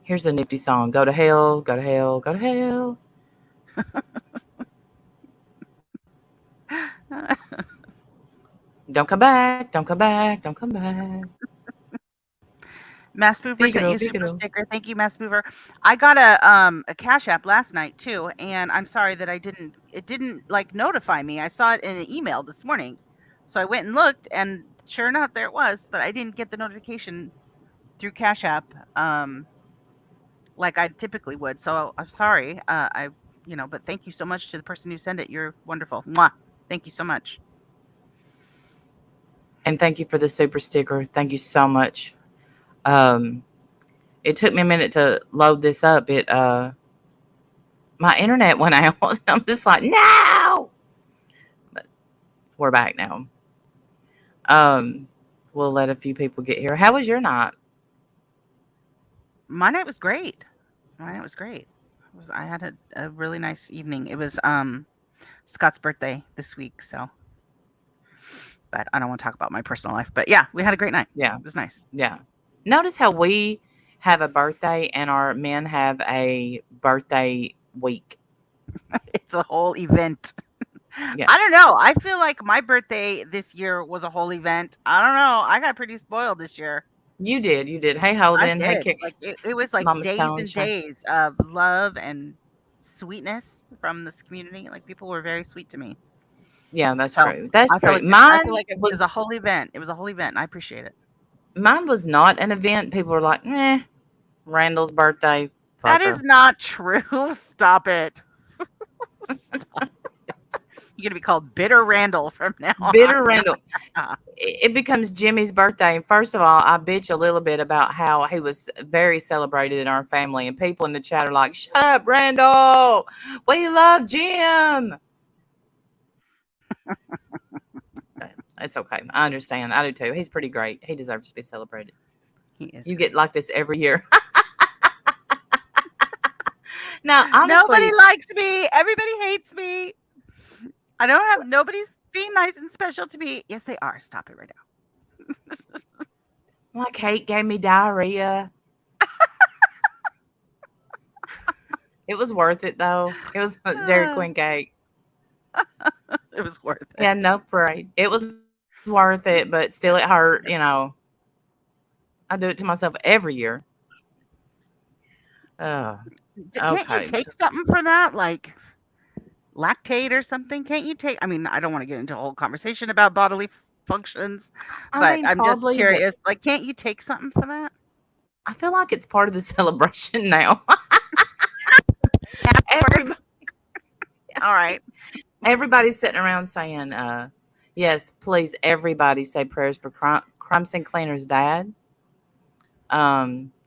Here's a nifty song. Go to hell, go to hell, go to hell. Don't come back, don't come back, don't come back. Mass Mover sent Figaro, you a super Figaro. sticker. Thank you, Mass Mover. I got a Cash App last night too, and I'm sorry that it didn't like notify me. I saw it in an email this morning. So I went and looked and sure enough there it was, but I didn't get the notification through Cash App like I typically would. So I'm sorry. But thank you so much to the person who sent it. You're wonderful. Mwah. Thank you so much. And thank you for the super sticker. Thank you so much. Um, it took me a minute to load this up. My internet went out. I'm just like, no. But we're back now. Um, we'll let a few people get here. How was your night? My night was great. My night was great. I had a really nice evening. It was Scott's birthday this week, so but I don't want to talk about my personal life. But yeah, we had a great night. Yeah, It was nice. yeah. Notice how we have a birthday and our men have a birthday week. It's a whole event. I don't Yes, know. I feel like my birthday this year was a whole event. I don't know. I got pretty spoiled this year. you did. You did. Hey, I Holden. Hey, did. Kick. Like it was like Mama's days telling and Shay. days of love and sweetness from this community. Like people were very sweet to me. Yeah, that's So true. That's true. I feel like it was a whole event. It was a whole event. And I appreciate it. Mine was not an event. People were like, Randall's birthday, That is fucker. not true. Stop it. Stop. You're gonna be called Bitter Randall from now on. Bitter Randall. It becomes Jimmy's birthday. And first of all, I bitch a little bit about how he was very celebrated in our family. And people in the chat are like, shut up, Randall. We love Jim. It's okay. I understand. I do too. He's pretty great. He deserves to be celebrated. He is You get great. like this every year. Now, Nobody honestly, likes me. Everybody hates me. I don't have nobody's being nice and special to me. Yes, they are. Stop it right now. my cake gave me diarrhea. It was worth it though. It was a Dairy Ah, Queen cake. it was worth Yeah, it. no parade. It was worth it, but still it hurt. I do it to myself every year. Uh, Can't you okay. take something for that? Like lactate or something? Can't you take? I mean, I don't want to get into a whole conversation about bodily functions, I but mean, I'm just probably, but curious. Like, can't you take something for that? I feel like it's part of the celebration now. Everybody, Afterwards. All right. everybody's sitting around saying, yes, please, everybody say prayers for Crimson Cleaner's dad.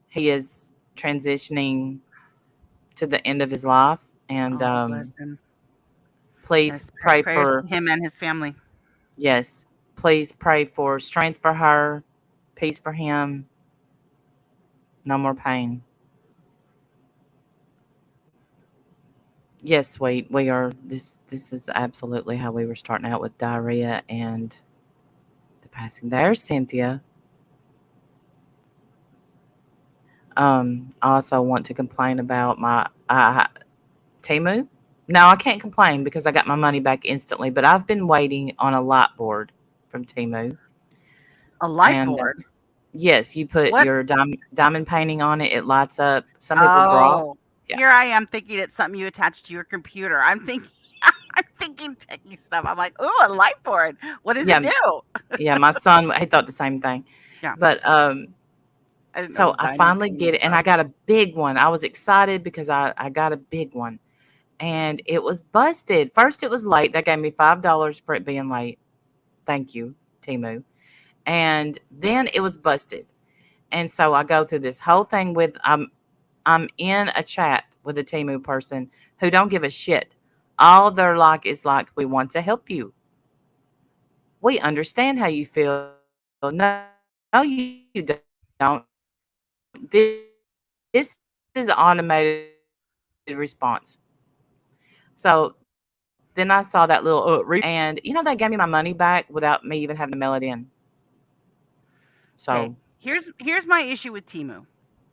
He is transitioning to the end of his life. And Oh, bless him. please Yes, pray prayers for, to him and his family. yes, please pray for strength for her, peace for him, no more pain. Yes, sweet. We are this is absolutely how we were starting out with diarrhea and the passing. There's Cynthia. I also want to complain about my Temu. No, I can't complain because I got my money back instantly, but I've been waiting on a light board from Temu. A light And board. yes, you put What? your diamond painting on it, it lights up. Some people draw. Oh, Yeah. here I am thinking it's something you attach to your computer. I'm thinking, I'm thinking techie stuff. I'm like, oh, a light board. What does it Yeah, do? yeah, my son he thought the same thing. Yeah, But I didn't know it so was I diamond finally painting get and it, and stuff. I got a big one. I was excited because I got a big one, and it was busted. First, it was late. They gave me $5 for it being late. Thank you, Timu. And then it was busted, and so I go through this whole thing with I'm in a chat with a Timu person who don't give a shit. All they're like is like, we want to help you. We understand how you feel. No, you don't. This is automated response. So then I saw that little and they gave me my money back without me even having to mail it in. So Okay, here's my issue with Timu.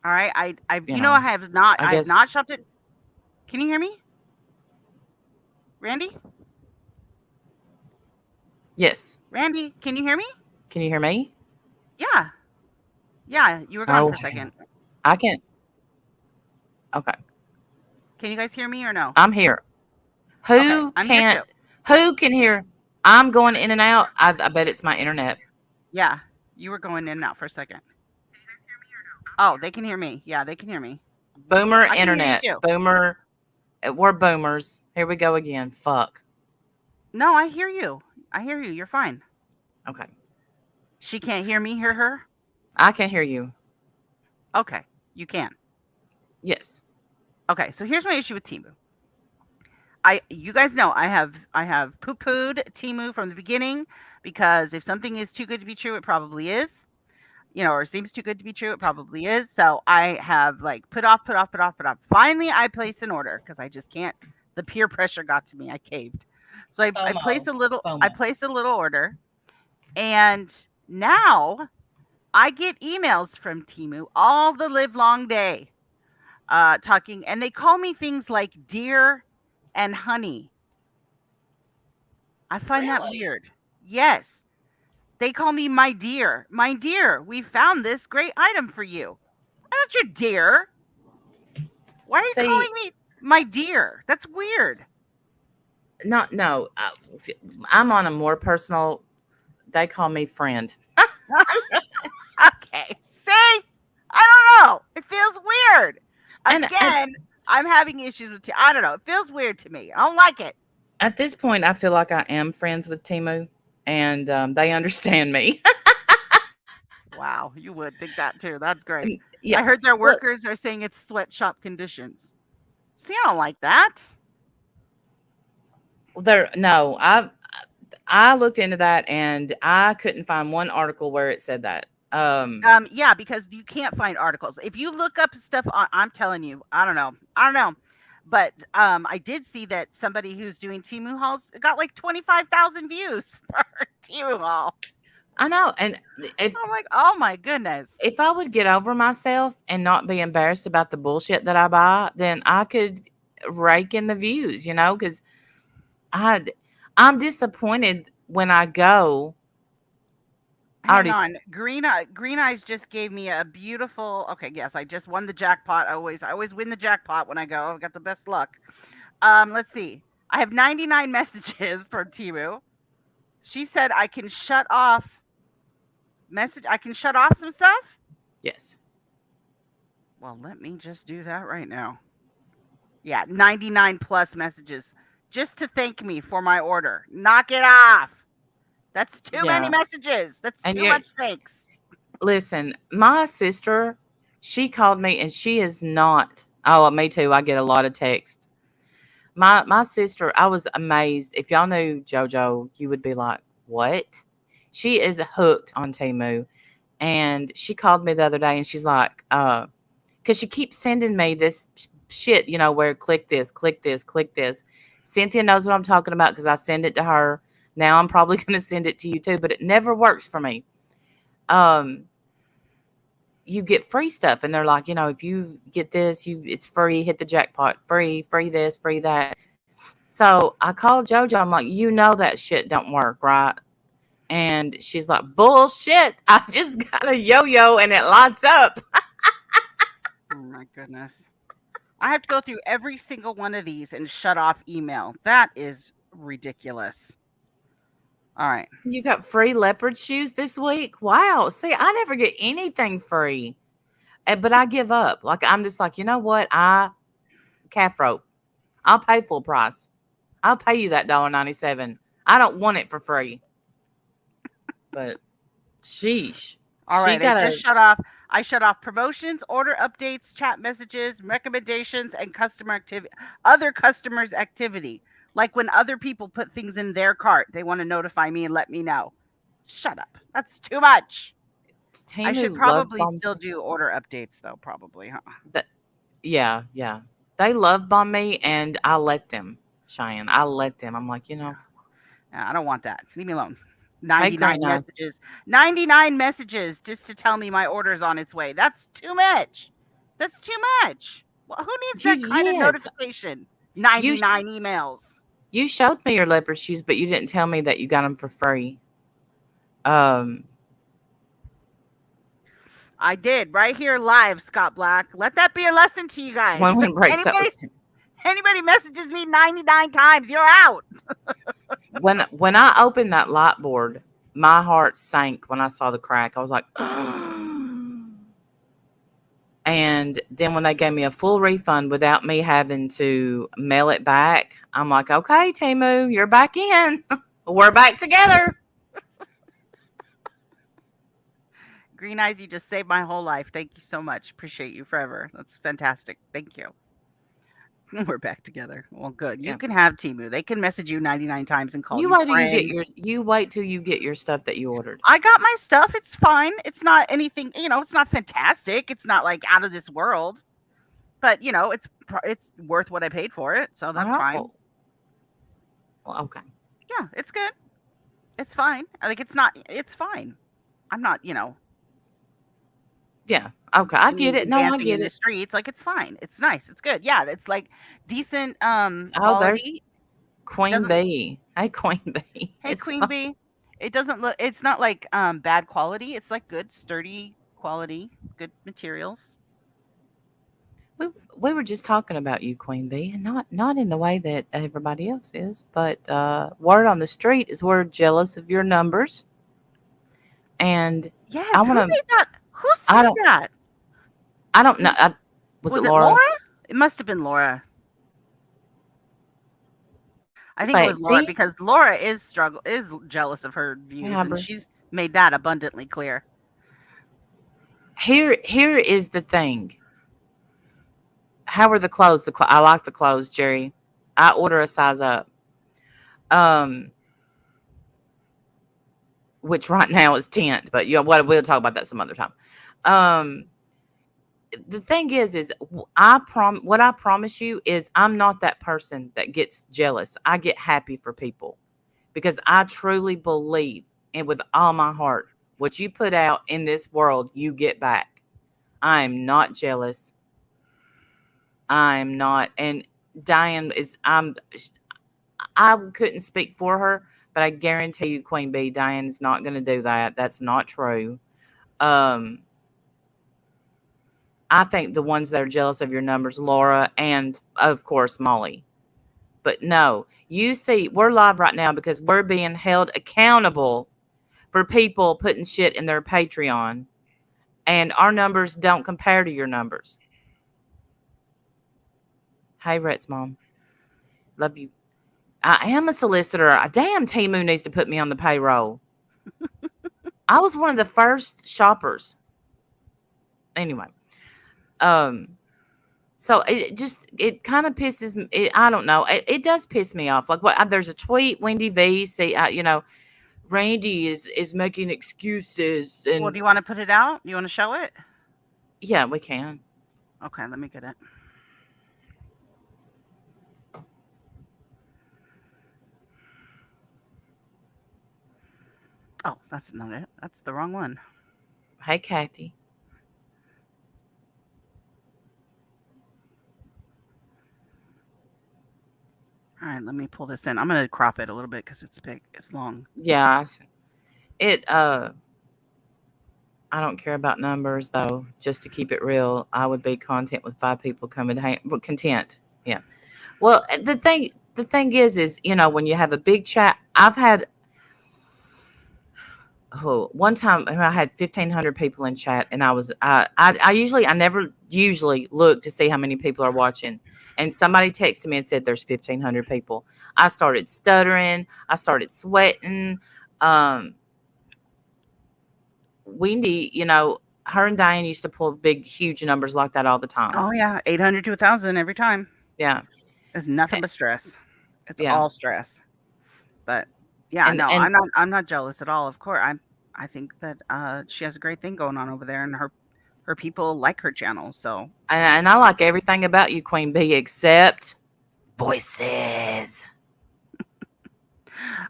All right. I You I know, have not. I I have not guess shopped it. Can you hear me, Randy? yes. Randy, can you hear me? Can you hear me? Yeah. Yeah. You were gone Oh, for a second. I can't. Okay, Can you guys hear me or no? I'm here. Okay. Who I'm here can't? too. Who can hear? I'm going in and out. I bet it's my internet. Yeah. You were going in and out for a second. Oh, they can hear me. Yeah, they can hear me. Boomer I can hear you internet. too. Boomer. We're boomers. Here we go again. Fuck. No, I hear you. I hear you. You're fine. Okay, She can't hear me, hear her? I can hear you. Okay. You can. Yes. Okay, so here's my issue with Timu. You guys know I have poo-pooed Timu from the beginning because if something is too good to be true, it probably is. Or seems too good to be true, it probably is. So I have like put off. Finally, I placed an order because I just can't. The peer pressure got to me. I caved. So I placed FOMO. a little. I FOMO. placed a little order, and now I get emails from Timu all the live long day, talking, and they call me things like dear and honey. I find that Really? weird. Yes. They call me my dear. My dear, we found this great item for you. I'm not your dear. Why are you See, calling me my dear? That's weird. no. I'm on a more personal. They call me friend. Okay. See? I don't know. It feels weird. And Again, I'm having issues with I don't know. It feels weird to me. I don't like it. at this point, I feel like I am friends with Timu, and they understand me. Wow, you would think that too. That's great. And, yeah. I heard their Look, workers are saying it's sweatshop conditions. See, I don't like that. there. No, I looked into that, and I couldn't find one article where it said that. Yeah, because you can't find articles. If you look up stuff on, I'm telling you, I don't know. But I did see that somebody who's doing Timu hauls got like 25,000 views for Timu haul. I know, and if I'm like, oh my goodness. if I would get over myself and not be embarrassed about the bullshit that I buy, then I could rake in the views, because I I'm disappointed when I go. I Hang already on. Green Eyes just gave me a beautiful. Okay, yes, I just won the jackpot. I always win the jackpot when I go. I've got the best luck. Let's see. I have 99 messages from Timu. She said I can shut off I can shut off some stuff. yes. Well, let me just do that right now. Yeah, 99 plus messages just to thank me for my order. Knock it off. That's too many Yeah. messages. That's And too much thanks. listen, my sister, she called me and she is not. Oh, me too. I get a lot of text. My sister, I was amazed. If y'all knew JoJo, you would be like, "What?" She is hooked on Temu, and she called me the other day, and she's like, because she keeps sending me this shit, where click this, click this, click this. Cynthia knows what I'm talking about because I send it to her. Now I'm probably going to send it to you too, but it never works for me. You get free stuff, and they're like, if you get this, it's free. Hit the jackpot, free this, free that. So I called JoJo. I'm like, that shit don't work, right? And she's like, bullshit. I just got a yo-yo and it lights up. Oh my goodness. I have to go through every single one of these and shut off email. That is ridiculous. All right. You got free leopard shoes this week? Wow. See, I never get anything free. But I give up. Like, I'm just like, you know what? Calf rope. I'll pay full price. I'll pay you that $1.97. I don't want it for free. But sheesh. All right. I shut off promotions, order updates, chat messages, recommendations, and other customers' activity. Like when other people put things in their cart, they want to notify me and let me know. Shut up. That's too much. I should probably still do order updates though, probably, huh? Yeah. They love bomb me, and I let them, Cheyenne. I let them. I'm like, I don't want that. Leave me alone. Hey, 99 messages. 99 messages just to tell me my order's on its way. That's too much. That's too much. Well, who needs that kind of Yes, notification? you 99 emails. you showed me your leopard shoes, but you didn't tell me that you got them for free. Um, I did right here live, Scott Black. Let that be a lesson to you guys. when one breaks up Anybody messages me 99 times, you're out. when I opened that light board, my heart sank when I saw the crack. I was like, and then when they gave me a full refund without me having to mail it back, I'm like, okay, Temu, you're back in. We're back together. Green Eyes, you just saved my whole life. Thank you so much. Appreciate you forever. That's fantastic. Thank you. We're back together. Well, good. You can have Temu. They can message you 99 times and call you friend. You wait till you get your stuff that you ordered. I got my stuff. It's fine. It's not anything, it's not fantastic. It's not like out of this world. But, it's worth what I paid for it. So that's fine. Well, okay. Yeah, it's good. It's fine. It's fine. I'm not, Yeah. Okay. I get it. No, I get in the it. streets. Like, it's fine. It's nice. It's good. Yeah. It's like decent there's quality. Queen Bee. Hey, Queen Bee. Hey, Queen Bee. It doesn't look, it's not like bad quality. It's like good, sturdy quality, good materials. We were just talking about you, Queen Bee, and not in the way that everybody else is, but word on the street is we're jealous of your numbers. And yes, who made that? Who said that? I don't know. Was it Laura? It must have been Laura. I think it was Laura because Laura is jealous of her views, and she's made that abundantly clear. Here is the thing. How are the clothes? I like the clothes, Jerry. I order a size up. Which right now is 10th, but we'll talk about that some other time. The thing is what I promise you is I'm not that person that gets jealous. I get happy for people because I truly believe, and with all my heart, what you put out in this world, you get back. I am not jealous. I'm not. And Diane I couldn't speak for her, but I guarantee you, Queen Bee, Diane's not going to do that. That's not true. I think the ones that are jealous of your numbers, Laura, and of course, Molly. But no, you see, we're live right now because we're being held accountable for people putting shit in their Patreon, and our numbers don't compare to your numbers. Hey, Rhett's mom. Love you. I am a solicitor. Damn, Temu needs to put me on the payroll. I was one of the first shoppers. Anyway. So it kind of pisses me. I don't know. It does piss me off. Like there's a tweet, Wendy V. Randy is making excuses. And well, do you want to put it out? You want to show it? Yeah, we can. Okay, let me get it. Oh, that's not it. That's the wrong one. Hey, Kathy. All right, let me pull this in. I'm going to crop it a little bit because it's big. It's long. Yeah. I don't care about numbers, though. Just to keep it real, I would be content with 5 people coming hang. But content. Yeah. Well, the thing is, when you have a big chat, I've had one time I had 1,500 people in chat, and I never usually look to see how many people are watching. And somebody texted me and said there's 1,500 people. I started stuttering. I started sweating. Wendy, her and Diane used to pull big, huge numbers like that all the time. Oh yeah, 800 to 1,000 every time. Yeah, it's nothing but stress. It's all stress. But yeah, I'm not jealous at all. Of course, I think that she has a great thing going on over there, and her people like her channel. So and I like everything about you, Queen Bee, except voices.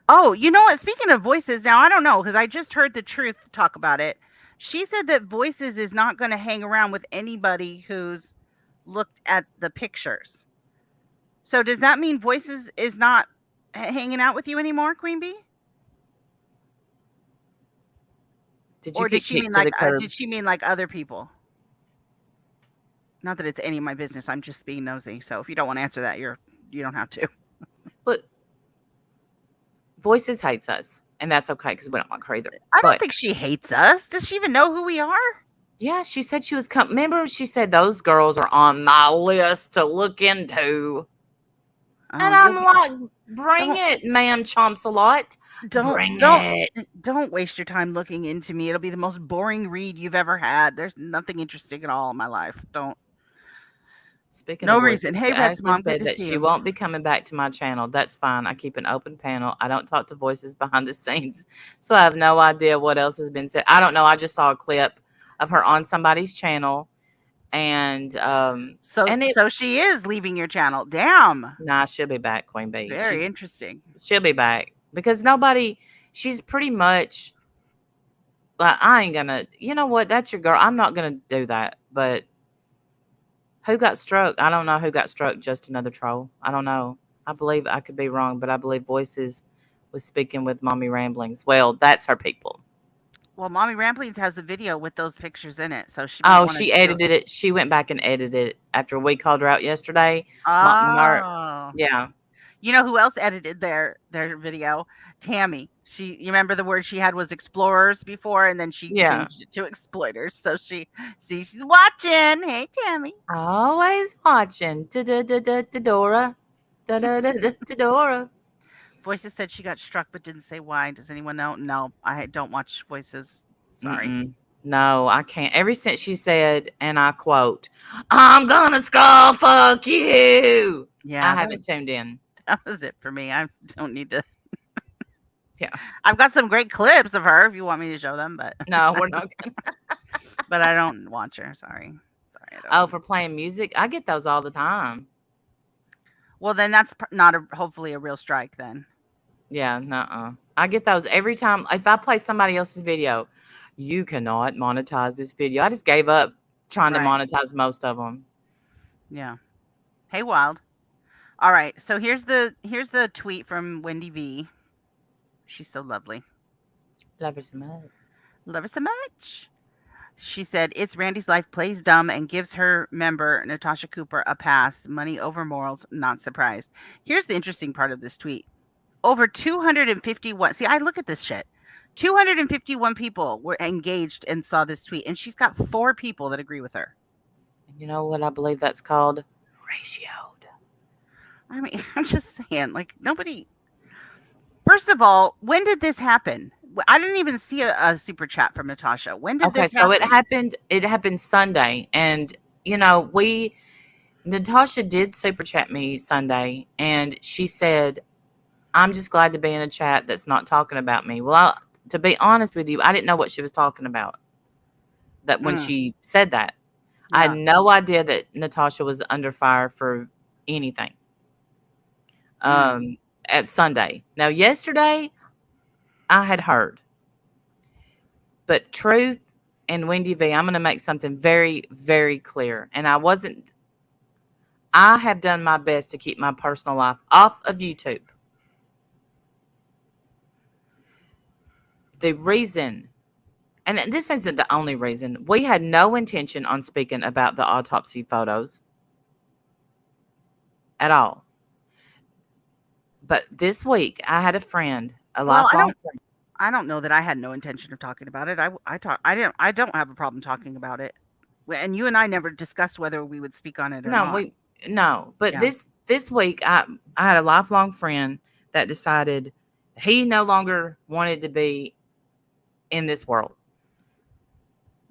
Oh, you know what? Speaking of voices, now I don't know because I just heard the Truth talk about it. She said that Voices is not going to hang around with anybody who's looked at the pictures. So does that mean Voices is not hanging out with you anymore, Queen Bee? Did you Or get kicked to the curb? did she mean like other people? Not that it's any of my business. I'm just being nosy. So if you don't want to answer that, you don't have to. But Voices hates us, and that's okay because we don't like her either. I don't But think she hates us. Does she even know who we are? yeah, she said she was remember she said those girls are on my list to look into. And I'm like, bring it, ma'am Chomps-a-lot. Bring it. Don't waste your time looking into me. It'll be the most boring read you've ever had. There's nothing interesting at all in my life. Don't. Speaking No of reason. Hey, Rex Ashley Mom, good said to that see she you. won't be coming back to my channel. That's fine. I keep an open panel. I don't talk to Voices behind the scenes, so I have no idea what else has been said. I don't know. I just saw a clip of her on somebody's channel, and so she is leaving your channel. Damn. Nah, she'll be back, Queen Bee. Very interesting. She'll be back because she's pretty much. Well, I ain't gonna. You know what? That's your girl. I'm not gonna do that, but. Who got struck? I don't know who got struck. Just another troll. I don't know. I believe I could be wrong, but I believe Voices was speaking with Mommy Ramblings. Well, that's her people. Well, Mommy Ramblings has a video with those pictures in it, so she. She edited it. She went back and edited it after we called her out yesterday. Oh, yeah. You know who else edited their video? Tammy. You remember the word she had was explorers before, and then she changed it to exploiters. So she's watching. Hey, Tammy. Always watching. Dora. Dora. Voices said she got struck, but didn't say why. Does anyone know? No, I don't watch Voices. Sorry. Mm-mm. No, I can't. Ever since she said, and I quote, "I'm gonna skull fuck you." Yeah, I haven't tuned in. That was it for me. I don't need to. Yeah. I've got some great clips of her if you want me to show them, but no, we're not gonna. But I don't watch her. Sorry. For playing music, I get those all the time. Well, then that's not hopefully a real strike then. Yeah, nuh-uh. I get those every time. If I play somebody else's video, you cannot monetize this video. I just gave up trying to monetize most of them. Yeah. Hey, Wild. All right. So here's the tweet from Wendy V. She's so lovely. Love her so much. Love her so much. She said, "It's Randy's life plays dumb and gives her member, Natasha Cooper, a pass. Money over morals, not surprised." Here's the interesting part of this tweet. Over 251. See, I look at this shit. 251 people were engaged and saw this tweet, and she's got 4 people that agree with her. You know what I believe that's called? Ratioed. I mean, I'm just saying, like, nobody. First of all, when did this happen? I didn't even see a super chat from Natasha. When did this happen? So it happened Sunday. And, Natasha did super chat me Sunday. And she said, "I'm just glad to be in a chat that's not talking about me." Well, to be honest with you, I didn't know what she was talking about. That when she said that. Yeah. I had no idea that Natasha was under fire for anything. At Sunday. Now, yesterday, I had heard. But Truth and Wendy V, I'm going to make something very, very clear. And I have done my best to keep my personal life off of YouTube. The reason, and this isn't the only reason, we had no intention on speaking about the autopsy photos at all. But this week, I had a friend, lifelong friend. I don't know that I had no intention of talking about it. I don't have a problem talking about it. And you and I never discussed whether we would speak on it or not. No. But this week, I had a lifelong friend that decided he no longer wanted to be in this world.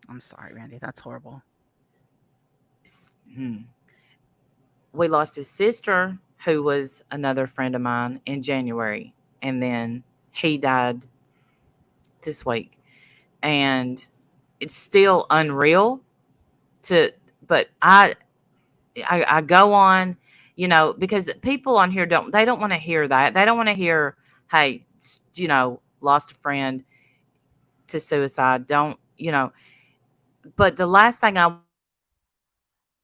I'm sorry, Randy. That's horrible. We lost his sister, who was another friend of mine, in January. And then he died this week. And it's still unreal but I go on, because people on here don't want to hear that. They don't want to hear, hey, lost a friend to suicide. Don't you know. But the last thing I wanted to do was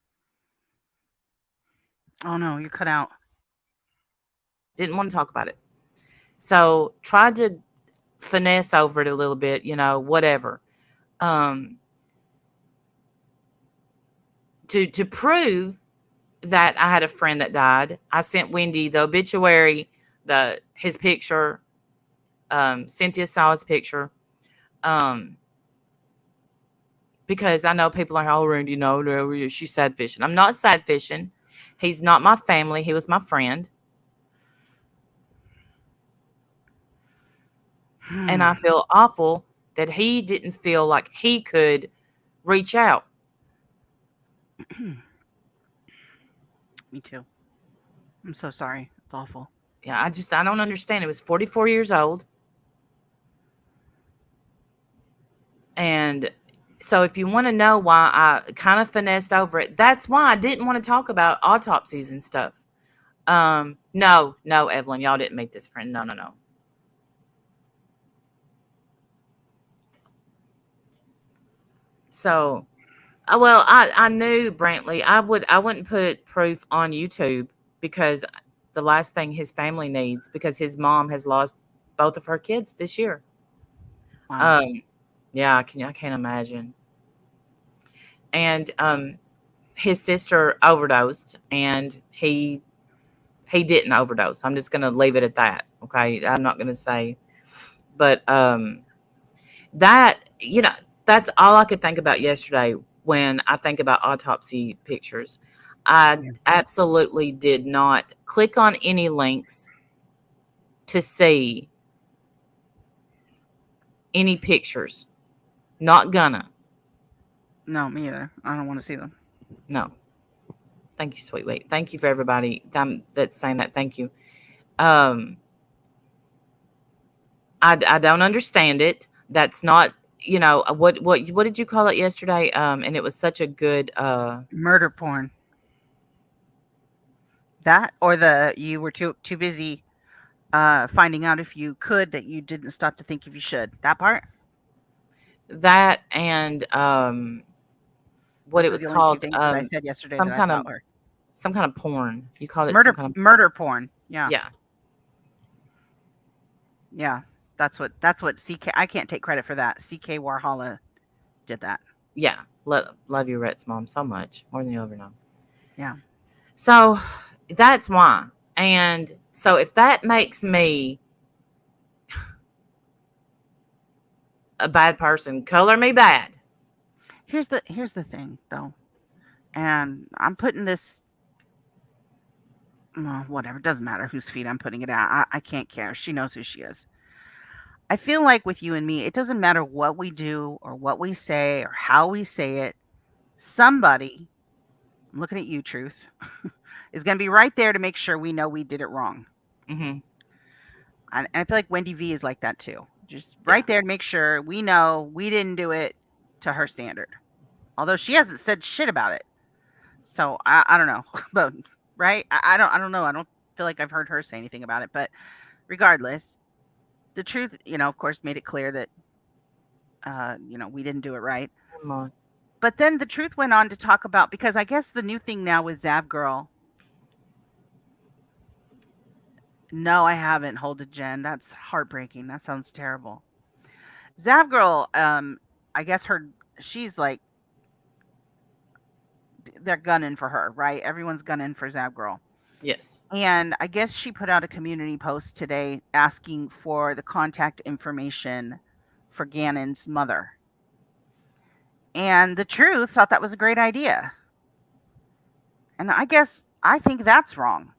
talk about it. Oh no, you cut out. Didn't want to talk about it. So tried to finesse over it a little bit, whatever. Um, to prove that I had a friend that died, I sent Wendy the obituary, his picture. Cynthia saw his picture. Um, because I know people are, oh, Randy, no, she's sad fishing. I'm not sad fishing. He's not my family. He was my friend. And I feel awful that he didn't feel like he could reach out. Me too. I'm so sorry. It's awful. Yeah, I don't understand. It was 44 years old. And so if you want to know why I kind of finessed over it, that's why I didn't want to talk about autopsies and stuff. No, Evelyn, y'all didn't make this friend. No. So, well, I knew Brantley. I wouldn't put proof on YouTube because the last thing his family needs, because his mom has lost both of her kids this year. Wow. Yeah, I can't imagine. And his sister overdosed, and he didn't overdose. I'm just gonna leave it at that. Okay, I'm not gonna say, but that that's all I could think about yesterday when I think about autopsy pictures. I Yeah. absolutely did not click on any links to see any pictures. Not gonna. No, me either. I don't want to see them. No. Thank you, sweet wait. Thank you for everybody that's saying that. Thank you. Um, I don't understand it. That's not, what did you call it yesterday? And it was such a good Murder porn. That or you were too busy finding out if you could that you didn't stop to think if you should. That part? that and what Those it were was the only two called, things that I said yesterday some that I kind of thought were porn. You called it some kind of murder porn. Yeah. yeah. Yeah. That's what CK I can't take credit for that. CK Warhala did that. Yeah. Love you, Rhett's mom, so much. More than you ever know. Yeah. So that's why. And so if that makes me a bad person, color me bad. Here's the thing though. And I'm putting this well, whatever, it doesn't matter whose feet I'm putting it at. I can't care. She knows who she is. I feel like with you and me, it doesn't matter what we do or what we say or how we say it. Somebody, I'm looking at you, Truth, is going to be right there to make sure we know we did it wrong. Mm-hmm. And I feel like Wendy V is like that too. Just Yeah. right there to make sure we know we didn't do it to her standard. Although she hasn't said shit about it. So I don't know. But right? I don't know. I don't feel like I've heard her say anything about it. But regardless, the truth, of course, made it clear that we didn't do it right. Come on. But then the truth went on to talk about, because I guess the new thing now with Zav Girl. No, I haven't. Hold it, Jen. That's heartbreaking. That sounds terrible. Zav Girl, I guess she's like, they're gunning for her, right? Everyone's gunning for Zav Girl. Yes. And I guess she put out a community post today asking for the contact information for Gannon's mother. And the truth thought that was a great idea. And I think that's wrong.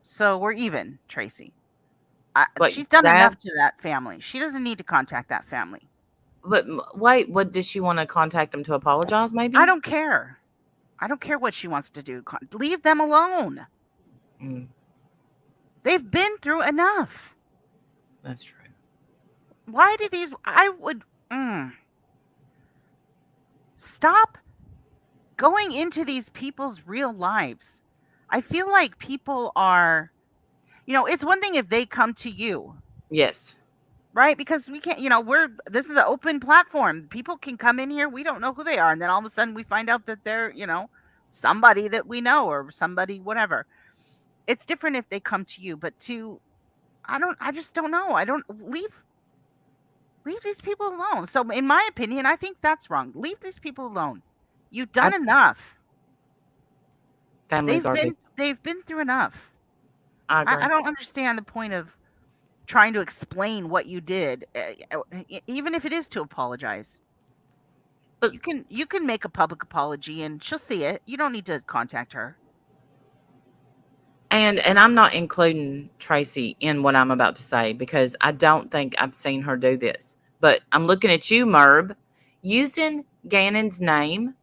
So we're even, Tracy. But She's done enough to that family. She doesn't need to contact that family. But wait, what does she want to contact them to apologize? Maybe I don't care. I don't care what she wants to do. Leave them alone. Mm, They've been through enough. that's true. Why do these? I would stop going into these people's real lives. I feel like people are, it's one thing if they come to you, Yes. right? Because we can't, this is an open platform. People can come in here. We don't know who they are. And then all of a sudden we find out that they're, somebody that we know or somebody, whatever. It's different if they come to you, but I just don't know. I don't leave these people alone. So in my opinion, I think that's wrong. Leave these people alone. You've done enough. Families They've been through enough. I agree. I don't understand the point of trying to explain what you did, even if it is to apologize. But you can make a public apology and she'll see it. You don't need to contact her. And I'm not including Tracy in what I'm about to say because I don't think I've seen her do this. But I'm looking at you, Merb, using Gannon's name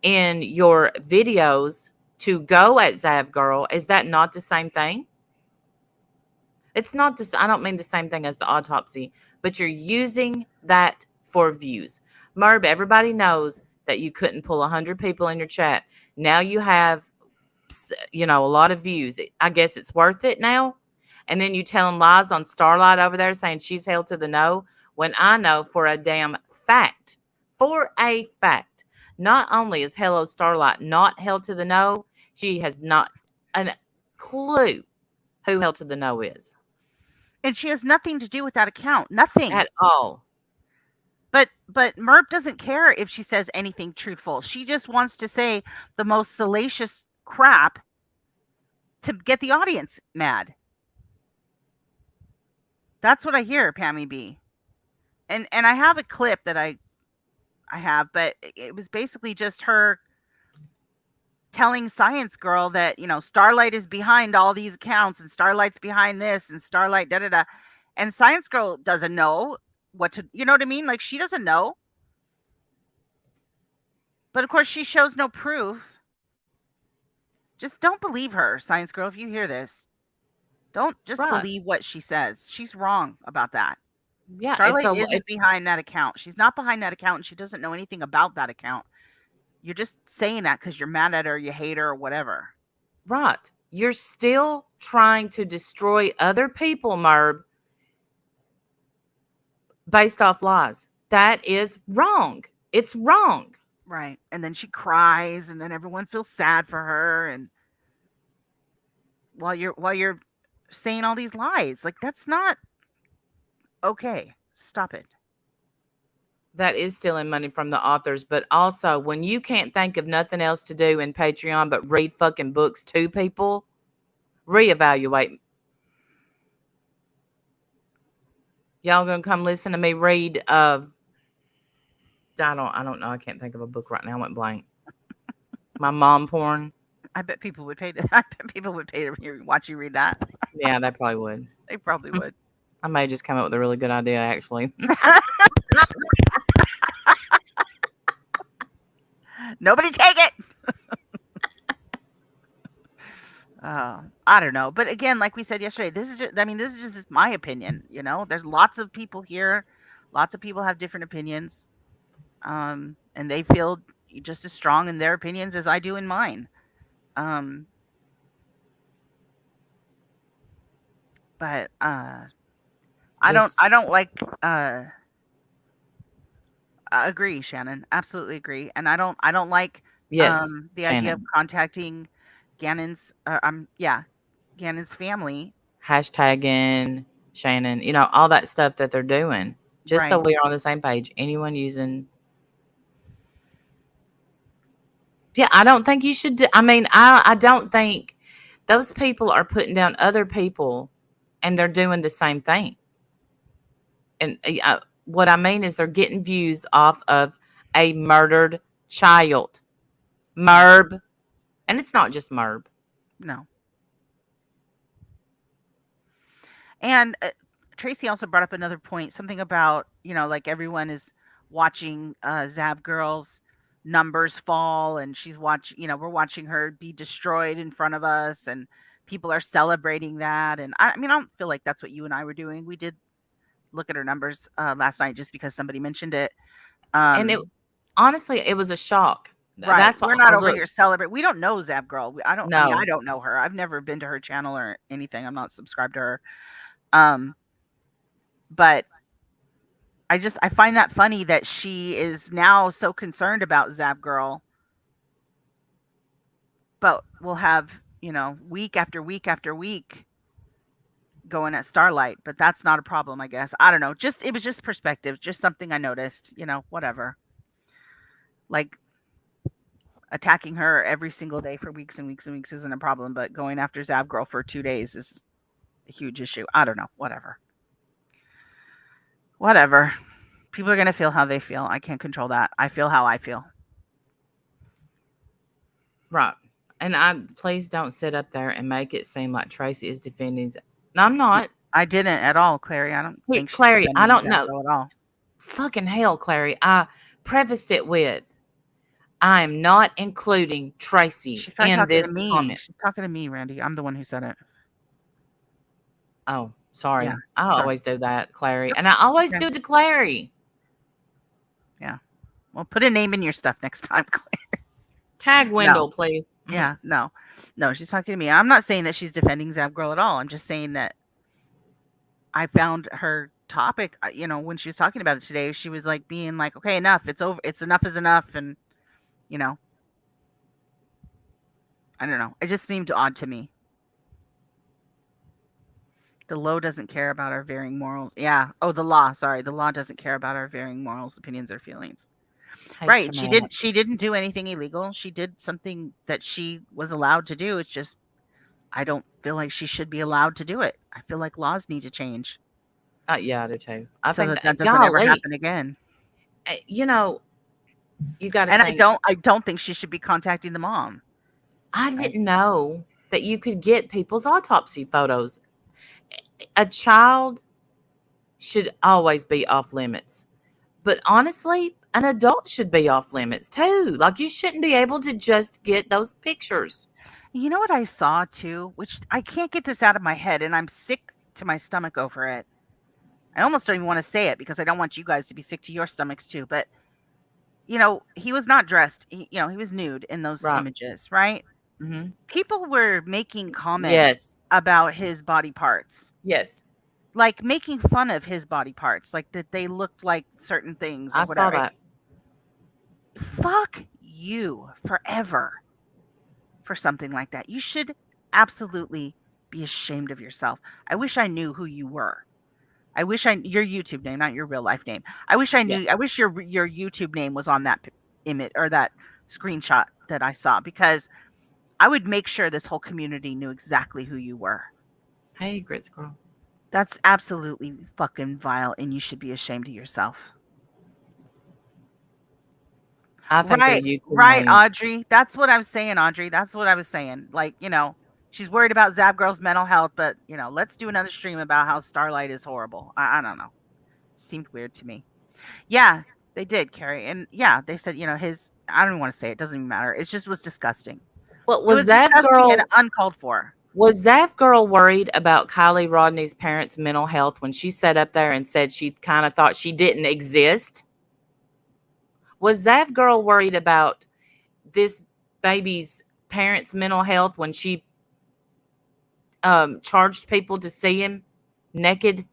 in your videos to go at Zav Girl. Is that not the same thing? It's not this. I don't mean the same thing as the autopsy, but you're using that for views. Merb, everybody knows that you couldn't pull 100 people in your chat. Now you have, a lot of views. I guess it's worth it now. And then you telling lies on Starlight over there saying she's held to the no, when I know for a damn fact, not only is Hello Starlight not held to the no, she has not a clue who held to the no is. And she has nothing to do with that account. Nothing. At all. But Merb doesn't care if she says anything truthful. She just wants to say the most salacious crap to get the audience mad. That's what I hear, Pammy B. And I have a clip that I have, but it was basically just her telling Science Girl that, Starlight is behind all these accounts and Starlight's behind this and Starlight da-da-da. And Science Girl doesn't know what to, you know what I mean? Like, she doesn't know. But of course, she shows no proof. Just don't believe her, Science Girl, if you hear this. Don't just believe what she says. She's wrong about that. Yeah, Starlight isn't behind that account. She's not behind that account, and she doesn't know anything about that account. You're just saying that because you're mad at her, you hate her, or whatever. Right. You're still trying to destroy other people, Merb, based off lies. That is wrong. It's wrong. Right. And then she cries, and then everyone feels sad for her, and while you're saying all these lies, like, that's not okay. Stop it. That is stealing money from the authors. But also, when you can't think of nothing else to do in Patreon but read fucking books to people, reevaluate. Y'all gonna come listen to me read I don't know. I can't think of a book right now. I went blank. My mom porn. I bet people would pay to watch you read that. Yeah, they probably would. They probably would. I may just come up with a really good idea, actually. Nobody take it. I don't know. But again, like we said yesterday, this is just my opinion. There's lots of people here. Lots of people have different opinions. And they feel just as strong in their opinions as I do in mine. But I don't like I agree, Shannon. Absolutely agree. And I don't like the Shannon. idea of contacting Gannon's Gannon's family. Hashtagging Shannon, all that stuff that they're doing. Just so we're on the same page. Anyone using. Yeah, I don't think you should. I don't think those people are putting down other people and they're doing the same thing. And what I mean is they're getting views off of a murdered child. Merb. And it's not just Merb. No. And Tracy also brought up another point, something about, like everyone is watching Zav Girl's numbers fall, and she's watching, we're watching her be destroyed in front of us, and people are celebrating that. And I don't feel like that's what you and I were doing. We did look at her numbers last night just because somebody mentioned it. And honestly, it was a shock. Right. That's why we're not over here celebrating. We don't know Zav Girl. I don't know her. I've never been to her channel or anything. I'm not subscribed to her. But I find that funny that she is now so concerned about Zab Girl, but we'll have, week after week after week going at Starlight, but that's not a problem, I guess. I don't know. Just it was just perspective, just something I noticed, whatever. Like attacking her every single day for weeks and weeks and weeks isn't a problem, but going after Zab Girl for 2 days is a huge issue. I don't know. Whatever. Whatever. People are going to feel how they feel. I can't control that. I feel how I feel. Right. And please don't sit up there and make it seem like Tracy is defending. No, I'm not. I didn't at all, Clary. I don't think she's Clary, I defending don't Zab know. Girl at all. Fucking hell, Clary. I prefaced it with, I am not including Tracy She's probably in talking to this me. comment. She's talking to me, Randy. I'm the one who said it. Oh, sorry. Yeah, I sorry. always do that, Clary. So- And I always okay. do it to Clary. Yeah. Well, put a name in your stuff next time, Clary. Tag Wendell, please. Yeah, no, she's talking to me. I'm not saying that she's defending Zab Girl at all. I'm just saying that I found her topic, when she was talking about it today, she was like being like, okay, enough. It's over. It's enough is enough. And, I don't know. It just seemed odd to me. The law doesn't care about our varying morals. Yeah. Oh, the law. Sorry. The law doesn't care about our varying morals, opinions, or feelings. Hey, Right. Shemaya. She didn't do anything illegal. She did something that she was allowed to do. It's just, I don't feel like she should be allowed to do it. I feel like laws need to change. Yeah, I do too. I so think that doesn't ever happen again. You got to And think. I don't think she should be contacting the mom. I didn't know that you could get people's autopsy photos. A child should always be off limits. But honestly, an adult should be off limits too. Like, you shouldn't be able to just get those pictures. You know what I saw too, which I can't get this out of my head, and I'm sick to my stomach over it. I almost don't even want to say it because I don't want you guys to be sick to your stomachs too. But he was not dressed. He was nude in those Right. images, right? Mm-hmm. People were making comments Yes. about his body parts. Yes. Like making fun of his body parts, like that they looked like certain things or I whatever. saw that. Fuck you forever for something like that. You should absolutely be ashamed of yourself. I wish I knew who you were. I wish your YouTube name, not your real life name. I wish I knew. Yeah. I wish your YouTube name was on that image or that screenshot that I saw, because I would make sure this whole community knew exactly who you were. Hey, Grit Squirrel. That's absolutely fucking vile, and you should be ashamed of yourself. I think right, Audrey. That's what I'm saying, Audrey. That's what I was saying. Like, she's worried about Zab Girl's mental health, but let's do another stream about how Starlight is horrible. I don't know. Seemed weird to me. Yeah, they did, Carrie, and yeah, they said his. I don't want to say it. Doesn't even matter. It just was disgusting. But was Zab Girl and uncalled for? Was Zab Girl worried about Kylie Rodney's parents' mental health when she sat up there and said she kind of thought she didn't exist? Was Zab Girl worried about this baby's parents' mental health when she charged people to see him naked?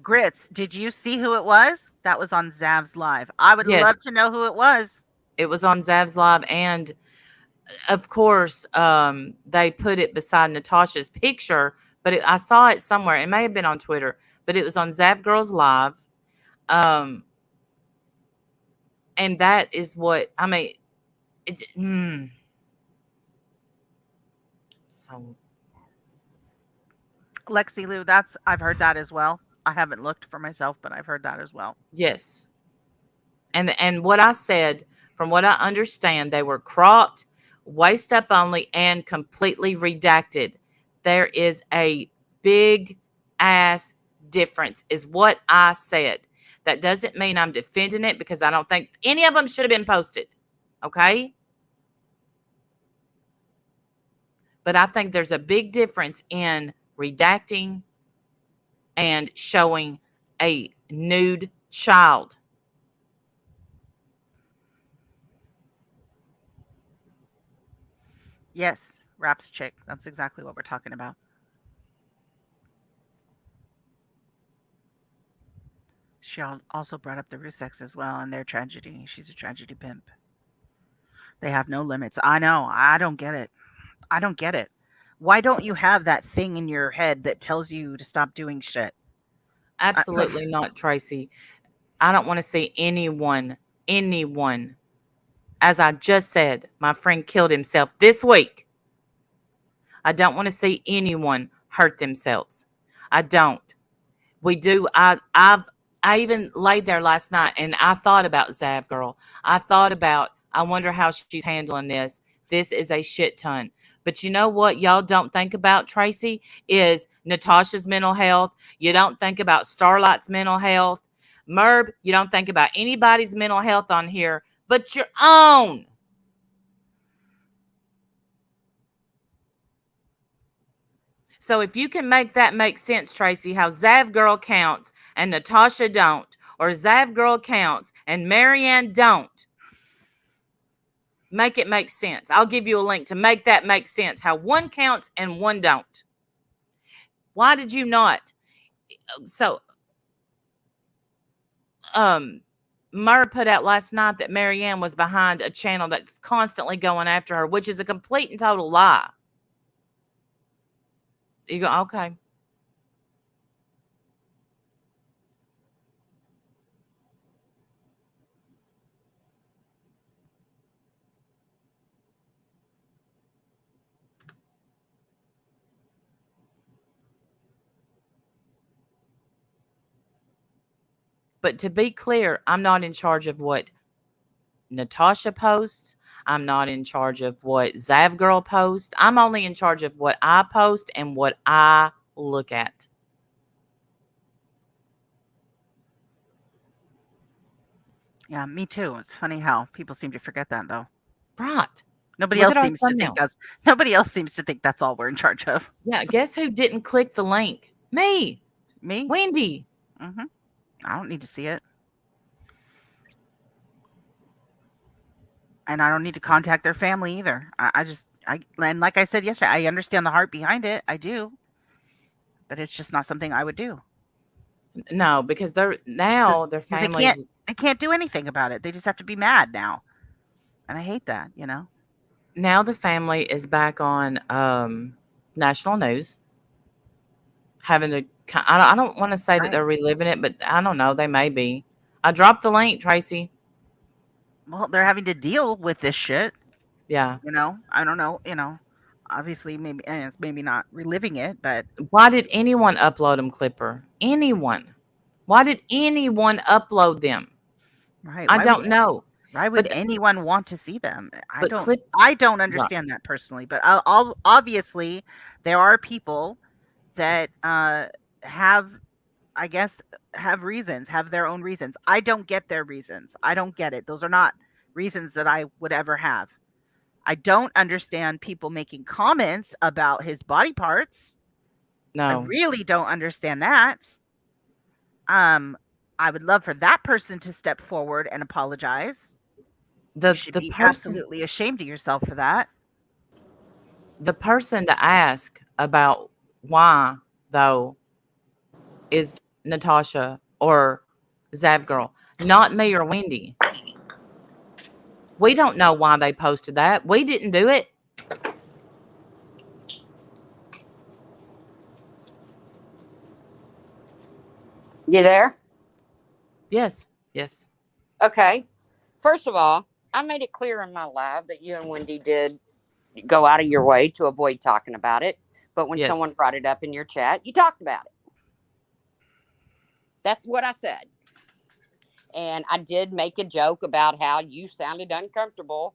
Grits, did you see who it was? That was on Zav's live. I would love to know who it was. It was on Zav's live, and of course, they put it beside Natasha's picture, but I saw it somewhere. It may have been on Twitter, but it was on Zab Girl's live. And that is what, I mean, So. Lexi Lou, I've heard that as well. I haven't looked for myself, but I've heard that as well. Yes. And what I said, from what I understand, they were cropped, waist up only, and completely redacted. There is a big ass difference, is what I said. That doesn't mean I'm defending it, because I don't think any of them should have been posted. Okay? But I think there's a big difference in redacting and showing a nude child. Yes, Raps chick. That's exactly what we're talking about. She also brought up the Ruseks as well and their tragedy. She's a tragedy pimp. They have no limits. I know. I don't get it. I don't get it. Why don't you have that thing in your head that tells you to stop doing shit? Absolutely not, Tracy. I don't want to see anyone, as I just said, my friend killed himself this week. I don't want to see anyone hurt themselves. I don't. We do. I even laid there last night and I thought about Zav girl. I wonder how she's handling this. This is a shit ton. But you know what y'all don't think about, Tracy, is Natasha's mental health. You don't think about Starlight's mental health. Merb, you don't think about anybody's mental health on here but your own. So if you can make that make sense, Tracy, how Zav girl counts and Natasha don't, or Zav girl counts and Marianne don't, make it make sense. I'll give you a link to make that make sense, how one counts and one don't. Why did you not? So, Murr put out last night that Marianne was behind a channel that's constantly going after her, which is a complete and total lie. You go, okay. But to be clear, I'm not in charge of what Natasha posts. I'm not in charge of what Zav girl posts. I'm only in charge of what I post and what I look at. Yeah, me too. It's funny how people seem to forget that, though. Right. Nobody else seems to think that's all we're in charge of. Yeah, guess who didn't click the link? Me. Wendy. Mm-hmm. I don't need to see it. And I don't need to contact their family either. And like I said yesterday, I understand the heart behind it. I do. But it's just not something I would do. No, because their families. They can't do anything about it. They just have to be mad now. And I hate that, Now the family is back on national news. Having to, I don't want to say that they're reliving it, but I don't know. They may be. I dropped the link, Tracy. Well, they're having to deal with this shit. Yeah. I don't know. Obviously, maybe not reliving it, but why did anyone upload them, Clipper? Anyone? Why did anyone upload them? Right. I don't know. Why would anyone want to see them? But I don't understand that personally. But obviously, there are people that have reasons, have their own reasons. I don't get their reasons. I don't get it. Those are not reasons that I would ever have. I don't understand people making comments about his body parts. No. I really don't understand that. I would love for that person to step forward and apologize. You should be absolutely ashamed of yourself for that. The person to ask about why, though, is Natasha or Zav girl, not me or Wendy. We don't know why they posted that. We didn't do it. You there? Yes. Okay. First of all, I made it clear in my live that you and Wendy did go out of your way to avoid talking about it. But when someone brought it up in your chat, you talked about it. That's what I said. And I did make a joke about how you sounded uncomfortable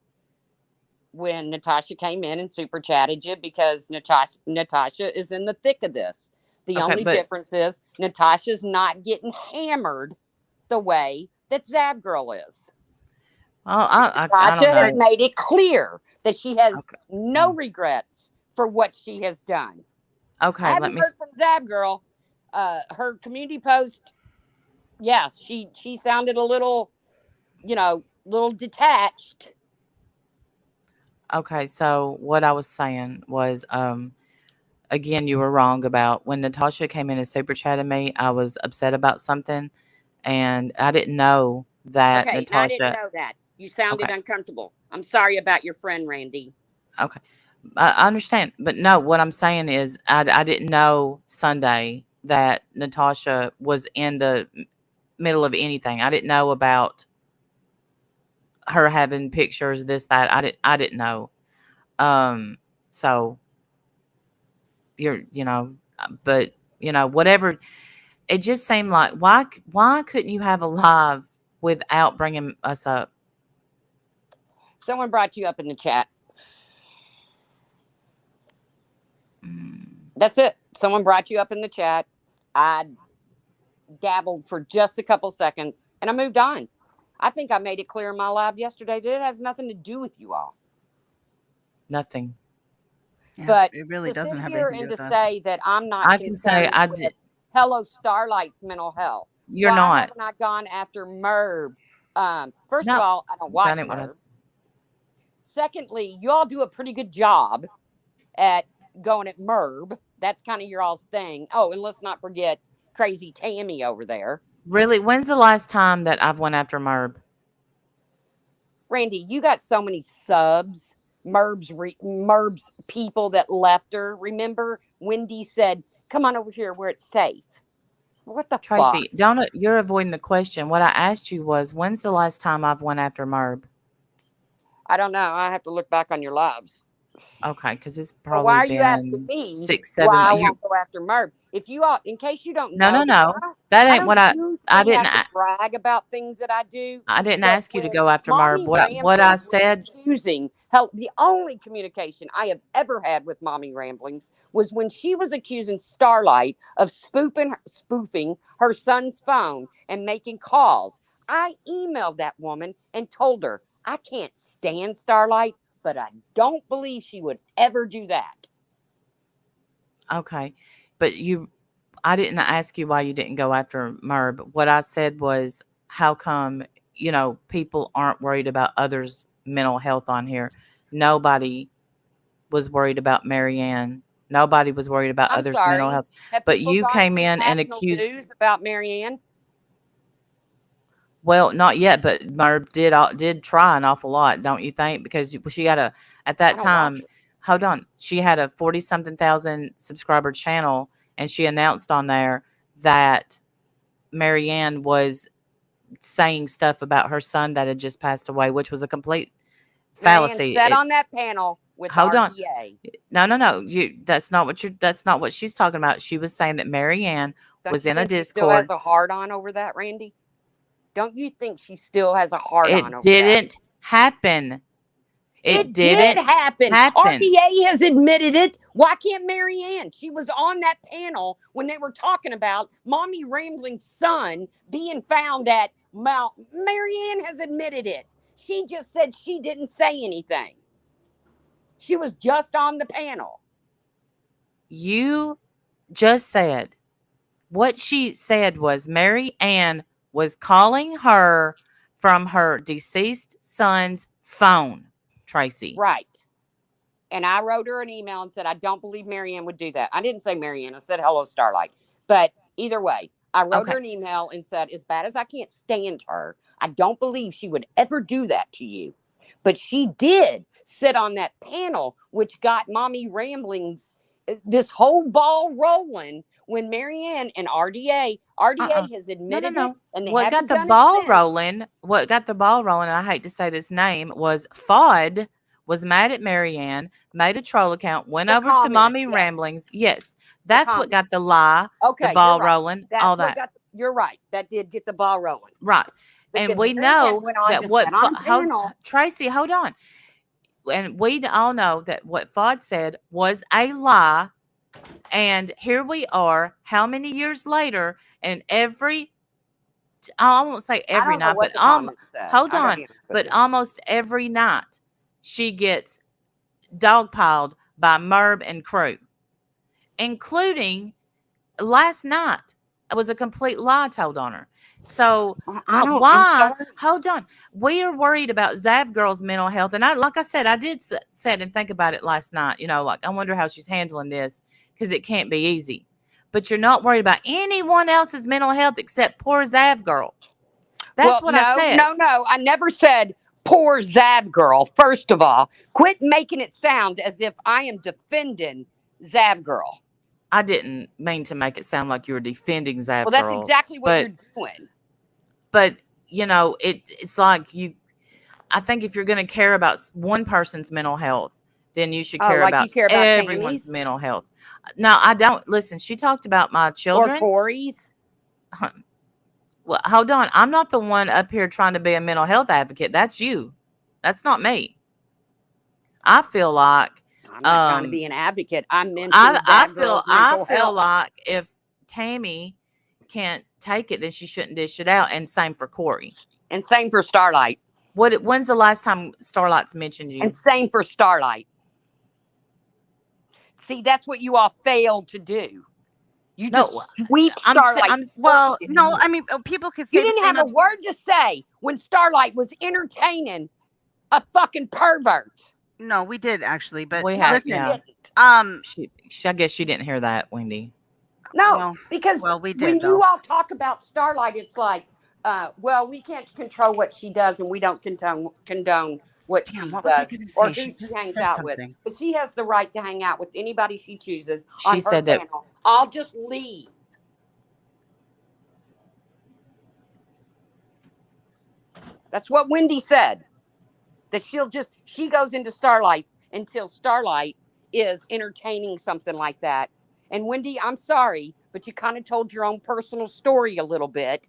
when Natasha came in and super chatted you because Natasha is in the thick of this. The only difference is Natasha's not getting hammered the way that Zav girl is. Natasha has made it clear that she has no regrets for what she has done. Okay, I haven't heard from Zav girl. Her community post, she sounded a little, little detached. Okay, so what I was saying was, again, you were wrong about when Natasha came in and super chatted me. I was upset about something, and I didn't know that Okay, and I didn't Natasha. know that. You sounded Okay, uncomfortable. I'm sorry about your friend, Randy. okay, I understand, but no, what I'm saying is I didn't know Sunday that Natasha was in the middle of anything. I didn't know about her having pictures, this, that. I didn't know. Um, so but whatever. It just seemed like why couldn't you have a live without bringing us up? Someone brought you up in the chat. Mm, That's it. Someone brought you up in the chat. I dabbled for just a couple seconds and I moved on. I think I made it clear in my live yesterday that it has nothing to do with you all. nothing. Yeah, But it really to sit doesn't have here anything to do and with to us. say that I'm not I can say concerned I with did. Hello Starlight's mental health. You're Why not. haven't I gone after Merb? First of No, all, I don't that watch ain't what I. Merb. Secondly, you all do a pretty good job at going at Merb. That's kind of your all's thing. Oh, and let's not forget Crazy Tammy over there. Really, when's the last time that I've went after Merb? Randy, you got so many subs. Merb's people that left her. Remember, Wendy said, "Come on over here where it's safe." What the fuck? Tracy, don't you're avoiding the question. What I asked you was, when's the last time I've went after Merb? I don't know. I have to look back on your lives. Okay, because it's But why probably are you asking been me 6, why 7 I months. won't go after Merb? If you all, in case you don't No, know, no, because no. That I ain't what don't I usually have didn't. to brag about things that I do. I didn't But ask you to when go after Merb. Mommy What I Ramblings was said. accusing, hell, the only communication I have ever had with Mommy Ramblings was when she was accusing Starlight of spoofing her son's phone and making calls. I emailed that woman and told her I can't stand Starlight, but I don't believe she would ever do that. Okay, but I didn't ask you why you didn't go after Merb. What I said was, how come people aren't worried about others' mental health on here? Nobody was worried about Marianne. Nobody was worried about I'm others' mental sorry. health. Have But people you gone came to the in and national accused. news about Marianne? Well, not yet, but Merb did try an awful lot, don't you think? Because she had at I that don't watch time, her. hold on, she had a 40 something thousand subscriber channel, and she announced on there that Marianne was saying stuff about her son that had just passed away, which was a complete Marianne fallacy. sat on that panel with Hold on. RDA. No. That's not what she's talking about. She was saying that Marianne Don't was you in a think she still has Discord. a hard on over that, Randy? Don't you think she still has a hard on It over that? didn't happen. It It did didn't happen. happen. RDA has admitted it. Why can't Marianne? She was on that panel when they were talking about Mommy Rambling's son being found at Mount. Marianne has admitted it. She just said she didn't say anything. She was just on the panel. You just said what she said was Mary Ann was calling her from her deceased son's phone, Tracy. Right. And I wrote her an email and said, I don't believe Marianne would do that. I didn't say Marianne. I said, hello, Starlight. But either way, I wrote Okay. her an email and said, as bad as I can't stand her, I don't believe she would ever do that to you. But she did sit on that panel, which got Mommy Ramblings, this whole ball rolling when Marianne and RDA has admitted No. it, and they What got haven't the done it ball since. rolling? What got the ball rolling? And I hate to say this name was Fod was mad at Marianne, made a troll account, went The over to comment, Mommy yes. Ramblings. Yes, that's what comment. got the lie, Okay, the ball you're right. rolling, That's all what that. you're right. That did get the ball rolling. Right. But And then we Marianne know went on that to what sit on a panel. Tracy, hold on. And we all know that what Fod said was a lie. And here we are, how many years later, and I won't say I every don't know night, what but the comment said. hold I gotta on, be honest with but you. almost every night she gets dogpiled by Merb and crew, including last night. It was a complete lie told on her. So I'm why? sorry. Hold on. We are worried about Zav Girl's mental health, and like I said, I did sit and think about it last night. Like I wonder how she's handling this because it can't be easy. but you're not worried about anyone else's mental health except poor Zav girl. That's what I said. No. I never said poor Zav girl. First of all, quit making it sound as if I am defending Zav girl. I didn't mean to make it sound like you were defending Zav Well, that's girl. exactly what you're doing. But, it's like I think if you're going to care about one person's mental health, then you should care about everyone's Tammy's? mental health. No, I don't. Listen, she talked about my children. Or Corey's. Well, hold on. I'm not the one up here trying to be a mental health advocate. That's you. That's not me. I feel like I'm not trying to be an advocate. I'm mentioning I feel like if Tammy can't take it, then she shouldn't dish it out. And same for Corey. And same for Starlight. When's the last time Starlight's mentioned you? And same for Starlight. See, that's what you all failed to do. You just sweep Starlight. No, I mean, people could say you didn't have a word to say when Starlight was entertaining a fucking pervert. No, we did actually, but we have. Listen, Yeah. I guess she didn't hear that, Wendy. No, because we did, when you all talk about Starlight, it's like, we can't control what she does, and we don't condone what she does or who she hangs out with. But she has the right to hang out with anybody she chooses on her channel. I'll just leave. That's what Wendy said. That she goes into Starlight's until Starlight is entertaining something like that. And Wendy, I'm sorry, but you kind of told your own personal story a little bit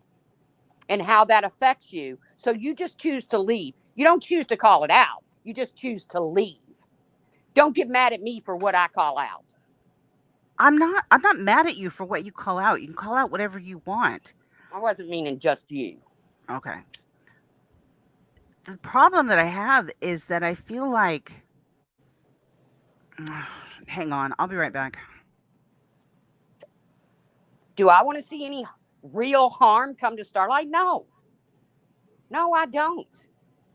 and how that affects you. So you just choose to leave. You don't choose to call it out. You just choose to leave. Don't get mad at me for what I call out. I'm not mad at you for what you call out. You can call out whatever you want. I wasn't meaning just you. Okay. The problem that I have is that I feel like hang on, I'll be right back. Do I want to see any real harm come to Starlight? No. No, I don't.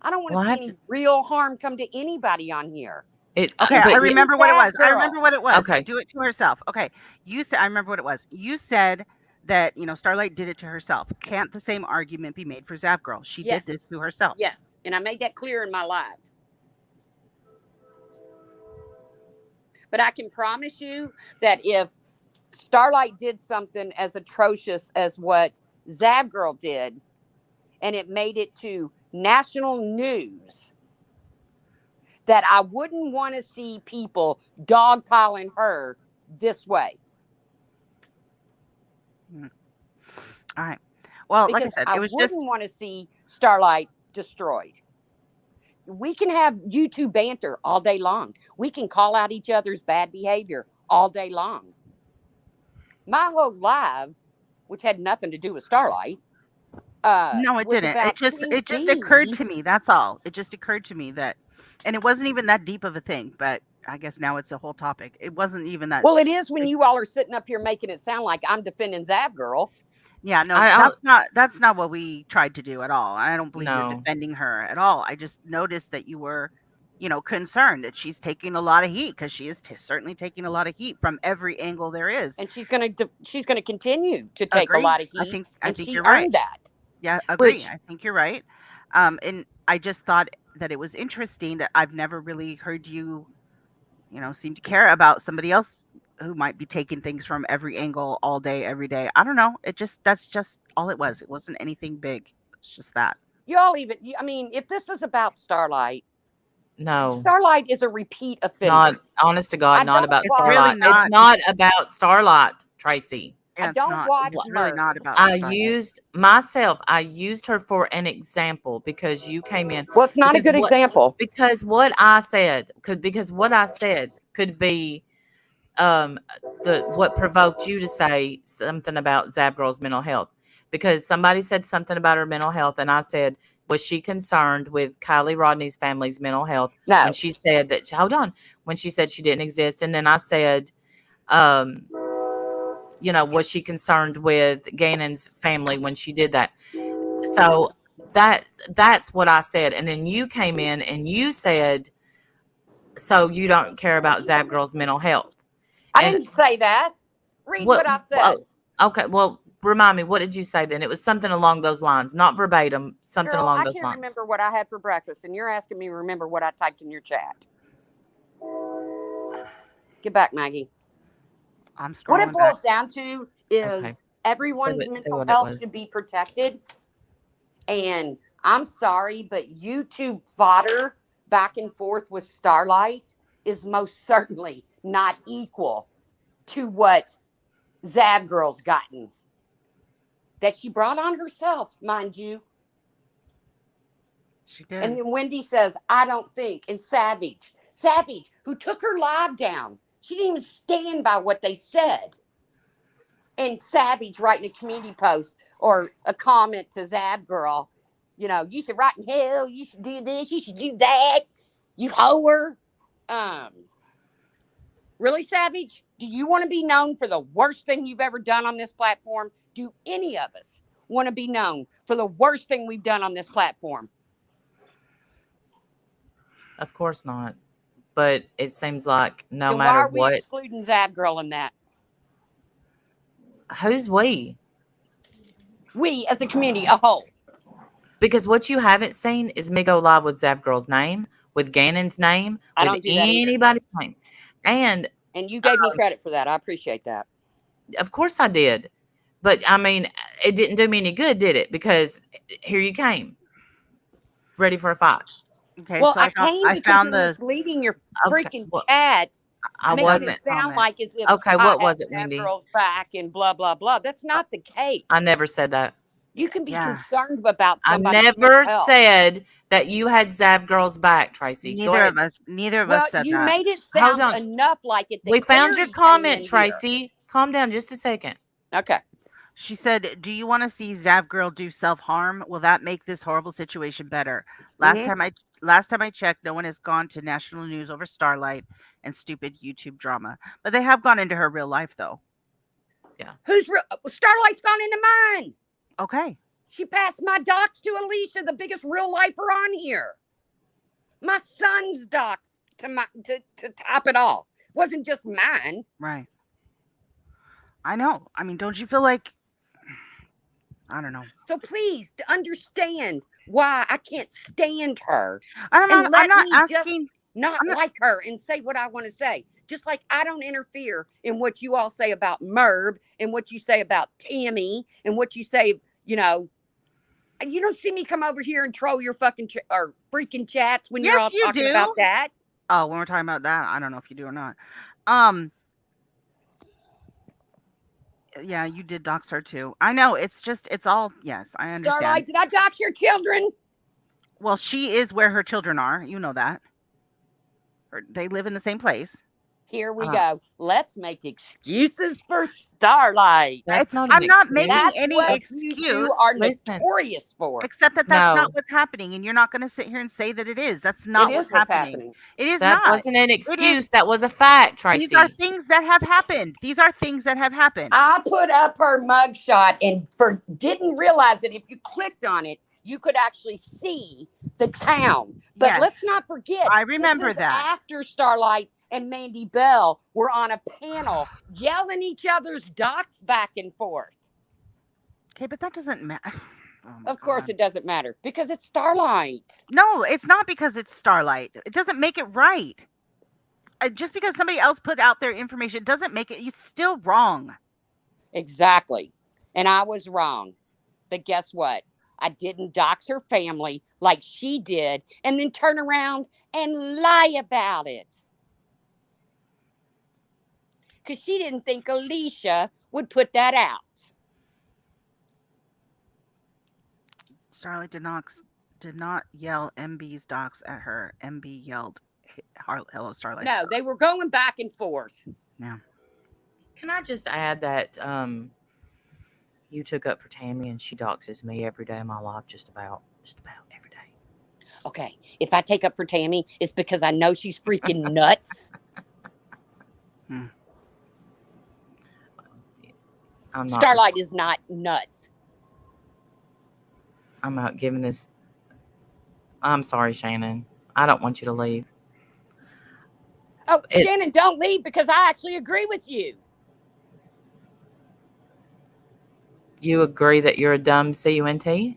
I don't want to see any real harm come to anybody on here. I remember what it was. I remember what it was. Okay. Do it to herself. Okay. You said, I remember what it was. You said that, Starlight did it to herself. Can't the same argument be made for Zav Girl? She did this to herself. Yes. And I made that clear in my live. But I can promise you that if Starlight did something as atrocious as what Zav Girl did, and it made it to national news, that I wouldn't want to see people dogpiling her this way. All right. Well, because like I said, I wouldn't want to see Starlight destroyed. We can have YouTube banter all day long. We can call out each other's bad behavior all day long. My whole live, which had nothing to do with Starlight. No, it didn't. It just occurred to me. That's all. It just occurred to me that, and it wasn't even that deep of a thing, but I guess now it's a whole topic. It wasn't even that. Well, it is when you all are sitting up here making it sound like I'm defending Zav Girl. Yeah, no, that's not what we tried to do at all. I don't believe you're defending her at all. I just noticed that you were, concerned that she's taking a lot of heat, because she is certainly taking a lot of heat from every angle there is. And she's going to continue to take a lot of heat. I think you're right. That. Yeah, agree. I think you're right. And I just thought that it was interesting that I've never really heard you, seem to care about somebody else who might be taking things from every angle all day, every day. I don't know. That's just all it was. It wasn't anything big. It's just that. If this is about Starlight, no. Starlight is a repeat offender. It's not, honest to God, not about Starlight. Really it's not about Starlight, Tracy. Yeah, I don't watch it's really not about I used her for an example because you came in. Well, it's not a good example. Because what I said could be what provoked you to say something about Zav Girl's mental health. Because somebody said something about her mental health, and I said, was she concerned with Kylie Rodney's family's mental health? No. When she said that, when she said she didn't exist. And then I said, was she concerned with Gannon's family when she did that? So that's what I said. And then you came in and you said, so you don't care about Zav Girl's mental health. I didn't say that. Read what I said. well, okay, well, remind me, what did you say then? It was something along those lines, not verbatim, something Girl, along I those can't lines. remember what I had for breakfast, and you're asking me to remember what I typed in your chat. Get back, Maggie. I'm What it scrolling back. boils down to is Okay. everyone's Say mental what it health was. should be protected. And I'm sorry, but YouTube fodder back and forth with Starlight is most certainly not equal to what Zab Girl's gotten. That she brought on herself, mind you. She did. And then Wendy says, I don't think. And Savage, who took her live down, she didn't even stand by what they said. And Savage writing a community post or a comment to Zab Girl, you know, you should write in hell, you should do this, you should do that, you whore. Really, Savage? Do you want to be known for the worst thing you've ever done on this platform? Do any of us want to be known for the worst thing we've done on this platform? Of course not. But it seems like no Then why matter are we what, excluding Zab Girl in that? who's we? We as a community, a whole. Because what you haven't seen is me go live with Zav Girl's name, with Gannon's name, I with don't do that either. anybody's name. And you gave me credit for that. I appreciate that. of course I did. But I mean, it didn't do me any good, did it? Because here you came, ready for a fight. Okay, Well, so I came I because found it the. was leading your Okay, freaking well, chat. I Making wasn't. it sound comment. like as if Okay, I what had was it, Zab Wendy? Girl's back and blah blah blah. That's not the case. I never said that. You can be Yeah. concerned about I somebody's never mental health. said that you had Zav Girl's back, Tracy. Go Neither ahead. of us. Neither of Well, us said you that. made it Hold sound on. enough like it. That We found your Clary came comment, in here. Tracy. Calm down just a second. Okay. She said, "Do you want to see Zav Girl do self-harm? Will that make this horrible situation better?" Last time I checked, no one has gone to national news over Starlight and stupid YouTube drama. But they have gone into her real life, though. Who's Starlight's gone into mine? Okay. She passed my docs to Alicia, the biggest real lifer on here. My son's docs to top it all. Wasn't just mine. Right. I know. I mean, don't you feel like, I don't know. So please understand why I can't stand her. I'm And let not me just asking. not like her and say what I want to say. Just like I don't interfere in what you all say about Merv and what you say about Tammy and what you say, you know. You don't see me come over here and troll your fucking or freaking chats when you're all Yes, you talking do. about that. Oh, when we're talking about that, I don't know if you do or not. Yeah, you did dox her too. I know. It's all, yes, I understand. Starlight, did I dox your children? Well, she is where her children are. You know that. They live in the same place. Here we go. Let's make excuses for Starlight. That's not I'm an not excuse. making That's any what excuse. you two are Listen. notorious for. Except that that's No. not what's happening, and you're not going to sit here and say that it is. That's not It is what's what's happening. It is That not. wasn't an excuse. That was a fact, Tracy. These are things that have happened. These are things that have happened. I put up her mugshot and didn't realize that if you clicked on it, you could actually see the town. But Yes. let's not forget. I remember this is that. after Starlight and Mandy Bell were on a panel yelling each other's docs back and forth. Okay, but that doesn't matter. Of course it doesn't matter because it's Starlight. No, it's not because it's Starlight. It doesn't make it right. Just because somebody else put out their information doesn't make it. It's still wrong. Exactly. And I was wrong. But guess what? I didn't dox her family like she did and then turn around and lie about it. Because she didn't think Alicia would put that out. Starlight did not yell MB's docs at her. MB yelled, "Hello, Starlight." No, they were going back and forth. Yeah. Can I just add that you took up for Tammy and she doxes me every day of my life, just about every day. Okay, if I take up for Tammy, it's because I know she's freaking nuts. I'm not. Starlight is not nuts. I'm out giving this. I'm sorry, Shannon. I don't want you to leave. Oh, Shannon, don't leave because I actually agree with you. you agree that you're a dumb cunt?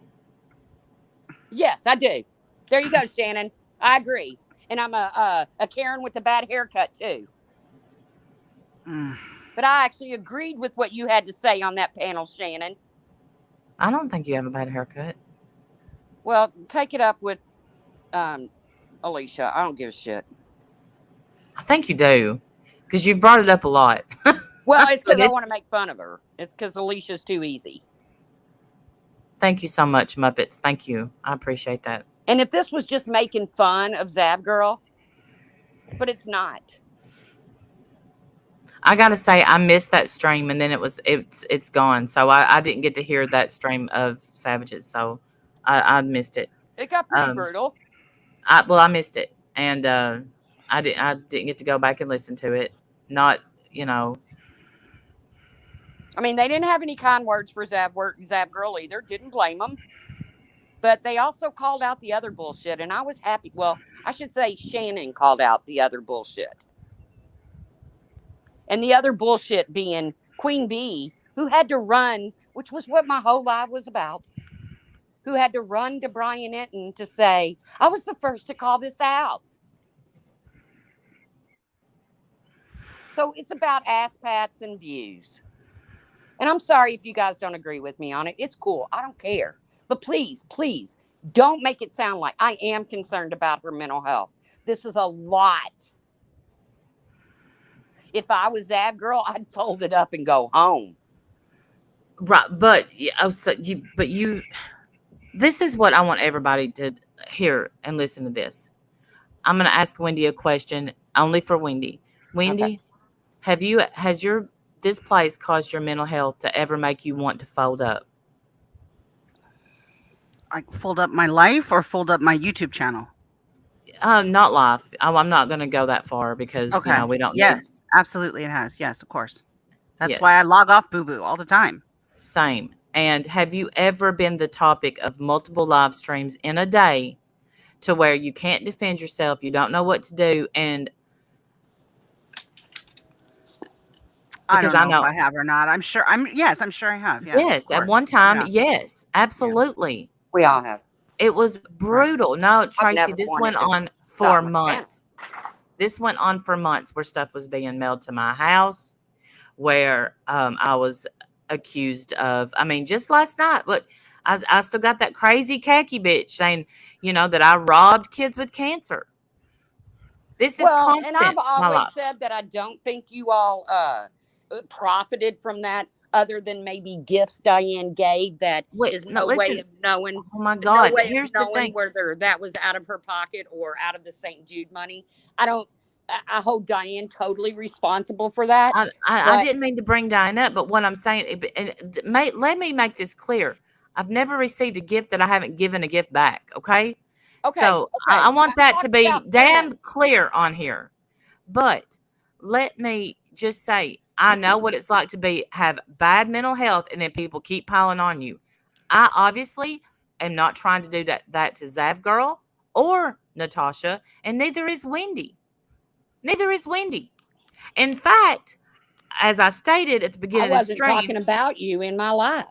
Yes, I do. There you go, Shannon. I agree. And I'm a Karen with a bad haircut too. Mm. But I actually agreed with what you had to say on that panel, Shannon. I don't think you have a bad haircut. Well, take it up with Alicia. I don't give a shit. I think you do, because you've brought it up a lot. Well, it's because I But want to make fun of her. It's because Alicia's too easy. thank you so much, Muppets. Thank you. I appreciate that. And if this was just making fun of Zab Girl, but it's not. I gotta say, I missed that stream, and then it's gone. So I didn't get to hear that stream of Savages. So I missed it. It got pretty brutal. I missed it, and I didn't get to go back and listen to it. Not, you know. I mean, they didn't have any kind words for Zab Girl either. Didn't blame them. But they also called out the other bullshit, and I was happy. Well, I should say Shannon called out the other bullshit. And the other bullshit being Queen Bee, who had to run, which was what my whole life was about, who had to run to Brian Enton to say, I was the first to call this out. So it's about ass pats and views. And I'm sorry if you guys don't agree with me on it. It's cool. I don't care. But please, please, don't make it sound like I am concerned about her mental health. This is a lot. If I was Zab Girl, I'd fold it up and go home. Right, but this is what I want everybody to hear and listen to this. I'm going to ask Wendy a question only for Wendy. Wendy, Okay. has this place caused your mental health to ever make you want to fold up? Like fold up my life or fold up my YouTube channel? Not life. I'm not going to go that far because Okay. we don't. Yes, absolutely it has. Yes, of course. That's Yes. why I log off Boo Boo all the time. Same. And have you ever been the topic of multiple live streams in a day to where you can't defend yourself, you don't know what to do, and I because don't know if I have or not. I'm sure I have. yes, Of at course. one time, Yeah. yes, absolutely. We all have. It was brutal. No, Tracy, never this wanted went to on for stop my months. This went on for months where stuff was being mailed to my house, where I was accused of, just last night, but I still got that crazy khaki bitch saying, that I robbed kids with cancer. This is constant. And I've my always life. said that I don't think you all profited from that, other than maybe gifts Diane gave. That is no way of knowing. Oh my God! No way Here's of the knowing thing. whether that was out of her pocket or out of the St. Jude money. I hold Diane totally responsible for that. I didn't mean to bring Diane up, but what I'm saying, let me make this clear. I've never received a gift that I haven't given a gift back. Okay. Okay. So I want that to be damn clear on here. But let me just say, I know what it's like to have bad mental health, and then people keep piling on you. I obviously am not trying to do that to Zav Girl or Natasha, and neither is Wendy. Neither is Wendy. In fact, as I stated at the beginning of the stream, I wasn't talking about you in my life.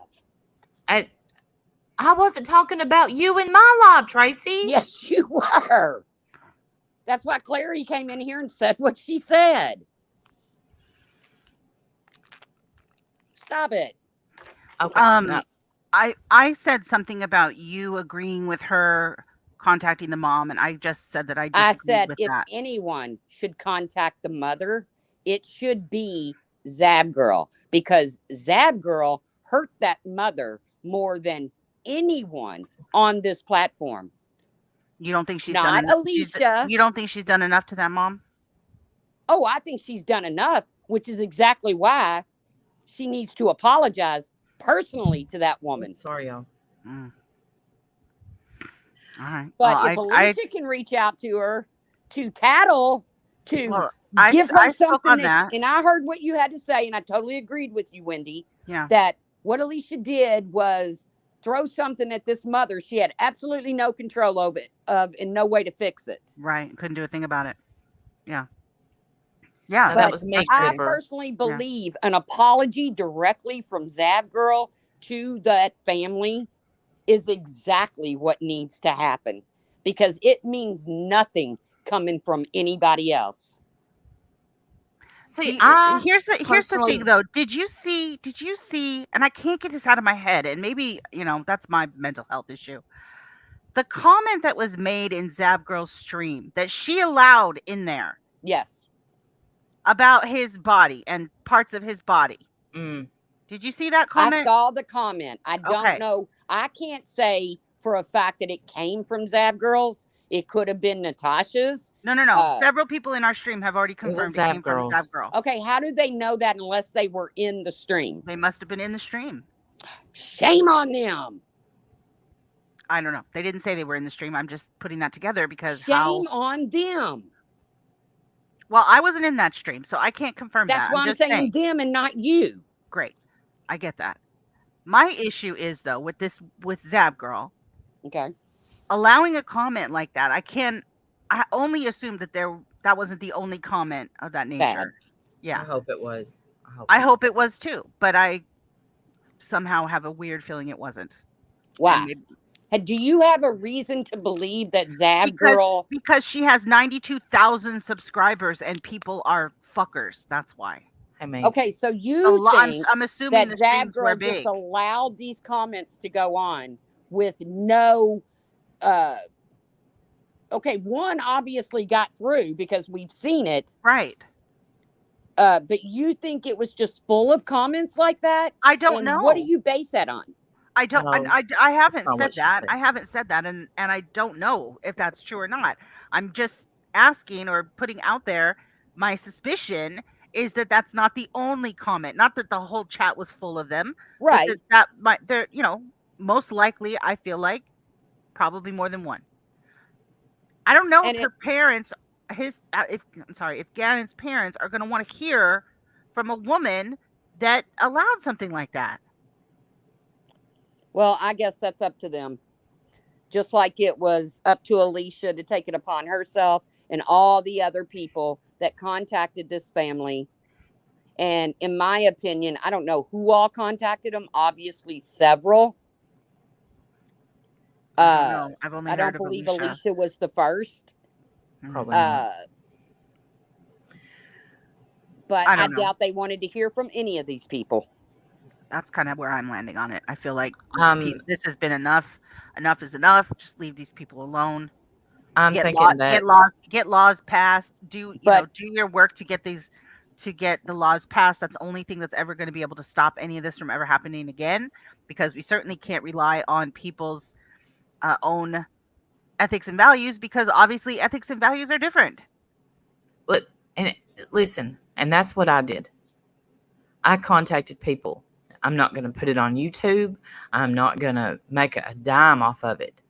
I wasn't talking about you in my life, Tracy. Yes, you were. That's why Clary came in here and said what she said. Stop it. Okay. No. I said something about you agreeing with her contacting the mom, and I just said that I said with if that. anyone should contact the mother, it should be Zab Girl, because Zab Girl hurt that mother more than anyone on this platform. You don't think she's Not done enough? Alicia. You don't think she's done enough to that mom? Oh, I think she's done enough, which is exactly why she needs to apologize personally to that woman. Sorry, y'all. Mm. All right. But if Alicia can reach out to her to tattle, to give her something, and I heard what you had to say, and I totally agreed with you, Wendy. Yeah. That what Alicia did was throw something at this mother she had absolutely no control of and no way to fix it. Right. Couldn't do a thing about it. Yeah. Yeah. That was me. I personally believe an apology directly from Zab Girl to that family is exactly what needs to happen, because it means nothing coming from anybody else. See, I Here's the personally, thing though. Did you see, and I can't get this out of my head, and maybe, that's my mental health issue. The comment that was made in Zab Girl's stream that she allowed in there Yes. about his body and parts of his body. mm, Did you see that I comment? saw the comment. I don't Okay. know. I can't say for a fact that it came from Zab Girls. It could have been Natasha's. No. Several people in our stream have already confirmed it Zab came from Girls. Zab Girl. Okay, how did they know that unless they were in the stream? They must have been in the stream. Shame on them. I don't know. They didn't say they were in the stream. I'm just putting that together because Shame on them. Well, I wasn't in that stream, so I can't confirm That's that. why I'm just saying them and not you. Great. I get that. My issue is though with Zab Girl Okay. allowing a comment like that. I only assumed that wasn't the only comment of that nature. Bad. Yeah. I hope it was. I hope it was too, but I somehow have a weird feeling it wasn't. Why? Do you have a reason to believe that Zab Girl? Because she has 92,000 subscribers and people are fuckers. That's why. I mean, Okay, so you think I'm assuming that the Zab streams were Girl just big. allowed these comments to go on with no okay, one obviously got through because we've seen it. Right. But you think it was just full of comments like that? I don't know. What do you base that on? I don't. I haven't Not said what she that. said. I haven't said that, and I don't know if that's true or not. I'm just asking or putting out there my suspicion is that that's not the only comment. Not that the whole chat was full of them. but Right. that might. They're most likely. I feel like probably more than one. I don't know And if her parents, if Gannon's parents are going to want to hear from a woman that allowed something like that. Well, I guess that's up to them. Just like it was up to Alicia to take it upon herself and all the other people that contacted this family. And in my opinion, I don't know who all contacted them. Obviously, several. I don't know. I've only I heard don't of believe Alicia. Alicia was the first. Probably not. But I I don't know. doubt they wanted to hear from any of these people. That's kind of where I'm landing on it. I feel like This has been enough. Enough is enough. Just leave these people alone. I'm thinking that Get laws passed. Do your work to get the laws passed. That's the only thing that's ever going to be able to stop any of this from ever happening again. Because we certainly can't rely on people's own ethics and values, because obviously ethics and values are different. But listen, and that's what I did. I contacted people. I'm not going to put it on YouTube. I'm not going to make a dime off of it.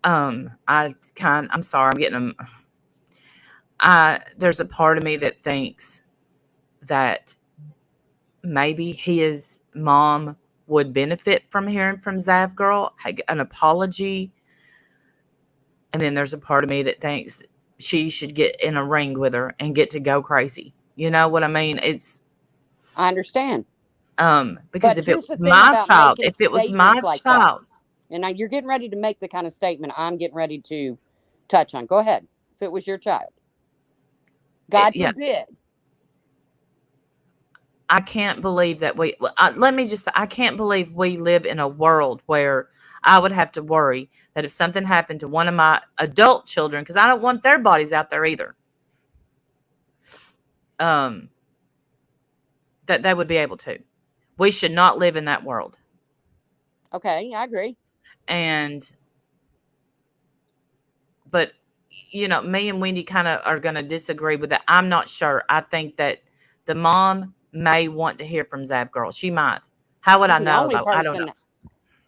I'm sorry, I'm getting there's a part of me that thinks that maybe his mom would benefit from hearing from Zab Girl, an apology. And then there's a part of me that thinks she should get in a ring with her and get to go crazy. You know what I mean? I understand. Because But if it here's was the thing my about child, making if it was statements my like that. child, And now you're getting ready to make the kind of statement I'm getting ready to touch on. Go ahead. If it was your child. God yeah. forbid. I can't believe that I can't believe we live in a world where I would have to worry that if something happened to one of my adult children, because I don't want their bodies out there either, that they would be able to. We should not live in that world. Okay, I agree. But me and Wendy kind of are going to disagree with that. I'm not sure. I think that the mom may want to hear from Zab Girl. She might. How would I She's the know? only Though? I don't know. person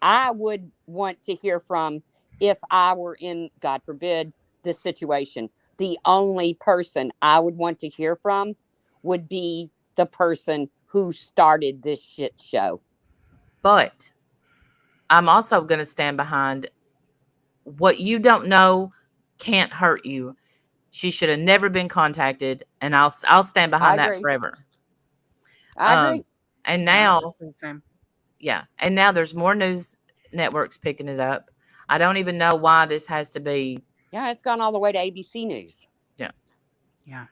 I would want to hear from if I were in, God forbid, this situation. The only person I would want to hear from would be the person who started this shit show. But I'm also going to stand behind what you don't know can't hurt you. She should have never been contacted, and I'll stand behind that forever. I agree. And now, Yeah. And now there's more news networks picking it up. I don't even know why this has to be. Yeah, it's gone all the way to ABC News. Yeah.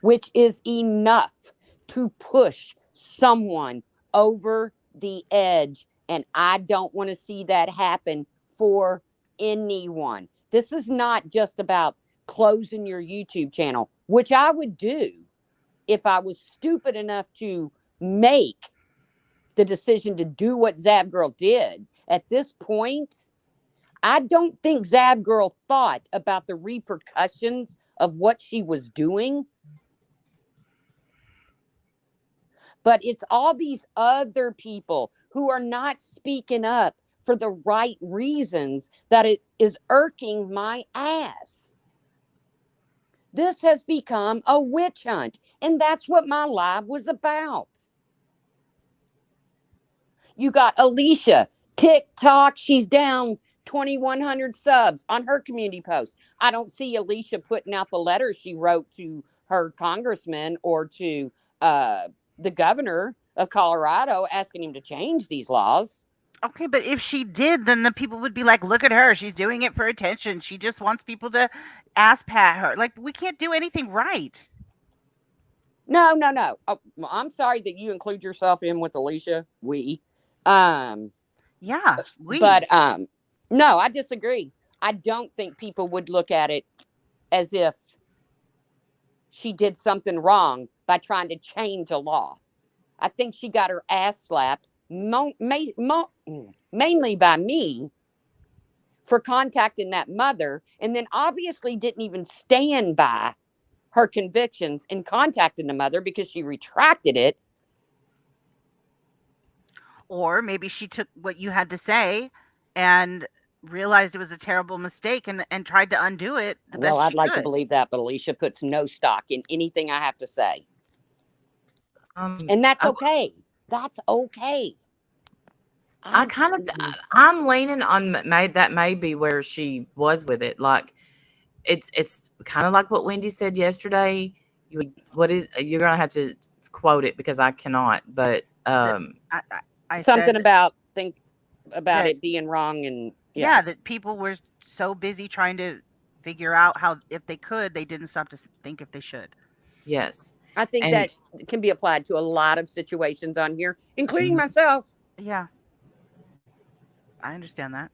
Which is enough to push someone over the edge. And I don't want to see that happen for anyone. This is not just about closing your YouTube channel, which I would do if I was stupid enough to make the decision to do what Zab Girl did. At this point, I don't think Zab Girl thought about the repercussions of what she was doing. But it's all these other people who are not speaking up for the right reasons that it is irking my ass. This has become a witch hunt, and that's what my live was about. You got Alicia, TikTok, she's down 2,100 subs on her community post. I don't see Alicia putting out the letter she wrote to her congressman or to the governor of Colorado asking him to change these laws. Okay, but if she did, then the people would be like, look at her. She's doing it for attention. She just wants people to ass pat her. Like, we can't do anything right. No. Oh, I'm sorry that you include yourself in with Alicia. Yeah. But no, I disagree. I don't think people would look at it as if she did something wrong by trying to change a law. I think she got her ass slapped mainly by me for contacting that mother, and then obviously didn't even stand by her convictions in contacting the mother because she retracted it. Or maybe she took what you had to say and realized it was a terrible mistake and tried to undo it the best Well, I'd she like to could. believe that, but Alicia puts no stock in anything I have to say. And that's I- okay. That's okay. I'm leaning on that may be where she was with it. Like it's kind of like what Wendy said yesterday. You're gonna have to quote it because I cannot. But I something said about that- it being wrong, and yeah, that people were so busy trying to figure out how, if they could, they didn't stop to think if they should. yes, I think And- that can be applied to a lot of situations on here, including Mhm. myself. Yeah, I understand that.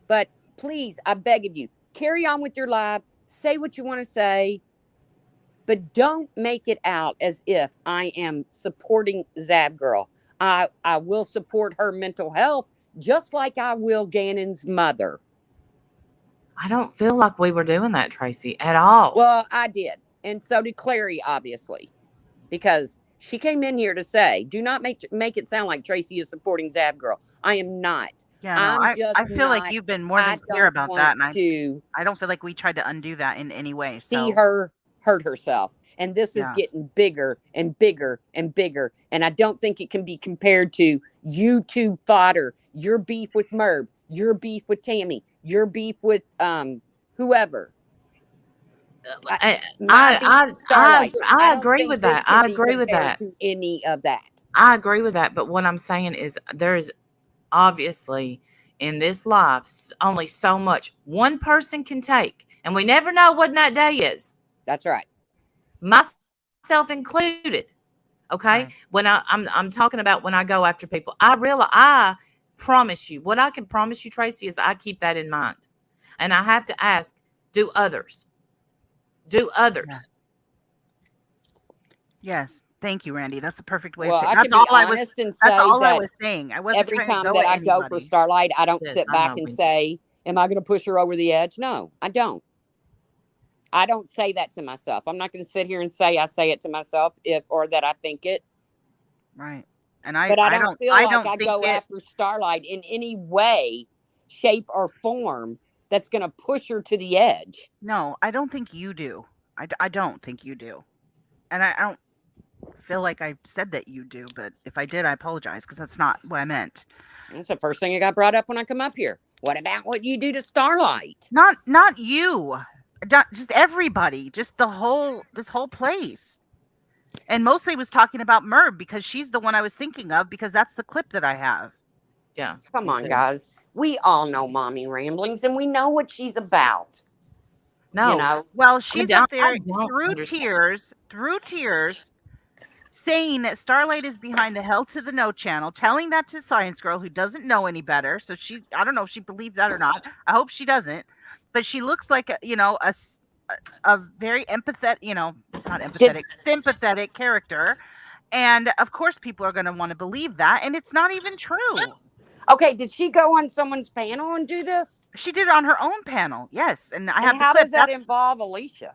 But please, I beg of you, carry on with your live. Say what you want to say, but don't make it out as if I am supporting Zab Girl. I will support her mental health just like I will Gannon's mother. I don't feel like we were doing that, Tracy, at all. Well, I did. And so did Clary, obviously, because she came in here to say, do not make it sound like Tracy is supporting Zab Girl. I am not. Yeah, no, I feel like not- you've been more than clear about that, and I don't feel like we tried to undo that in any way. So see her hurt herself. And this is Yeah. getting bigger and bigger and bigger. And I don't think it can be compared to YouTube fodder, your beef with Merb, your beef with Tammy, your beef with whoever. I Starlight. don't agree think with this that. can I be agree with compared that. to any of that. I agree with that. But what I'm saying is there's obviously in this life only so much one person can take. And we never know what that day is. That's right. Myself included. Okay. Right. When I'm talking about when I go after people, I promise you, what I can promise you, Tracy, is I keep that in mind. And I have to ask, do others? yes, thank you, Randy. That's the perfect way Well, to say. I That's can be all I was. honest and say That's all I that was saying. I wasn't every trying to time go that at I go for anybody. Starlight, I don't Yes, sit I back know, and Wendy. say, am I going to push her over the edge? No, I don't. I don't say that to myself. I'm not going to sit here and say I say it to myself or that I think it. Right. And But I don't feel like I think go after Starlight in any way, shape, or form that's going to push her to the edge. No, I don't think you do. I don't think you do. And I don't feel like I said that you do, but if I did, I apologize because that's not what I meant. That's the first thing that got brought up when I come up here. What about what you do to Starlight? Not you. Just everybody. Just this whole place. And mostly was talking about Merv because she's the one I was thinking of because that's the clip that I have. Yeah. Come me on, too. guys. We all know Mommy Ramblings, and we know what she's about. No. You know, Well, she's up there don't through understand. tears, saying that Starlight is behind the Hell to the No channel, telling that to Science Girl who doesn't know any better. So I don't know if she believes that or not. I hope she doesn't. But she looks like a very empathetic, not empathetic, sympathetic character. And of course, people are going to want to believe that. And it's not even true. okay, did she go on someone's panel and do this? She did it on her own panel. Yes. And I And have the how clip. does that involve Alicia?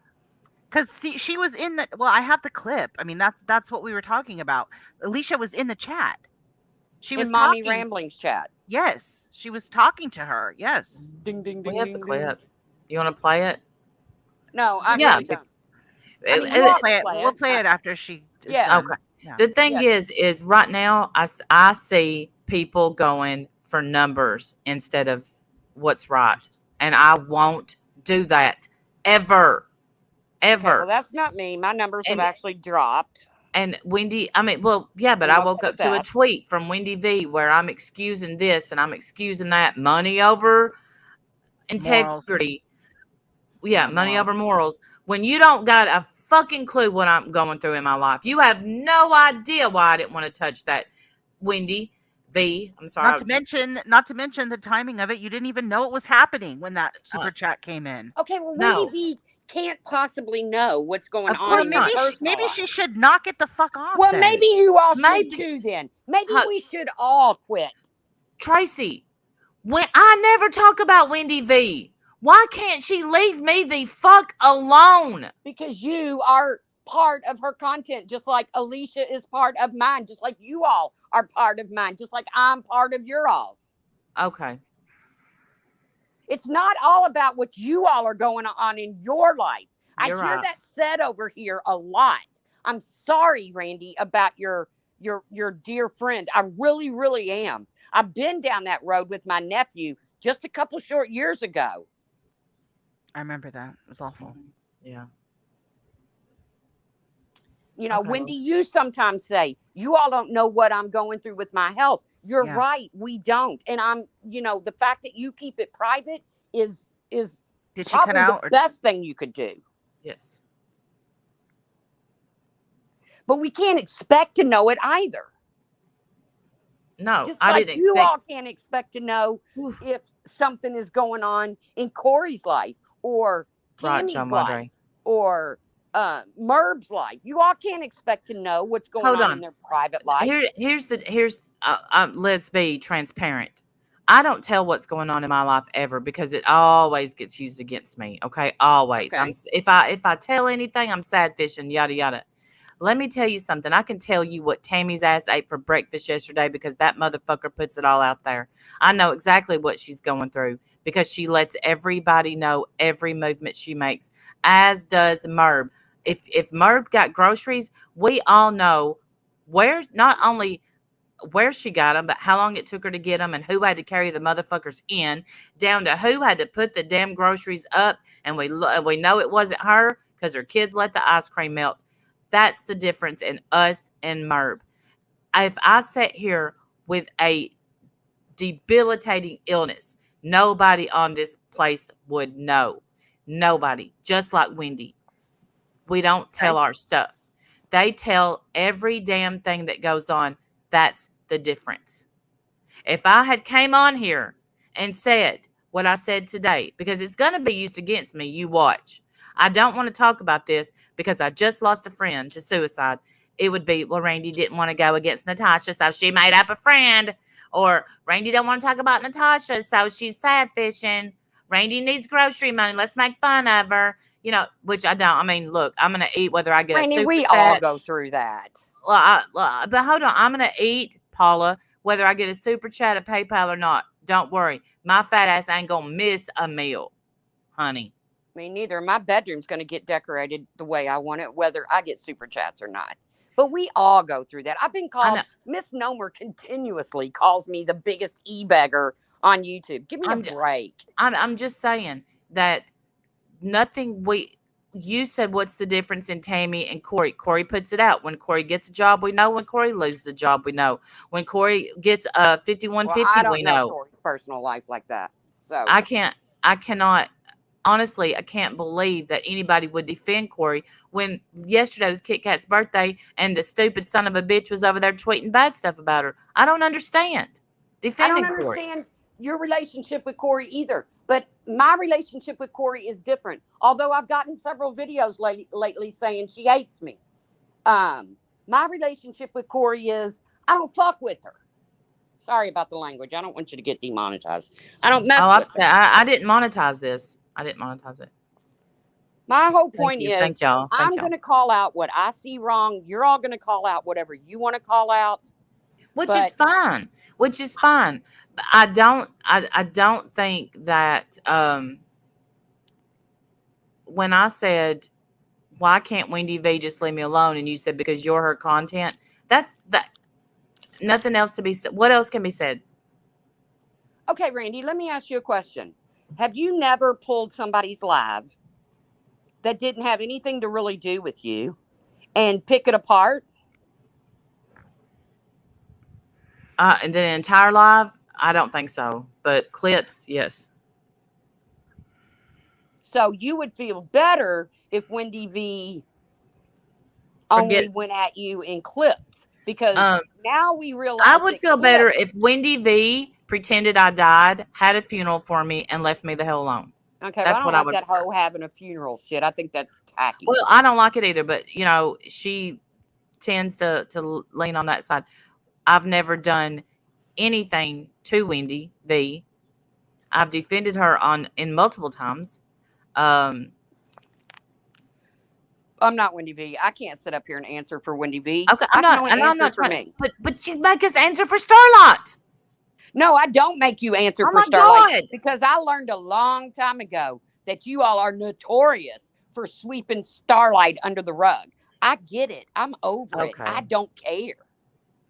Because she was in the, well, I have the clip. I mean, that's what we were talking about. Alicia was in the chat. She was In Mommy talking. Ramblings chat. Yes, she was talking to her. Yes. Ding, ding, ding, We have ding, the ding. clip. You want to play it? No, I Yeah, really don't. It- mean, it- you all Play it. play We'll it. play it after she is Yeah. done. Okay. Yeah. The thing Yes. is right now I see people going for numbers instead of what's right, and I won't do that ever. Okay, well, Ever. that's not me. My numbers have And- actually dropped. And Wendy, I mean, well, yeah, but I'm I okay woke up with to a that. tweet from Wendy V where I'm excusing this and I'm excusing that. Money over integrity. Yeah, money over morals. When you don't got a fucking clue what I'm going through in my life, you have no idea why I didn't want to touch that. Wendy V, I'm sorry. Not to mention the timing of it. You didn't even know it was happening when that super chat came in. Okay, well, No. Wendy V can't possibly know what's going Of on course in not. their personal Maybe life. she should knock it the fuck off. Well, then. maybe you all should Maybe. too then. Maybe Huh. we should all quit. Tracy, when I never talk about Wendy V, why can't she leave me the fuck alone? Because you are part of her content, just like Alicia is part of mine, just like you all are part of mine, just like I'm part of your all's. Okay. It's not all about what you all are going on in your life. You're I hear right. that said over here a lot. I'm sorry, Randy, about your dear friend. I really, really am. I've been down that road with my nephew just a couple short years ago. I remember that. It was awful. Yeah. You know, Okay. Wendy, you sometimes say, you all don't know what I'm going through with my health. You're Yeah. right. We don't. And I'm, the fact that you keep it private is Did she probably cut out? the best thing you could do. Yes. But we can't expect to know it either. No, Just I like didn't you expect. all can't expect to know Oof. if something is going on in Corey's life or Right, Tammy's John Madre. life or Merb's life. You all can't expect to know what's going Hold on on. in their private life. Here's let's be transparent. I don't tell what's going on in my life ever because it always gets used against me. Okay, always. Okay. If I tell anything, I'm sad fishing. Yada yada. Let me tell you something. I can tell you what Tammy's ass ate for breakfast yesterday because that motherfucker puts it all out there. I know exactly what she's going through because she lets everybody know every movement she makes, as does Merb. If Merb got groceries, we all know not only where she got them, but how long it took her to get them and who had to carry the motherfuckers in, down to who had to put the damn groceries up. And we know it wasn't her because her kids let the ice cream melt. That's the difference in us and Merb. If I sat here with a debilitating illness, nobody on this place would know. Nobody. Just like Wendy. We don't tell our stuff. They tell every damn thing that goes on. That's the difference. If I had came on here and said what I said today, because it's going to be used against me, you watch. I don't want to talk about this because I just lost a friend to suicide. It would be, well, Randy didn't want to go against Natasha, so she made up a friend. Or Randy don't want to talk about Natasha, so she's sad fishing. Randy needs grocery money. Let's make fun of her. Which I don't. I mean, look, I'm going to eat whether I get Randy, a super we chat. all go through that. But hold on. I'm going to eat, Paula, whether I get a super chat, a PayPal or not. Don't worry. My fat ass ain't going to miss a meal, honey. Me neither. My bedroom's going to get decorated the way I want it, whether I get super chats or not. But we all go through that. I've been called, Miss Nomer continuously calls me the biggest e-beggar on YouTube. Give me a break. I'm just saying that nothing you said, what's the difference in Tammy and Corey? Corey puts it out. When Corey gets a job, we know. When Corey loses a job, we know. When Corey gets a Well, 5150, I we don't know know. Corey's personal life like that. So I cannot, honestly, I can't believe that anybody would defend Corey when yesterday was Kit Kat's birthday and the stupid son of a bitch was over there tweeting bad stuff about her. I don't understand I defending don't Corey. understand your relationship with Corey either. But my relationship with Corey is different. Although I've gotten several videos lately saying she hates me. My relationship with Corey is I don't fuck with her. Sorry about the language. I don't want you to get demonetized. I don't mess Oh, I've with said her. I didn't monetize this. I didn't monetize it. My whole Thank point you. Thank is y'all. Thank I'm y'all. going to call out what I see wrong. You're all going to call out whatever you want to call out. Which is But fine. Which is fine. But I don't think that when I said, why can't Wendy V just leave me alone? And you said, because you're her content. That's that. Nothing else to be said. What else can be said? okay, Randy, let me ask you a question. Have you never pulled somebody's live that didn't have anything to really do with you and pick it apart? And then entire live, I don't think so. But clips, yes. So you would feel better if Wendy V only Forget. went at you in clips because Um, now we realize I would that feel better clips. if Wendy V pretended I died, had a funeral for me, and left me the hell alone. Okay, well, I That's don't what I like would that prefer. hoe having a funeral shit. I think that's tacky. Well, I don't like it either, but she tends to lean on that side. I've never done anything to Wendy V. I've defended her in multiple times. Um, I'm not Wendy V. I can't sit up here and answer for Wendy V. okay, I can only I'm answer not for trying. me. But you make us answer for Starlight. No, I don't make you answer Oh for my Starlight God. because I learned a long time ago that you all are notorious for sweeping Starlight under the rug. I get it. I'm over it. I Okay. don't care.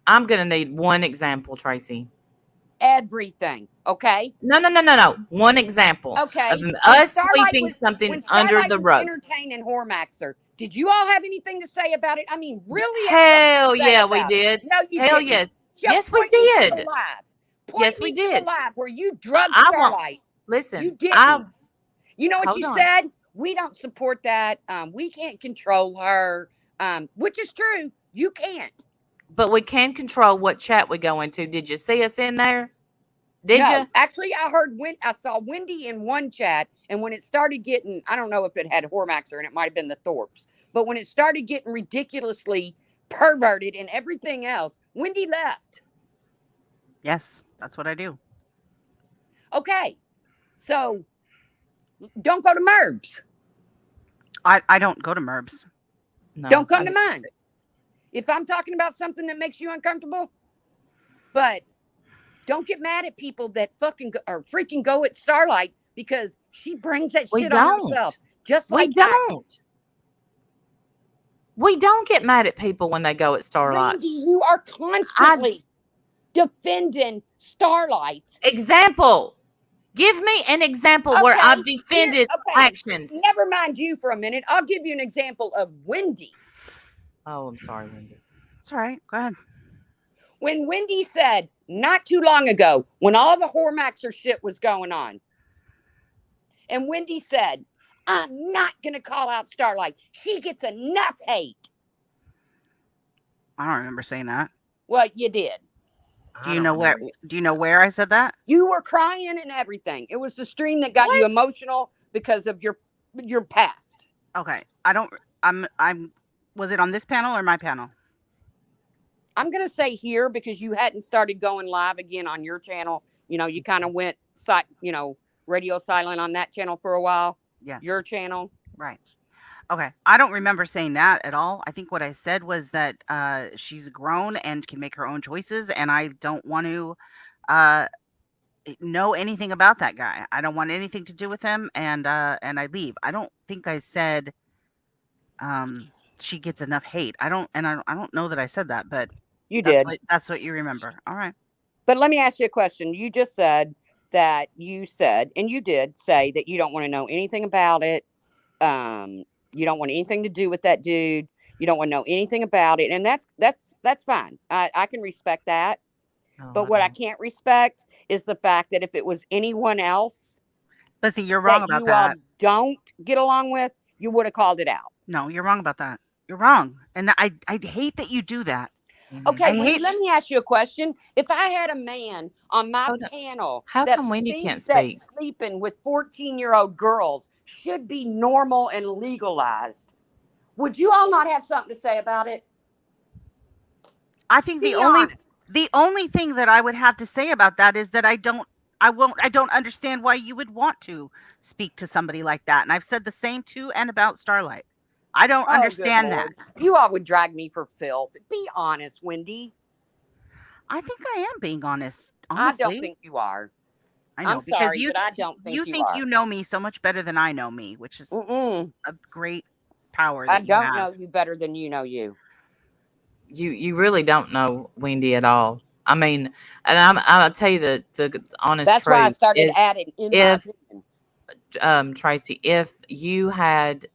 I'm gonna need one example, Tracy. Everything. Okay. No. One example Okay. of us sweeping When something under Starlight the was rug. entertaining Hormaxer, did you all have anything to say about it? I mean, really have Hell something to say yeah, we about it. did. No, you Hell didn't. yes. Just Yes, we point me to the did. live. Point Yes, me we to did. the live where you drugged I won't Starlight. You listen. didn't. You know what Hold you on. said? We don't support that. We can't control her. Which is true. You can't. But we can control what chat we go into. Did you see us in there? Did No, you? actually, I saw Wendy in one chat, and when it started getting, I don't know if it had Hormaxer and it might have been the Thorpes, but when it started getting ridiculously perverted and everything else, Wendy left. Yes, that's what I do. Okay, so don't go to Merbs. I don't go to Merbs. No. Don't come I to just- mine. If I'm talking about something that makes you uncomfortable, but don't get mad at people that fucking freaking go at Starlight because she brings that We shit on herself. don't. Just We like I do. don't. We don't get mad at people when they go at Starlight. Randy, you are constantly defending Starlight. Example. Give me an example where Okay, I've defended okay. actions. Never mind you for a minute. I'll give you an example of Wendy. Oh, I'm sorry, Wendy. It's all right. Go ahead. When Wendy said not too long ago, when all the Hormaxer shit was going on, and Wendy said, I'm not going to call out Starlight. She gets enough hate. I don't remember saying that. Well, you did. Do you know where? Do you know where I said that? You were crying and everything. It was the stream that got you emotional because of your past. Okay. I don't. I'm. Was it on this panel or my panel? I'm going to say here because you hadn't started going live again on your channel. You know, you kind of went, radio silent on that channel for a while. Yes. Your channel. Right. Okay. I don't remember saying that at all. I think what I said was that she's grown and can make her own choices, and I don't want to know anything about that guy. I don't want anything to do with him, and I leave. I don't think I said she gets enough hate. I don't know that I said that, but you did. That's what you remember. All right. But let me ask you a question. You just said that you said, and you did say that you don't want to know anything about it. You don't want anything to do with that dude. You don't want to know anything about it, and that's fine. I can respect that. No, But I what I don't. can't respect is the fact that if it was anyone else But see, you're wrong that about you all that. don't get along with, you would have called it out. No, you're wrong about that. You're wrong. And I hate that you do that. Mhm. Okay, I Wendy, hate let me ask you a question. If I had a man on my Hold on. panel How that come Wendy can't thinks that speak? sleeping with 14-year-old girls should be normal and legalized, would you all not have something to say about it? I think Be honest. the only thing that I would have to say about that is that I don't understand why you would want to speak to somebody like that. And I've said the same to and about Starlight. I don't Oh, good understand that. Lord. You all would drag me for filth. Be honest, Wendy. I think I am being honest, I don't honestly. think you are. I I'm know because sorry, but I don't think you you think are. you know me so much better than I know me, which is Mm-mm. a great power I that you don't have. know you better than you know you. You really don't know Wendy at all. I mean, and I'll tell you the honest That's why I truth started is adding in my if opinion. Tracy, if you had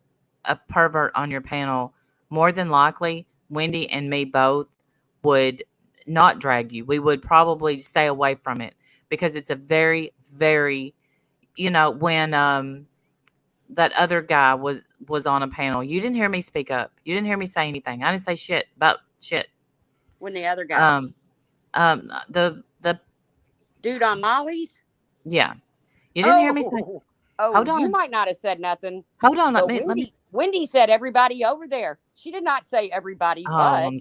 a pervert on your panel, more than likely Wendy and me both would not drag you. We would probably stay away from it because it's a very, very, when that other guy was on a panel, you didn't hear me speak up. You didn't hear me say anything. I didn't say shit about shit. When the other guy, Um, the dude on Molly's. yeah, you didn't hear me say. Oh, Hold you on, might not have said nothing, hold on. Let but me let me. Wendy said everybody over there. She did not say everybody, Oh, but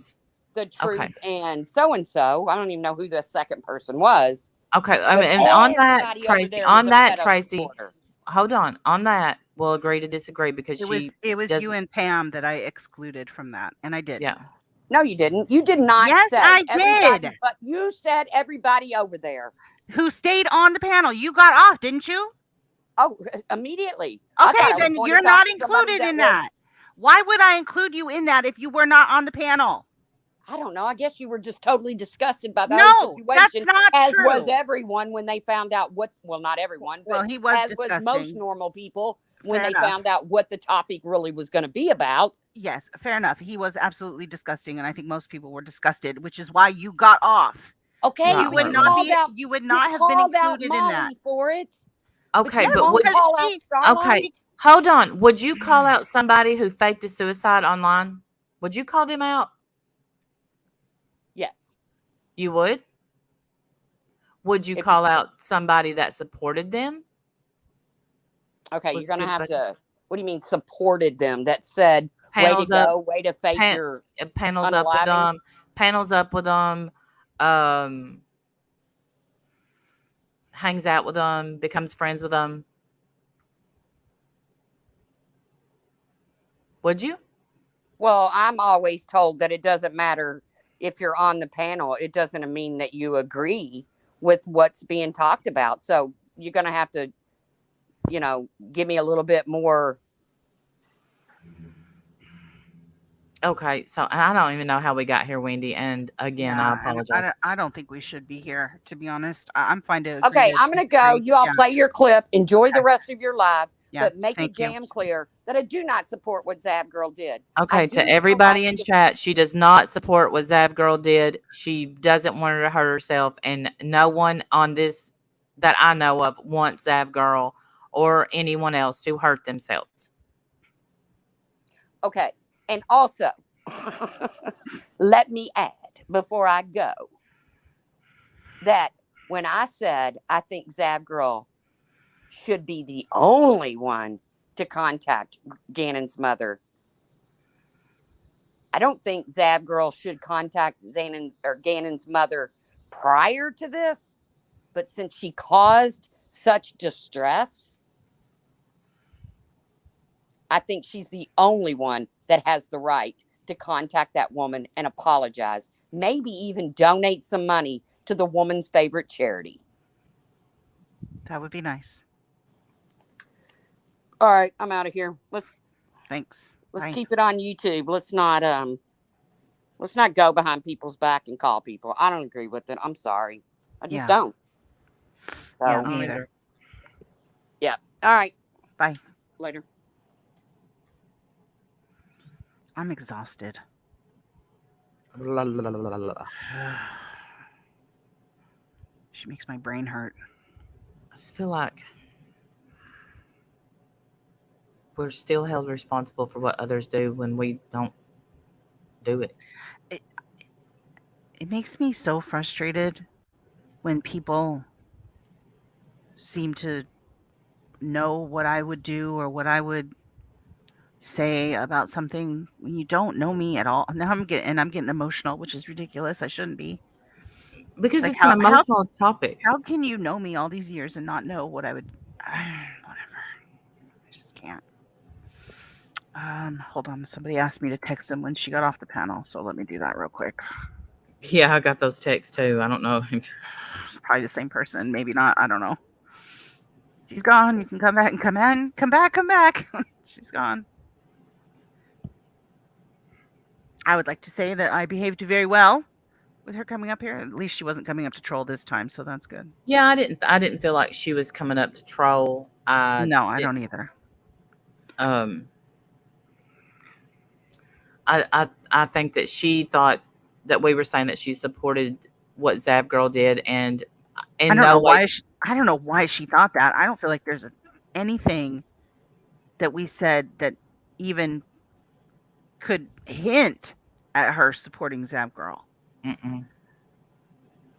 the okay. truth and so and so. I don't even know who the second person was, Okay, I but mean, and on that, everybody over Tracy, there was on a that, pedo Tracy, supporter. hold on that, we'll agree to disagree because she It was you doesn't. and Pam that I excluded from that, and I did. Yeah. No, you didn't. You did not Yes, say I everybody, did. but you said everybody over there. Who stayed on the panel? You got off, didn't you? Oh, immediately. I Okay, thought I was then going to you're talk not to somebody included that in was. that. Why would I include you in that if you were not on the panel? I don't know. I guess you were just totally disgusted by the whole No, that's situation, not as was true. everyone when they found out what. Well, not everyone, Well, but he was as was most disgusting. normal people when Fair they enough. found out what the topic really was going to be about. Yes, fair enough. He was absolutely disgusting, and I think most people were disgusted, which is why you got off. Okay, Not but really. You would you not have been called out included in that. Molly for it, but Okay, you but won't would you? call out She Okay, Starlight. hold on. Would you call out somebody who faked a suicide online? Would you call them out? Yes. You would. Would you If you, call out somebody that supported them? okay, you're Was going to good, have but to. What do you mean supported them? That said, way to panels up, go, way to fake pan, your panels up with unaliving. them, panels up with them. Um, hangs out with them, becomes friends with them. Would you? Well, I'm always told that it doesn't matter if you're on the panel. It doesn't mean that you agree with what's being talked about. So you're going to have to, give me a little bit more. Okay, so I don't even know how we got here, Wendy. And again, I Yeah, and apologize. I don't think we should be here, to be honest. I'm fine to agree Okay, to I'm going to go. disagree. You all Yeah, play your clip. Enjoy the rest of your life. yeah. But make it Thank you. damn clear that I do not support what Zab Girl did. I Okay, do to not everybody like in the- chat, she does not support what Zav Girl did. She doesn't want her to hurt herself, and no one on this that I know of wants Zav Girl or anyone else to hurt themselves. Okay. And also, let me add before I go that when I said I think Zab Girl should be the only one to contact Gannon's mother, I don't think Zab Girl should contact Gannon's mother prior to this, but since she caused such distress, I think she's the only one that has the right to contact that woman and apologize. Maybe even donate some money to the woman's favorite charity. That would be nice. All right, I'm out of here. Thanks. Let's Bye. keep it on YouTube. Let's not go behind people's back and call people. I don't agree with it. I'm sorry. I just Yeah. don't. Yeah, So, me either. yeah. All right. Bye. Later. I'm exhausted. La, la, la, la, la, la. She makes my brain hurt. I just feel like we're still held responsible for what others do when we don't do it. It, it makes me so frustrated when people seem to know what I would do or what I would say about something when you don't know me at all. Now I'm getting emotional, which is ridiculous. I shouldn't be. Because Like it's an emotional topic. how can you know me all these years and not know what I would whatever. I just can't. Hold on. Somebody asked me to text them when she got off the panel, so let me do that real quick. Yeah, I got those texts too. I don't know. It's probably the same person, maybe not. I don't know. She's gone. You can come back and come in. Come back. She's gone. I would like to say that I behaved very well with her coming up here. At least she wasn't coming up to troll this time, so that's good. Yeah, I didn't feel like she was coming up to troll. No, I don't either. I think that she thought that we were saying that she supported what Zab Girl did, and I don't know why she thought that. I don't feel like there's anything that we said that even could hint at her supporting Zab Girl. Mm-mm.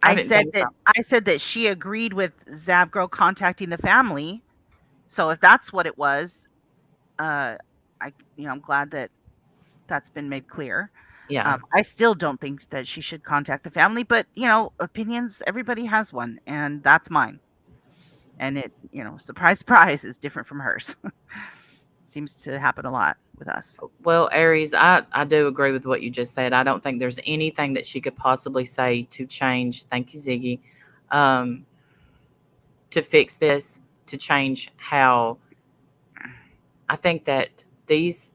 I said that she agreed with Zab Girl contacting the family. So if that's what it was, I'm glad that that's been made clear. Yeah. I still don't think that she should contact the family, but opinions, everybody has one, and that's mine. And it, surprise, surprise, is different from hers. Seems to happen a lot with us. Well, Aries, I do agree with what you just said. I don't think there's anything that she could possibly say to change. Thank you, Ziggy. To fix this, to change how. I think that this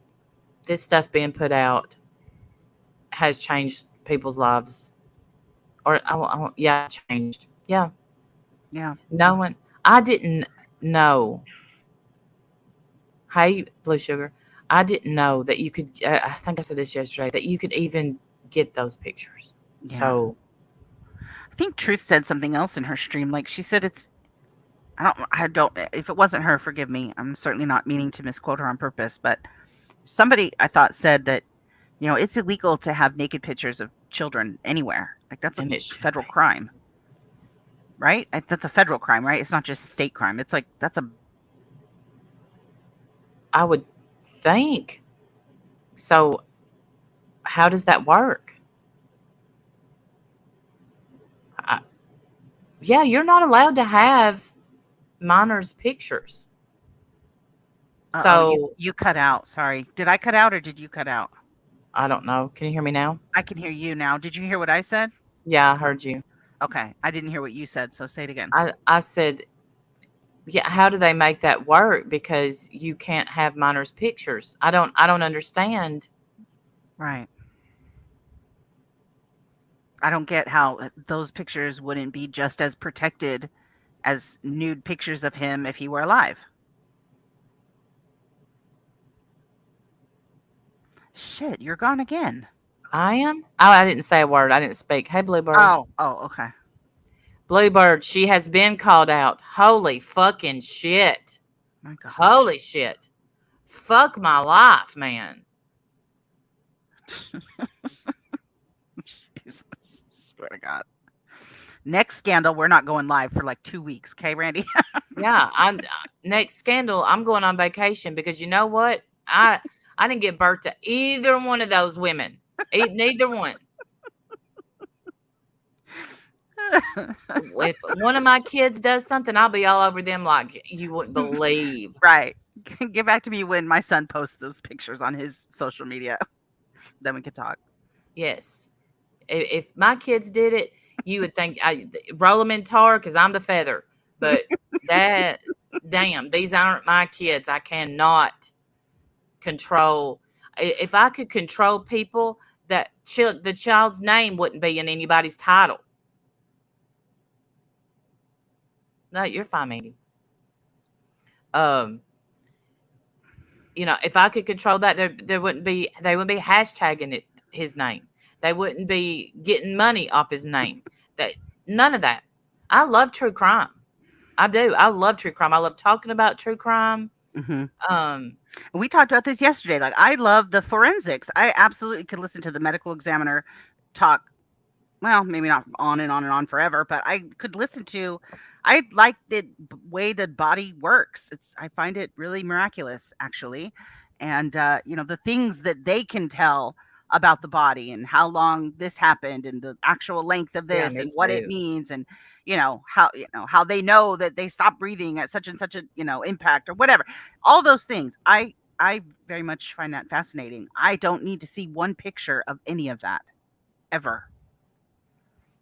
stuff being put out has changed people's lives, or changed. Yeah. No one. I didn't know. Hey, Blue Sugar. I didn't know that you could. I think I said this yesterday, that you could even get those pictures. Yeah. So I think Truth said something else in her stream. Like she said, I don't. If it wasn't her, forgive me. I'm certainly not meaning to misquote her on purpose, but somebody I thought said that, it's illegal to have naked pictures of children anywhere. Like that's a federal crime, right? That's a federal crime, right? It's not just a state crime. It's like I would think. So how does that work? Yeah, you're not allowed to have minors' pictures. So you cut out. Sorry. Did I cut out or did you cut out? I don't know. Can you hear me now? I can hear you now. Did you hear what I said? Yeah, I heard you. Okay. I didn't hear what you said, so say it again. I said, yeah, how do they make that work? Because you can't have minors' pictures. I don't understand. Right. I don't get how those pictures wouldn't be just as protected as nude pictures of him if he were alive. Shit, you're gone again. I am? Oh, I didn't say a word. I didn't speak. Hey, Bluebird. Oh, okay. Bluebird, she has been called out. Holy fucking shit. My God. Holy shit. Fuck my life, man. Jesus. Swear to God. Next scandal, we're not going live for like 2 weeks. Okay, Randy? Yeah, next scandal, I'm going on vacation because you know what? I didn't give birth to either one of those women. Neither one. If one of my kids does something, I'll be all over them like you wouldn't believe. Right. Get back to me when my son posts those pictures on his social media. Then we can talk. Yes. If my kids did it, you would think I roll them in tar because I'm the feather. But damn, these aren't my kids. I cannot control. If I could control people, that the child's name wouldn't be in anybody's title. No, you're fine, Mandy. if I could control that, they wouldn't be hashtagging it his name. They wouldn't be getting money off his name. That None of that. I love true crime. I do. I love true crime. I love talking about true crime. Hmm. Um, We talked about this yesterday. Like, I love the forensics. I absolutely could listen to the medical examiner talk. Well, maybe not on and on and on forever, but I could listen to. I like the way the body works. I find it really miraculous, actually, and the things that they can tell about the body and how long this happened and the actual length of yeah, this me and what it too. means and how they know that they stop breathing at such and such a impact or whatever. All those things. I very much find that fascinating. I don't need to see one picture of any of that ever.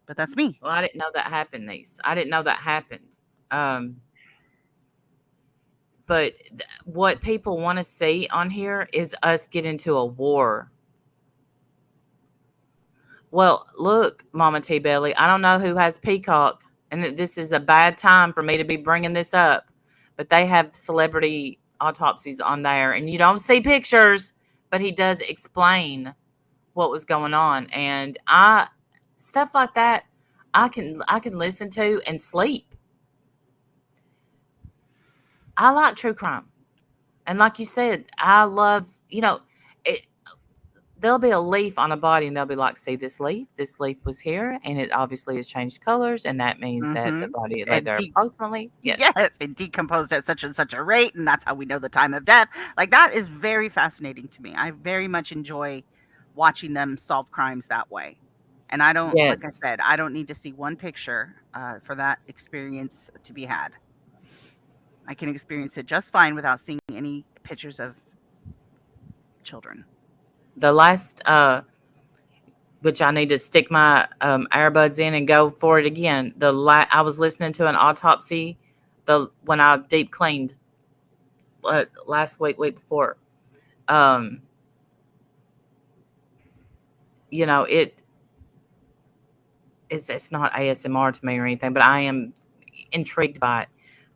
But that's me. Well, I didn't know that happened, niece. I didn't know that happened. Um, but what people want to see on here is us get into a war. Well, look, Mama T Belly, I don't know who has Peacock, and this is a bad time for me to be bringing this up, but they have celebrity autopsies on there, and you don't see pictures, but he does explain what was going on, and stuff like that, I can listen to and sleep. I like true crime, and like you said, I love it. There'll be a leaf on a body and they'll be like, see this leaf was here and it obviously has changed colors, and that means that the Mhm. body lay And there approximately. Yes. yes, it decomposed at such and such a rate, and that's how we know the time of death. Like, that is very fascinating to me. I very much enjoy watching them solve crimes that way. And I don't, like I Yes. said, I don't need to see one picture for that experience to be had. I can experience it just fine without seeing any pictures of children. The last which I need to stick my earbuds in and go for it again. I was listening to an autopsy when I deep cleaned last week before. It's not ASMR to me or anything, but I am intrigued by it.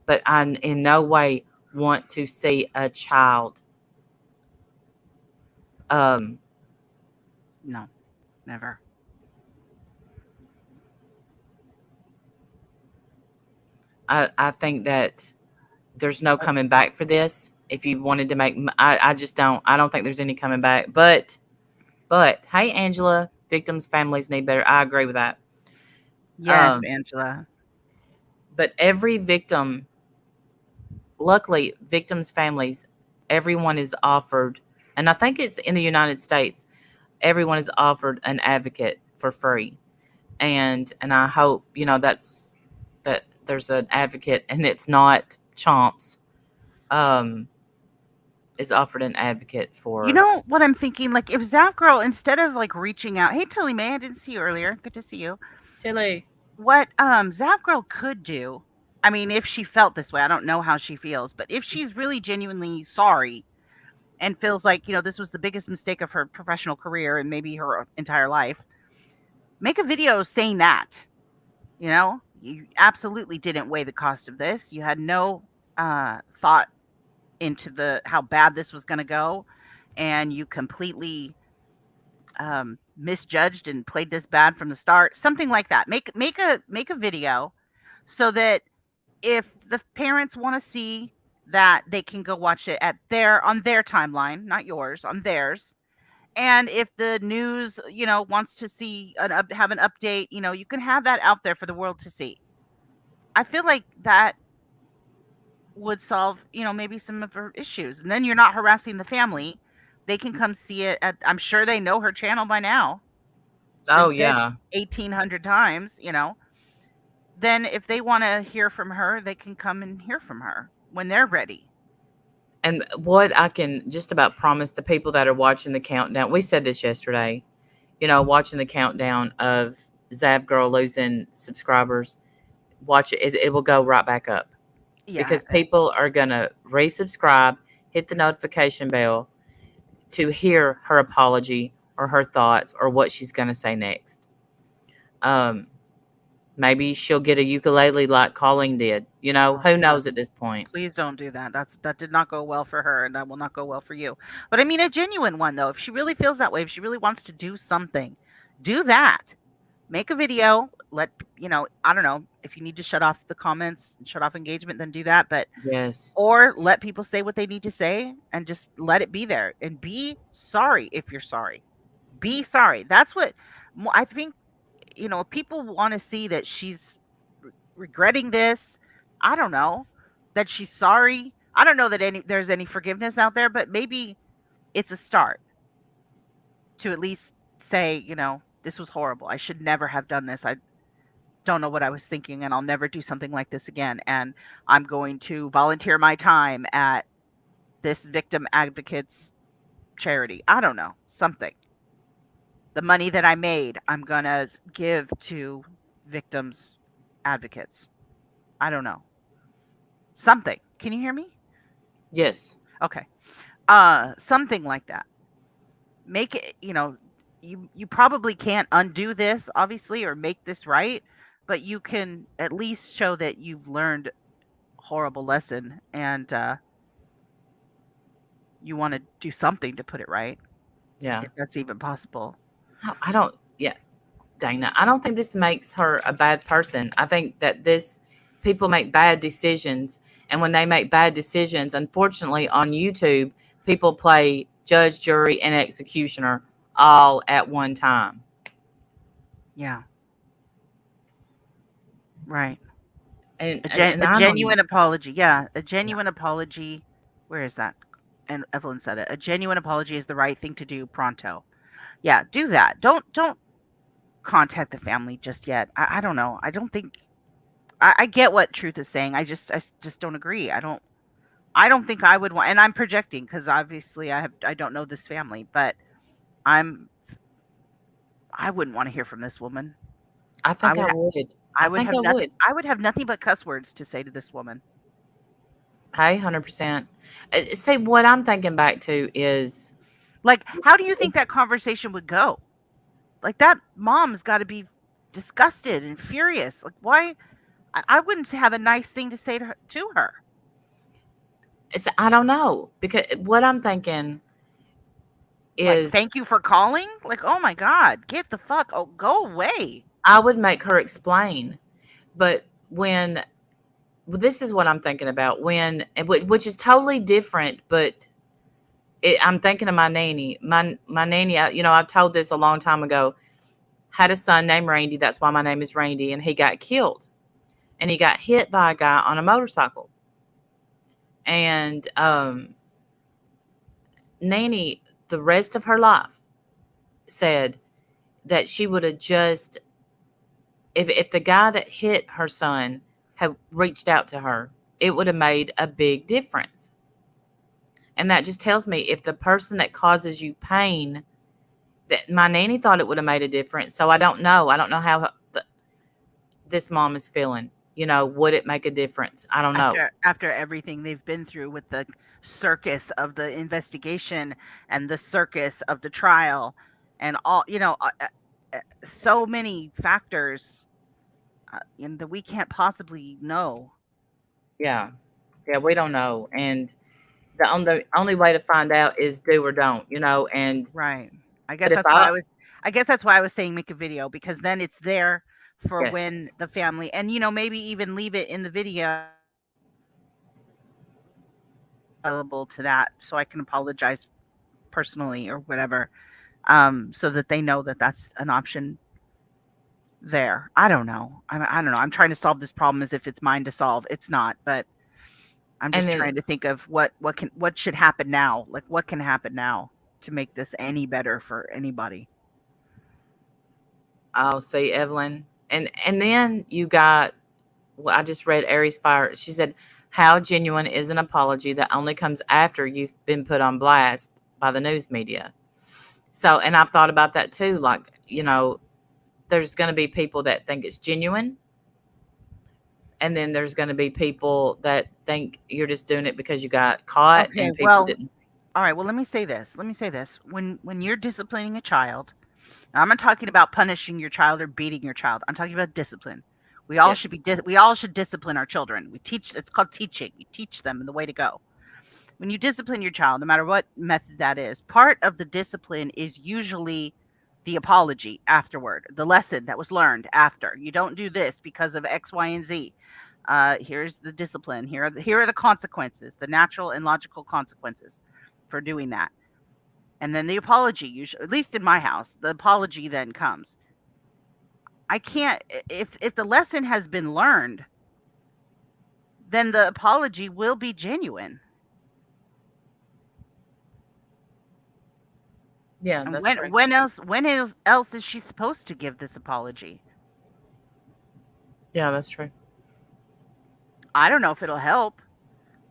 But I in no way want to see a child. No, never. I think that there's no coming back for this. If you wanted to make, I just don't. I don't think there's any coming back. But hey, Angela, victims' families need better. I agree with that. Yes, Angela. But every victim, luckily, victims' families, everyone is offered, and I think it's in the United States, everyone is offered an advocate for free. And I hope, that there's an advocate and it's not Chomps, is offered an advocate for. You know what I'm thinking? Like, if Zav Girl, instead of like reaching out, hey Tilly May, I didn't see you earlier. Good to see you. Tilly. What Zav Girl could do, I mean, if she felt this way, I don't know how she feels, but if she's really genuinely sorry and feels like, this was the biggest mistake of her professional career and maybe her entire life, make a video saying that. You absolutely didn't weigh the cost of this. You had no thought into how bad this was going to go, and you completely misjudged and played this bad from the start. Something like that. Make a video so that if the parents want to see that, they can go watch it on their timeline, not yours, on theirs. And if the news, wants to see have an update, you can have that out there for the world to see. I feel like that would solve, maybe some of her issues. And then you're not harassing the family. They can come see it I'm sure they know her channel by now. Oh yeah. 1,800 times, Then if they want to hear from her, they can come and hear from her when they're ready. And what I can just about promise the people that are watching the countdown, we said this yesterday, watching the countdown of Zav Girl losing subscribers, watch it. It will go right back up. Yeah. Because people are going to resubscribe, hit the notification bell to hear her apology or her thoughts or what she's going to say next. Maybe she'll get a ukulele like Colleen did. You know, Oh, who yeah. knows at this point? Please don't do that. That did not go well for her, and that will not go well for you. But I mean, a genuine one though. If she really feels that way, if she really wants to do something, do that. Make a video. Let I don't know if you need to shut off the comments, shut off engagement, then do that. But Yes. or let people say what they need to say and just let it be there. And be sorry if you're sorry. Be sorry. That's what I think. People want to see that she's regretting this. I don't know that she's sorry. I don't know that there's any forgiveness out there, but maybe it's a start to at least say, this was horrible. I should never have done this. I don't know what I was thinking, and I'll never do something like this again. And I'm going to volunteer my time at this victim advocates charity. I don't know, something. The money that I made, I'm going to give to victims advocates. I don't know. Something. Can you hear me? Yes. Okay. Something like that. Make it, you probably can't undo this, obviously, or make this right, but you can at least show that you've learned a horrible lesson and you want to do something to put it right. Yeah. If that's even possible. I don't. Yeah, Dana. I don't think this makes her a bad person. I think that people make bad decisions, and when they make bad decisions, unfortunately, on YouTube, people play judge, jury, and executioner all at one time. Yeah. Right. And A genuine apology. Yeah. A genuine apology. Where is that? And Evelyn said it. A genuine apology is the right thing to do pronto. Yeah, do that. Don't contact the family just yet. I don't know. I don't think I get what Truth is saying. I just don't agree. I don't think I would want, and I'm projecting because obviously I don't know this family, but I wouldn't want to hear from this woman. I think I would. I would have nothing but cuss words to say to this woman. Hey, 100%. See, what I'm thinking back to is, like, how do you think that conversation would go? Like, that mom's got to be disgusted and furious. Like, why? I wouldn't have a nice thing to say to her. I don't know, because what I'm thinking is, like, thank you for calling. Like, oh my God, get the fuck, go away. I would make her explain, but this is what I'm thinking about, which is totally different, but I'm thinking of my nanny. My nanny, I've told this a long time ago, had a son named Randy. That's why my name is Randy. And he got killed. And he got hit by a guy on a motorcycle. And Nanny, the rest of her life, said that she would have just, if the guy that hit her son had reached out to her, it would have made a big difference. And that just tells me, if the person that causes you pain, that my nanny thought it would have made a difference. So I don't know. I don't know how this mom is feeling. Would it make a difference? I don't know. After everything they've been through with the circus of the investigation and the circus of the trial and all, so many factors that we can't possibly know. Yeah, we don't know. And the only way to find out is do or don't, and right. I guess that's why I was saying make a video, because then it's there for Yes. when the family, and maybe even leave it in the video available to that, so I can apologize personally or whatever, so that they know that that's an option there. I don't know. I don't know. I'm trying to solve this problem as if it's mine to solve. It's not, but I'm just trying to think of what should happen now. Like, what can happen now to make this any better for anybody. I'll see, Evelyn. And then you got, I just read Aries Fire. She said, how genuine is an apology that only comes after you've been put on blast by the news media? So, and I've thought about that too. Like, there's going to be people that think it's genuine. And then there's going to be people that think you're just doing it because you got caught. Okay, and people didn't. All right. Well, let me say this. When you're disciplining a child, now I'm not talking about punishing your child or beating your child. I'm talking about discipline. We all should Yes. be. We all should discipline our children. We teach. It's called teaching. You teach them the way to go. When you discipline your child, no matter what method that is, part of the discipline is usually the apology afterward, the lesson that was learned after. You don't do this because of X, Y, and Z. Here's the discipline. Here are the consequences, the natural and logical consequences for doing that. And then the apology, usually, at least in my house, the apology then comes. I can't, if the lesson has been learned, then the apology will be genuine. Yeah, And that's true. when else is she supposed to give this apology? Yeah, that's true. I don't know if it'll help.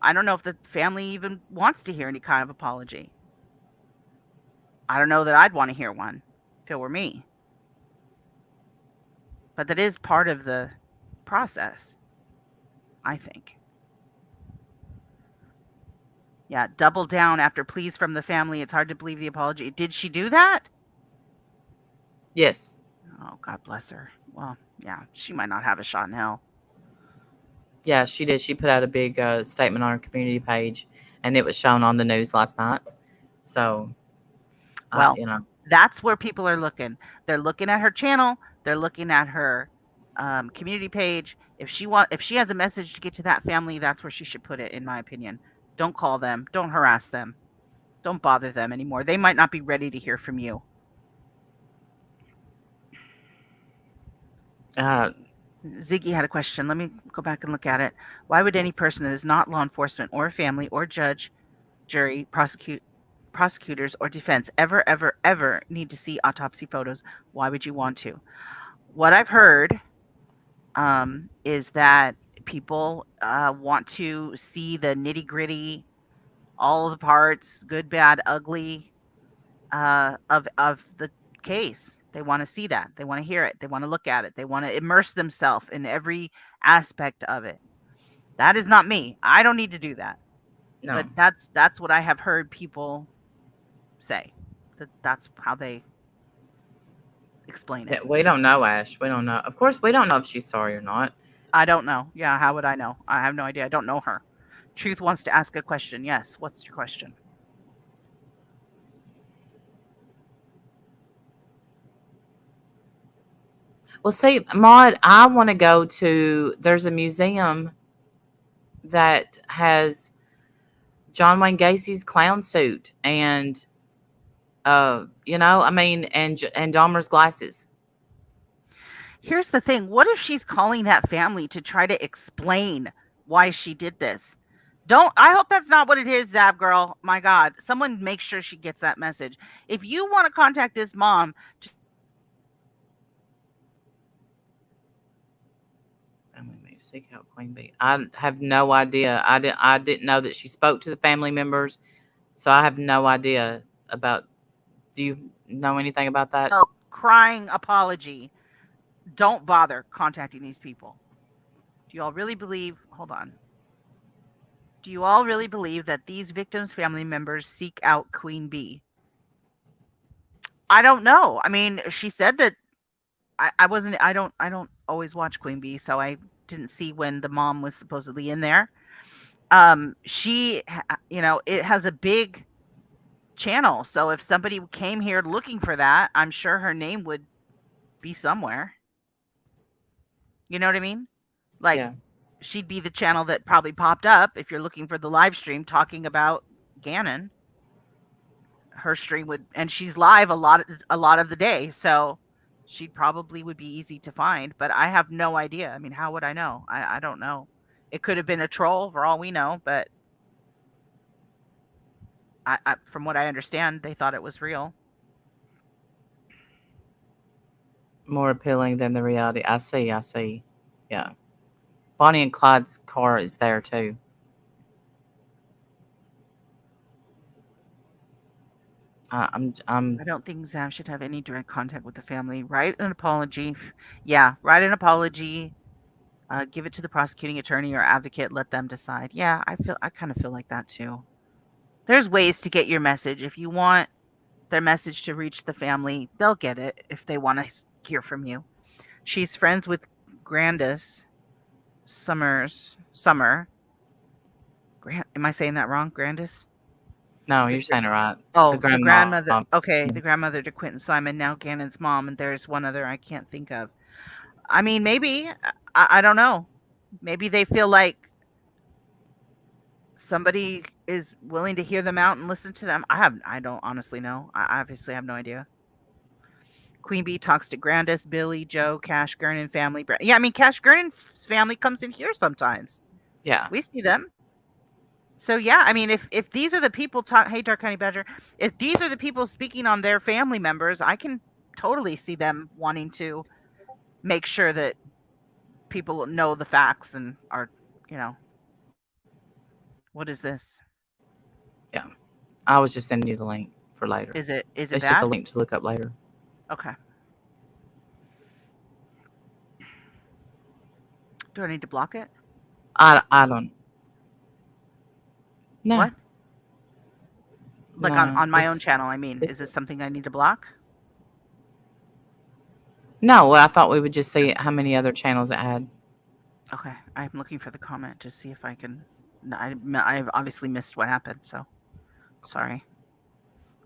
I don't know if the family even wants to hear any kind of apology. I don't know that I'd want to hear one if it were me. But that is part of the process, I think. Yeah, double down after pleas from the family. It's hard to believe the apology. Did she do that? Yes. Oh, God bless her. Well, yeah, she might not have a shot in hell. Yeah, she did. She put out a big statement on her community page, and it was shown on the news last night. So, Well, you know, that's where people are looking. They're looking at her channel. They're looking at her community page. If she has a message to get to that family, that's where she should put it, in my opinion. Don't call them. Don't harass them. Don't bother them anymore. They might not be ready to hear from you. Ziggy had a question. Let me go back and look at it. Why would any person that is not law enforcement or family or judge, jury, prosecutors or defense ever need to see autopsy photos? Why would you want to? What I've heard is that people want to see the nitty gritty, all the parts, good, bad, ugly, of the case. They want to see that. They want to hear it. They want to look at it. They want to immerse themselves in every aspect of it. That is not me. I don't need to do that. no. But that's what I have heard people say. That's how they explain it. Yeah, we don't know, Ash. We don't know. Of course, we don't know if she's sorry or not. I don't know. Yeah, how would I know? I have no idea. I don't know her. Truth wants to ask a question. Yes. What's your question? Well, see, Maud, I want to go to. There's a museum that has John Wayne Gacy's clown suit, and I mean, and Dahmer's glasses. Here's the thing. What if she's calling that family to try to explain why she did this? I hope that's not what it is, Zab girl. My God, someone make sure she gets that message. If you want to contact this mom, Seek out Queen Bee. I have no idea. I didn't know that she spoke to the family members, so I have no idea about. Do you know anything about that? Oh, crying apology. Don't bother contacting these people. Do you all really believe? Hold on. Do you all really believe that these victims' family members seek out Queen Bee? I don't know. I mean, she said that I don't always watch Queen Bee, so I didn't see when the mom was supposedly in there. She, it has a big channel. So if somebody came here looking for that, I'm sure her name would be somewhere. You know what I mean? Like, Yeah. She'd be the channel that probably popped up if you're looking for the live stream talking about Gannon. Her stream would, and she's live a lot of the day, so she probably would be easy to find. But I have no idea. I mean, how would I know? I don't know. It could have been a troll for all we know, but I from what I understand, they thought it was real. More appealing than the reality. I see. Yeah. Bonnie and Clyde's car is there too. I don't think Zam should have any direct contact with the family. Write an apology. Yeah, write an apology. Give it to the prosecuting attorney or advocate. Let them decide. Yeah, I kind of feel like that too. There's ways to get your message. If you want their message to reach the family, they'll get it if they want to hear from you. She's friends with Grandis Summer. Am I saying that wrong? Grandis? No, you're saying it right. Oh, The the grandmother. grandma. Okay, Mhm. the grandmother to Quentin Simon, now Gannon's mom, and there's one other I can't think of. I mean, maybe. I don't know. Maybe they feel like somebody is willing to hear them out and listen to them. I don't honestly know. I obviously have no idea. Queen Bee talks to Grandis, Billy, Joe, Cash Gernon family. Yeah, I mean, Cash Gernon's family comes in here sometimes. Yeah. We see them. So yeah, I mean, if these are the people hey Dark County Badger, if these are the people speaking on their family members, I can totally see them wanting to make sure that people know the facts and are, what is this? I was just sending you the link for later. Is it It's just a bad? link to look up later. Okay. Do I need to block it? I don't. No. What? Like No, on my own it's- channel, I mean, is it something I need to block? No, well, I thought we would just see how many other channels it had. Okay, I'm looking for the comment to see if I can. No, I've obviously missed what happened, so sorry.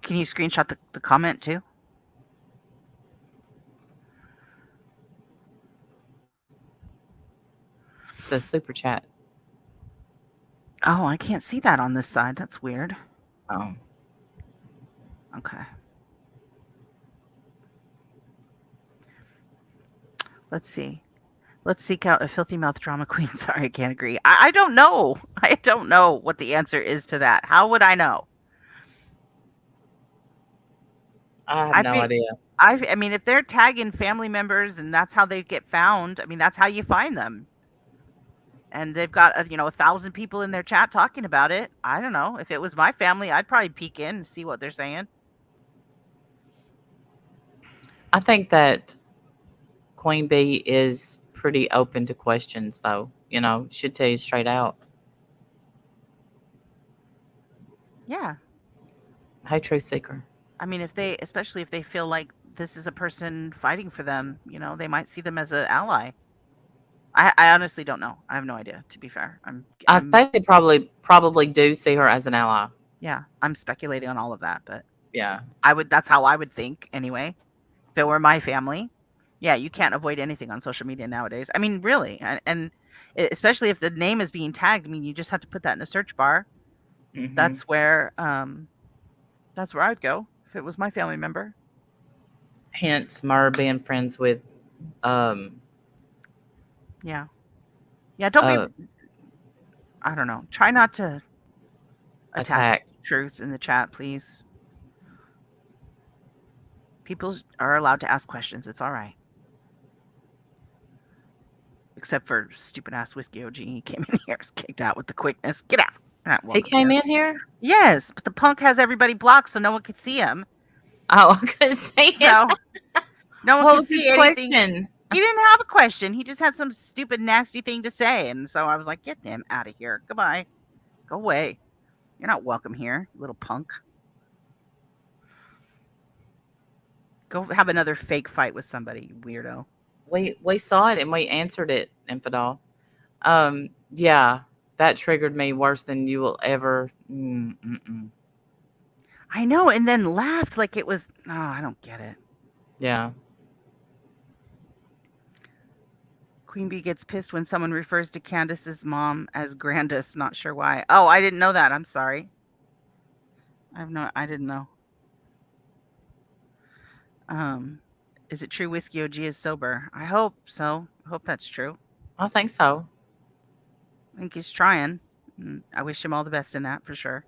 Can you screenshot the comment too? It says super chat. Oh, I can't see that on this side. That's weird. Oh. Okay. Let's see. Let's seek out a filthy mouth drama queen. Sorry, I can't agree. I don't know. I don't know what the answer is to that. How would I know? I have I no think- idea. I mean, if they're tagging family members and that's how they get found, I mean, that's how you find them. And they've got 1,000 people in their chat talking about it. I don't know. If it was my family, I'd probably peek in and see what they're saying. I think that Queen Bee is pretty open to questions, though. Should tell you straight out. Yeah. Hey, Truth Seeker. I mean, especially if they feel like this is a person fighting for them, they might see them as an ally. I honestly don't know. I have no idea, to be fair. I think they probably do see her as an ally. Yeah, I'm speculating on all of that, but Yeah. that's how I would think anyway. If it were my family. Yeah, you can't avoid anything on social media nowadays. I mean, really. And especially if the name is being tagged, I mean, you just have to put that in a search bar. Mhm. That's where I'd go if it was my family member. Hence Murr being friends with Yeah. Yeah, don't be I don't know. Try not to attack Truth in the chat, please. People are allowed to ask questions. It's all right. Except for stupid ass Whiskey OG. He came in here, was kicked out with the quickness. Get out. He came in here? Yes, but the punk has everybody blocked so no one could see him. Oh, I couldn't see him. So no one What could was see his anything. question? He didn't have a question. He just had some stupid, nasty thing to say. And so I was like, get them out of here. Goodbye. Go away. You're not welcome here, little punk. Go have another fake fight with somebody, you weirdo. We saw it and we answered it, Infidel. Yeah, that triggered me worse than you will ever. I know, and then laughed like it was. Oh, I don't get it. Yeah. Queen Bee gets pissed when someone refers to Candace's mom as Grandis. Not sure why. Oh, I didn't know that. I'm sorry. I didn't know. Is it true Whiskey OG is sober? I hope so. I hope that's true. I think so. I think he's trying. I wish him all the best in that for sure.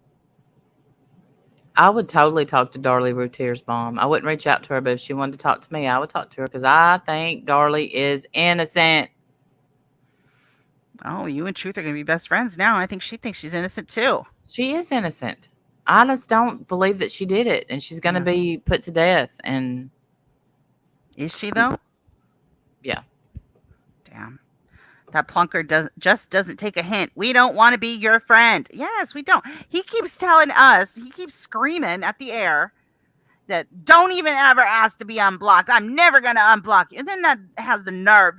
I would totally talk to Darlie Routier's mom. I wouldn't reach out to her, but if she wanted to talk to me, I would talk to her because I think Darlie is innocent. Oh, you and Truth are going to be best friends now. I think she thinks she's innocent too. She is innocent. I just don't believe that she did it, and she's going to be put to death. And is she though? Yeah. Damn. That plunker doesn't take a hint. We don't want to be your friend. Yes, we don't. He keeps telling us, he keeps screaming at the air that don't even ever ask to be unblocked. I'm never going to unblock you. And then that has the nerve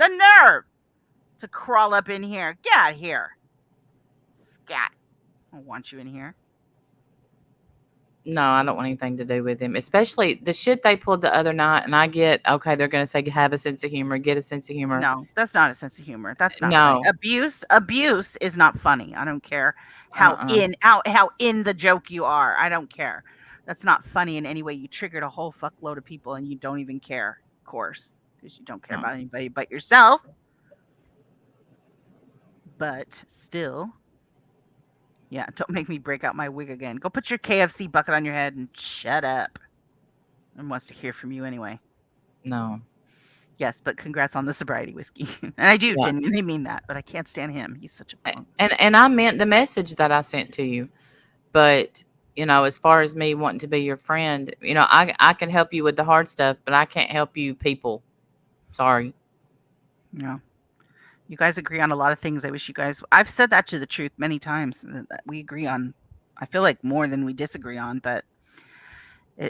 to crawl up in here. Get out of here. Scat. I don't want you in here. No, I don't want anything to do with him, especially the shit they pulled the other night. And I get, okay, they're going to say, have a sense of humor, get a sense of humor. No, that's not a sense of humor. That's not No. funny. Abuse is not funny. I don't care how in the joke you are. I don't care. That's not funny in any way. You triggered a whole fuckload of people and you don't even care, of course, because you don't care about anybody but yourself. But still, yeah, don't make me break out my wig again. Go put your KFC bucket on your head and shut up. And wants to hear from you anyway. No. Yes, but congrats on the sobriety whiskey. And I do genuinely mean that, but I can't stand him. He's such a punk. And I meant the message that I sent to you. But, you know, as far as me wanting to be your friend, you know, I can help you with the hard stuff, but I can't help you people. Sorry. Yeah. You guys agree on a lot of things. I wish you guys... I've said that to the truth many times. That we agree on, I feel like, more than we disagree on. But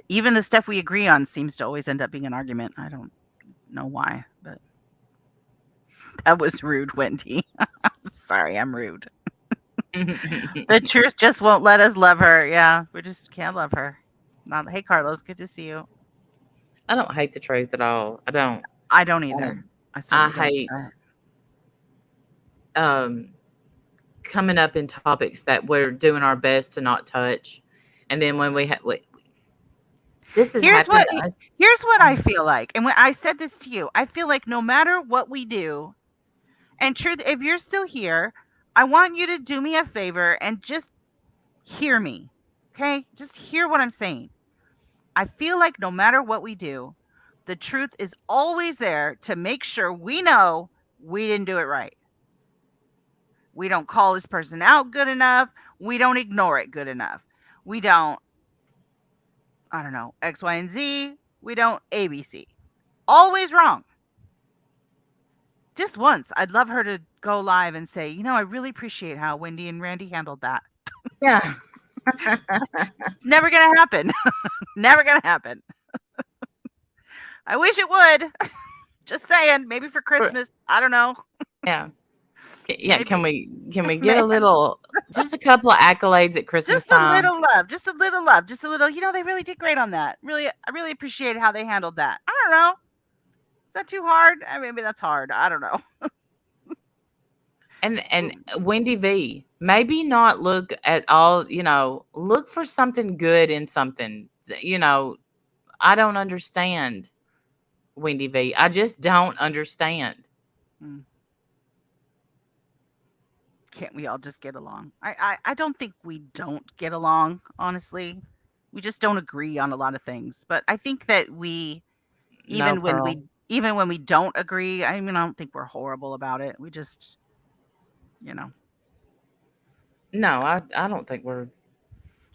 even the stuff we agree on seems to always end up being an argument. I don't know why, but that was rude, Wendy. Sorry, I'm rude. The truth just won't let us love her. Yeah, we just can't love her. Not. Hey, Carlos, good to see you. I don't hate the truth at all. I don't. I don't either. I hate coming up in topics that we're doing our best to not touch, and then when we this is here's what I feel like, and when I said this to you, I feel like no matter what we do, and truth, if you're still here, I want you to do me a favor and just hear me, okay? Just hear what I'm saying. I feel like no matter what we do, the truth is always there to make sure we know we didn't do it right. We don't call this person out good enough. We don't ignore it good enough. We don't, I don't know, X, Y, and Z. We don't ABC. Always wrong. Just once, I'd love her to go live and say, you know, I really appreciate how Wendy and Randy handled that. Yeah. It's never going to happen. Never going to happen. I wish it would. Just saying, maybe for Christmas. I don't know. Yeah. Yeah, maybe. Can we get a little, just a couple of accolades at Christmas time? Just a little love, just a little, you know, they really did great on that. Really, I really appreciated how they handled that. I don't know. Is that too hard? I mean, maybe that's hard. I don't know. And Wendy V, maybe not look at all, you know, look for something good in something. You know, I don't understand, Wendy V. I just don't understand. Can't we all just get along? I don't think we don't get along, honestly. We just don't agree on a lot of things. But I think that even when we don't agree, I mean, I don't think we're horrible about it. We just, you know. No, I don't think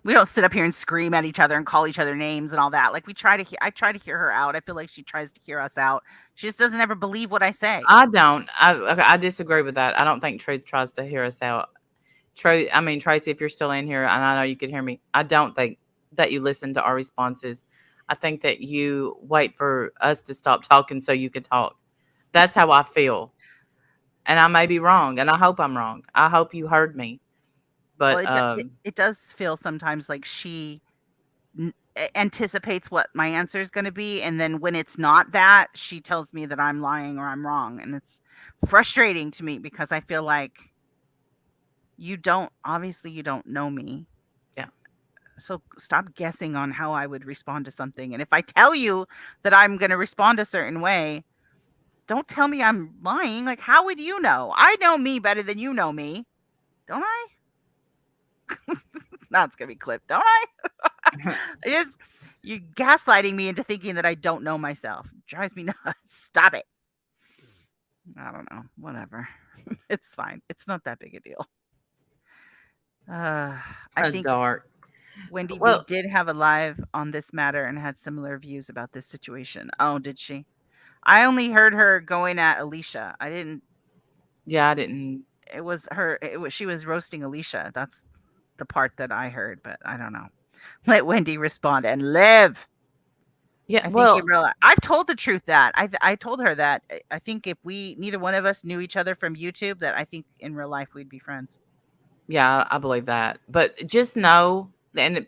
we don't sit up here and scream at each other and call each other names and all that. Like I try to hear her out. I feel like she tries to hear us out. She just doesn't ever believe what I say. I don't. I disagree with that. I don't think Truth tries to hear us out. I mean, Tracy, if you're still in here, and I know you could hear me, I don't think that you listen to our responses. I think that you wait for us to stop talking so you can talk. That's how I feel. And I may be wrong, and I hope I'm wrong. I hope you heard me. But it does feel sometimes like she anticipates what my answer is going to be, and then when it's not that, she tells me that I'm lying or I'm wrong, and it's frustrating to me because I feel like you don't know me. Yeah. So stop guessing on how I would respond to something. And if I tell you that I'm going to respond a certain way, don't tell me I'm lying. Like, how would you know? I know me better than you know me. Don't I? Now it's gonna be clipped, don't I? You're gaslighting me into thinking that I don't know myself. It drives me nuts. Stop it. I don't know. Whatever. It's fine. It's not that big a deal. I think dark. Wendy B did have a live on this matter and had similar views about this situation. Oh, did she? I only heard her going at Alicia. I didn't. Yeah, I didn't. It was her. She was roasting Alicia. That's the part that I heard, but I don't know. Let Wendy respond and live. Yeah, I think well, in real life, I've told the truth that I told her that I think if we neither one of us knew each other from YouTube, that I think in real life we'd be friends. yeah, I believe that. But just know, and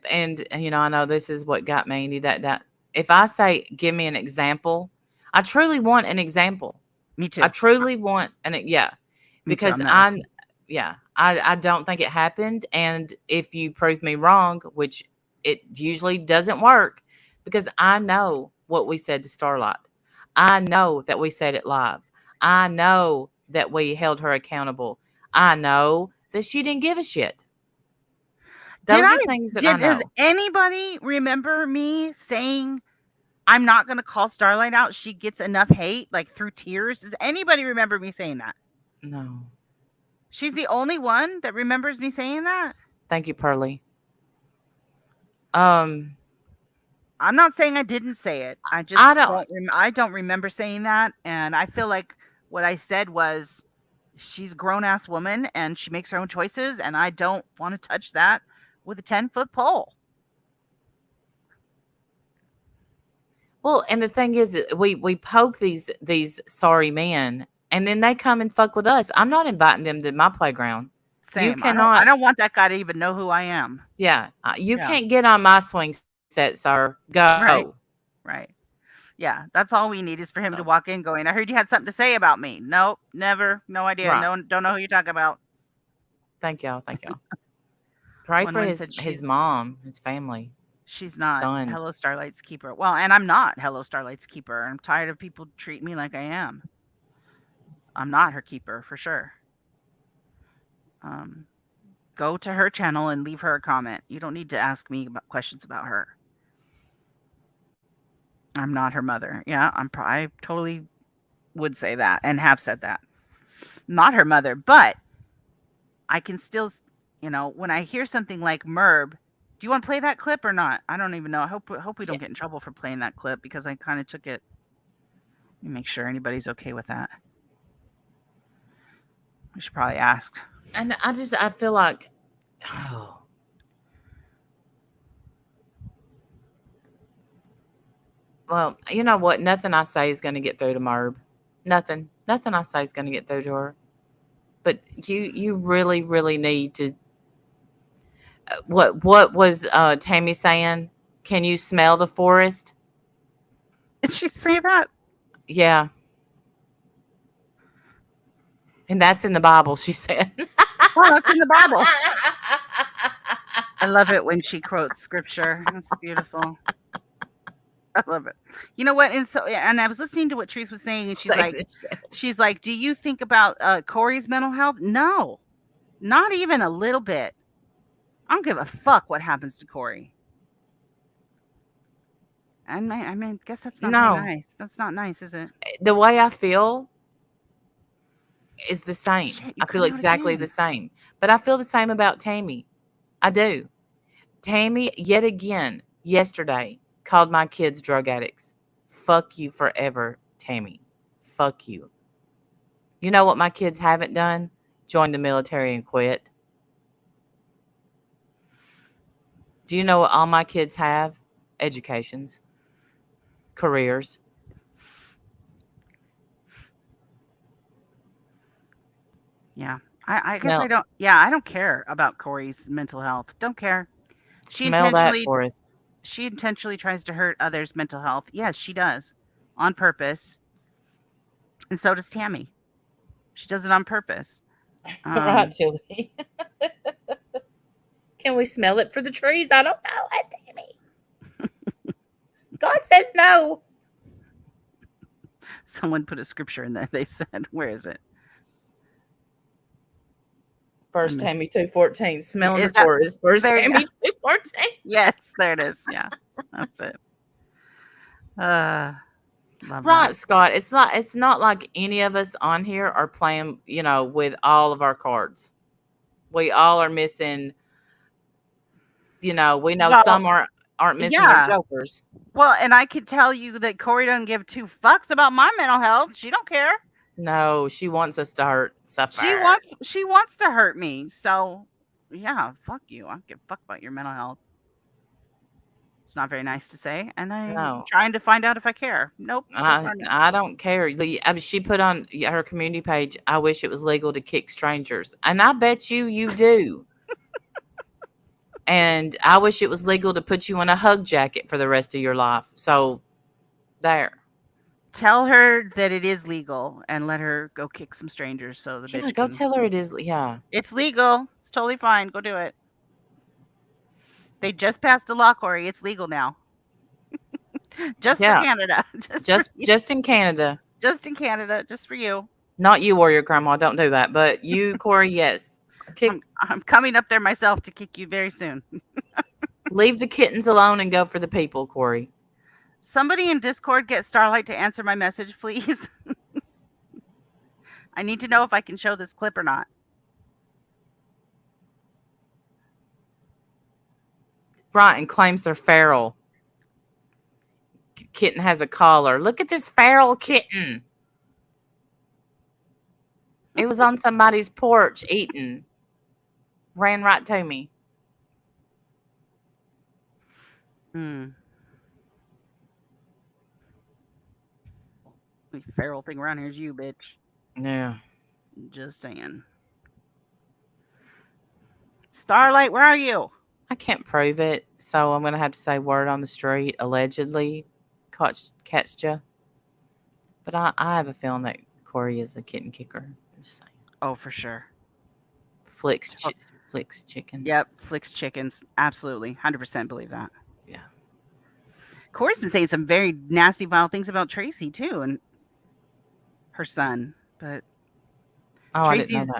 I know this is what got me that if I say give me an example, I truly want an example. Me I too. truly want yeah, Me too. because I'm that way too. I don't think it happened, and if you prove me wrong, which it usually doesn't work, because I know what we said to Starlight. I know that we said it live. I know that we held her accountable. I know that she didn't give a shit. Did Those I are things that I did does know. anybody remember me saying I'm not gonna call Starlight out? She gets enough hate, like through tears. Does anybody remember me saying that? No. She's the only one that remembers me saying that. Thank you, Pearly. Um, I'm not saying I didn't say it. I just I don't I don't remember saying that, and I feel like what I said was she's a grown ass woman and she makes her own choices, and I don't want to touch that with a 10-foot pole. Well, and the thing is, we poke these sorry men, and then they come and fuck with us. I'm not inviting them to my playground. You Same. I cannot, don't want that guy to even know who I am. yeah, you Yeah. can't get on my swing set, sir. Right. Go. Right. Yeah. That's all we need is for him to So, walk in going, I heard you had something to say about me. Nope. Never. No idea. right. No, don't know who you're talking about. Thank y'all. Thank y'all. Pray for One said his mom, his family, she's not sons. Hello Starlight's keeper. Well, and I'm not Hello Starlight's keeper. I'm tired of people treating me like I am. I'm not her keeper for sure. Go to her channel and leave her a comment. You don't need to ask me about questions about her. I'm not her mother. Yeah, I totally would say that and have said that. Not her mother, but I can still, when I hear something like Merb, do you want to play that clip or not? I don't even know. I hope we don't get in trouble for playing that clip because I kind of took it. Let me make sure anybody's okay with that. We should probably ask. And I feel like, oh. Well, you know what? Nothing I say is going to get through to Merb. Nothing I say is going to get through to her. But you really, really need to. What was Tammy saying? Can you smell the forest? Did she say that? Yeah. And that's in the Bible, she said. Oh, that's in the Bible. I love it when she quotes scripture. That's beautiful. I love it. You know what? And I was listening to what Truth was saying, and she's like, do you think about Corey's mental health? No, not even a little bit. I don't give a fuck what happens to Corey. And I mean, I guess that's not nice. That's not nice, is it? The way I feel is the same. Shit, I feel exactly the same. But I feel the same about Tammy. I do. Tammy, yet again, yesterday, called my kids drug addicts. Fuck you forever, Tammy. Fuck you. You know what my kids haven't done? Joined the military and quit. Do you know what all my kids have? Educations. Careers. Yeah. I guess I don't. Yeah, I don't care about Corey's mental health. Don't care. Smell that forest. She intentionally tries to hurt others' mental health. Yes, she does. On purpose. And so does Tammy. She does it on purpose. Right, Tilly. Can we smell it for the trees? I don't know. Ask Tammy. God says no. Someone put a scripture in there. They said, where is it? 1 Tammy 2:14. Smelling the forest. 1 Tammy 2:14. Yes, there it is. Yeah, that's it. Love right, that. Scott. It's not like any of us on here are playing, with all of our cards. We all are missing. We know some aren't missing their jokers. Well, and I could tell you that Corey doesn't give 2 fucks about my mental health. She don't care. No, she wants us to suffer. She wants to hurt me. So, yeah, fuck you. I don't give a fuck about your mental health. It's not very nice to say, and I'm No. trying to find out if I care. Nope. So far, no. I don't care. I mean, she put on her community page, I wish it was legal to kick strangers. And I bet you do. And I wish it was legal to put you in a hug jacket for the rest of your life. So there. Tell her that it is legal and let her go kick some strangers so the Yeah, bitch go can... tell her it is. Yeah. It's legal. It's totally fine. Go do it. They just passed a law, Corey. It's legal now. Just Yeah. for Canada. Just in Canada. Just in Canada. Just for you. Not you, Warrior Grandma. Don't do that. But you, Corey, yes. I'm coming up there myself to kick you very soon. Leave the kittens alone and go for the people, Corey. Somebody in Discord get Starlight to answer my message, please. I need to know if I can show this clip or not. Right, and claims they're feral. Kitten has a collar. Look at this feral kitten. It was on somebody's porch eating. Ran right to me. The feral thing around here is you, bitch. Yeah. Just saying. Starlight, where are you? I can't prove it, so I'm going to have to say word on the street. Allegedly catched you. But I have a feeling that Corey is a kitten kicker. Just saying. Oh, for sure. Flicks chickens. Yep, Flicks chickens. Absolutely. 100% believe that. Yeah. Corey's been saying some very nasty, vile things about Tracy, too, and her son. But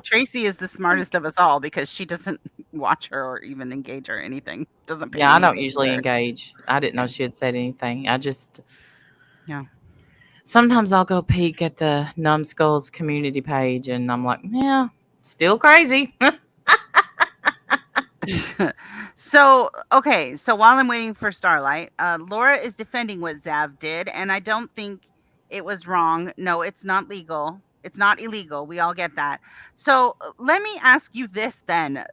Tracy is the smartest of us all because she doesn't watch her or even engage her or anything. Doesn't pay Yeah, I don't attention usually to her. engage. I didn't know she had said anything. Yeah. Sometimes I'll go peek at the Numbskulls community page and I'm like, yeah, still crazy. So while I'm waiting for Starlight, Laura is defending what Zav did, and I don't think it was wrong. No, it's not legal. It's not illegal. We all get that. So let me ask you this then,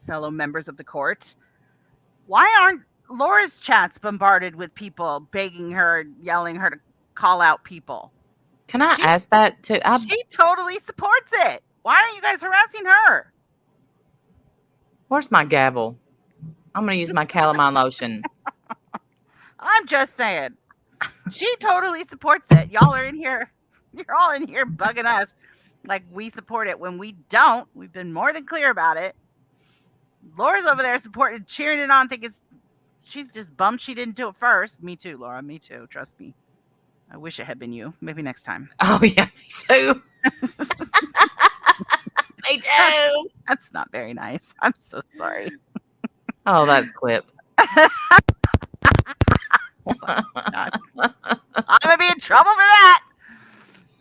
fellow members of the court. Why aren't Laura's chats bombarded with people begging her, yelling her to call out people? Can I ask that too? She totally supports it. Why aren't you guys harassing her? Where's my gavel? I'm going to use my calamine lotion. I'm just saying. She totally supports it. Y'all are in here. You're all in here bugging us like we support it when we don't. We've been more than clear about it. Laura's over there supporting, cheering it on, thinking she's just bummed she didn't do it first. Me too, Laura. Me too. Trust me. I wish it had been you. Maybe next time. Oh, yeah, me too. Me too. That's not very nice. I'm so sorry. Oh, that's clipped. I'm going to be in trouble for that.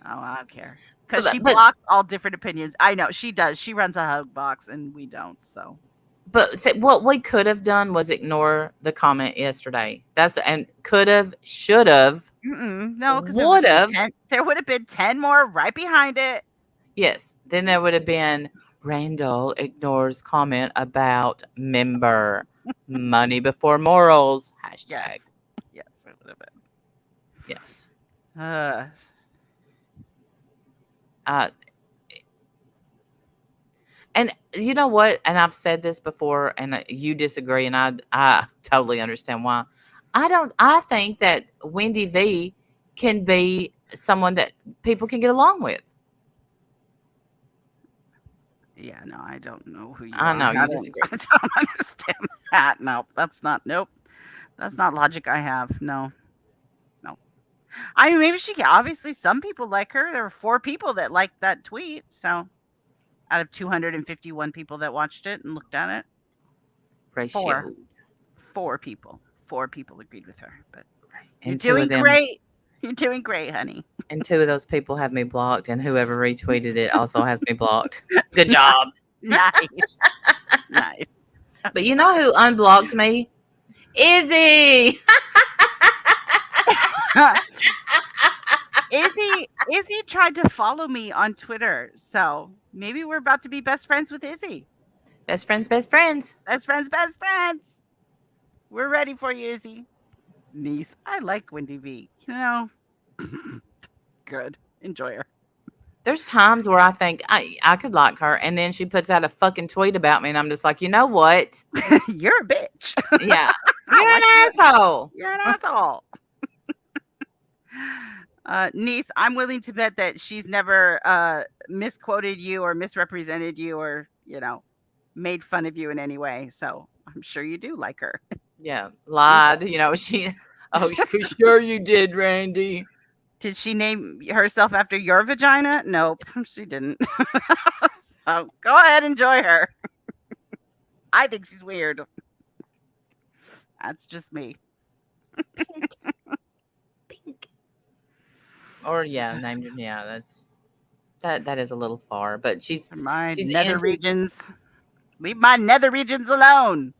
Oh, I don't care. Because she blocks all different opinions. I know, she does. She runs a hug box, and we don't, so. But what we could have done was ignore the comment yesterday. Could have, should have. No, because there would have been 10 more right behind it. Yes. Then there would have been Randall ignores comment about member. Money before morals. Hashtag. Yes, it would have been. Yes. And you know what? And I've said this before, and you disagree, and I totally understand why. I think that Wendy V can be someone that people can get along with. Yeah, no, I don't know who you I are. know you disagree. I don't understand that. Nope, that's not logic I have. No. I mean, maybe obviously some people like her. There were 4 people that liked that tweet. So out of 251 people that watched it and looked at it, Ratio. 4 people agreed with her. But And you're doing great. You're doing great, honey. And 2 of those people have me blocked, and whoever retweeted it also has me blocked. Good job. Nice. Nice. But you know who unblocked me? Izzy. Izzy tried to follow me on Twitter, so maybe we're about to be best friends with Izzy. Best friends. Best friends. We're ready for you, Izzy. Niece, I like Wendy V. You know, good. Enjoy her. There's times where I think I could like her, and then she puts out a fucking tweet about me, and I'm just like, you know what? You're a bitch. Yeah, you're an asshole. You're an asshole. Niece, I'm willing to bet that she's never misquoted you or misrepresented you or, made fun of you in any way. So I'm sure you do like her. Yeah, lied. She. Oh, sure you did, Randy. Did she name herself after your vagina? Nope, she didn't. So go ahead, enjoy her. I think she's weird. That's just me. Pink. Or named her. Yeah, that is a little far, but she's nether regions. Leave my nether regions alone.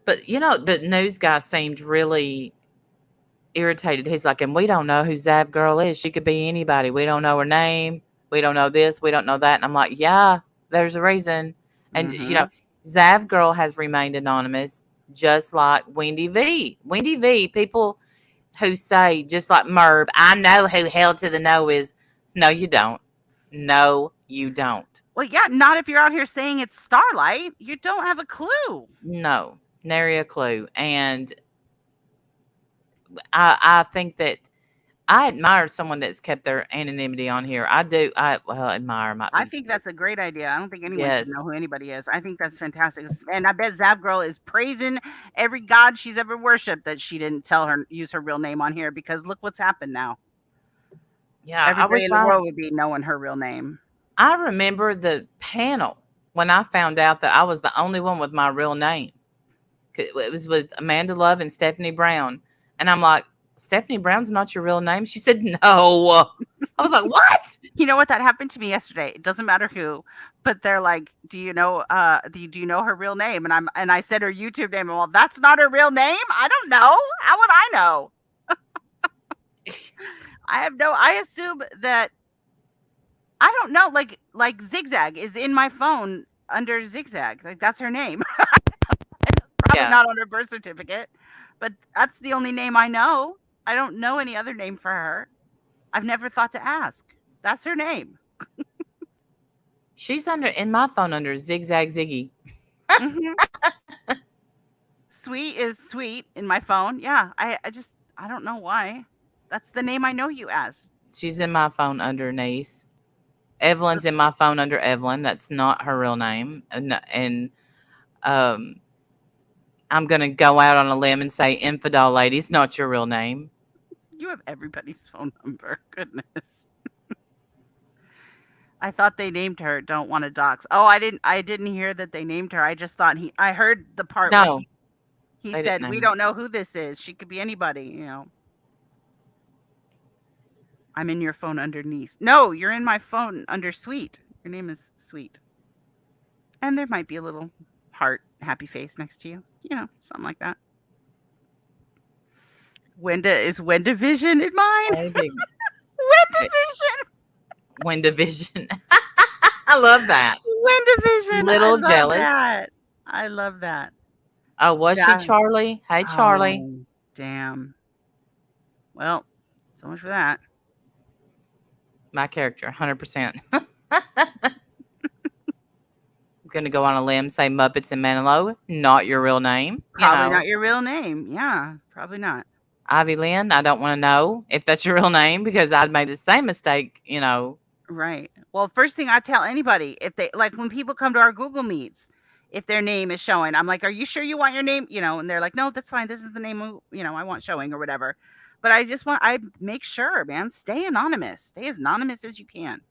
But the news guy seemed really irritated. He's like, and we don't know who Zav Girl is. She could be anybody. We don't know her name. We don't know this. We don't know that. And I'm like, yeah, there's a reason. And Zav Girl has remained anonymous, just like Wendy V. Wendy V. People who say, just like Merv, I know who Hell to the No is. No, you don't. No, you don't. Well, yeah, not if you're out here saying it's Starlight. You don't have a clue. No, nary a clue. And I think that I admire someone that's kept their anonymity on here. I do. Admire. I think that's a great idea. I don't think anyone should know who anybody is. I think that's fantastic. And I bet Zav Girl is praising every god she's ever worshipped that she didn't use her real name on here, because look what's happened now. Yeah, everybody in the world would be knowing her real name. I remember the panel when I found out that I was the only one with my real name. It was with Amanda Love and Stephanie Brown. And I'm like, Stephanie Brown's not your real name? She said, no. I was like, what? You know what? That happened to me yesterday. It doesn't matter who, but they're like, do you know her real name? And I said her YouTube name. And, well, that's not her real name. I don't know. How would I know? I assume that, I don't know. Like Zigzag is in my phone under Zigzag. Like, that's her name. Probably not on her birth certificate, but that's the only name I know. I don't know any other name for her. I've never thought to ask. That's her name. She's in my phone under Zigzag Ziggy. Mm-hmm. Sweet is Sweet in my phone. Yeah, I don't know why. That's the name I know you as. She's in my phone under Niece. Evelyn's in my phone under Evelyn. That's not her real name. And I'm going to go out on a limb and say Infidel Lady's not your real name. You have everybody's phone number. Goodness. I thought they named her Don't Want to Dox. Oh, I didn't hear that they named her. I just thought I heard the part where he said, we don't know who this is. She could be anybody, I'm in your phone under Niece. No, you're in my phone under Sweet. Your name is Sweet. And there might be a little heart, happy face next to you. Something like that. Is Wendivision in mine? Wendivision. I love that. Wendivision. Little jealous. I love that. Oh, was she Charlie? Hey, Charlie. Oh, damn. Well, so much for that. My character, 100%. I'm going to go on a limb, say Muppets and Manilow, not your real name. Probably not your real name. Yeah, probably not. Ivy Lynn, I don't want to know if that's your real name, because I'd made the same mistake, Right. Well, first thing I tell anybody, if they, like, when people come to our Google Meets, if their name is showing, I'm like, are you sure you want your name? And they're like, no, that's fine. This is the name, I want showing or whatever. But I make sure, man, stay anonymous. Stay as anonymous as you can.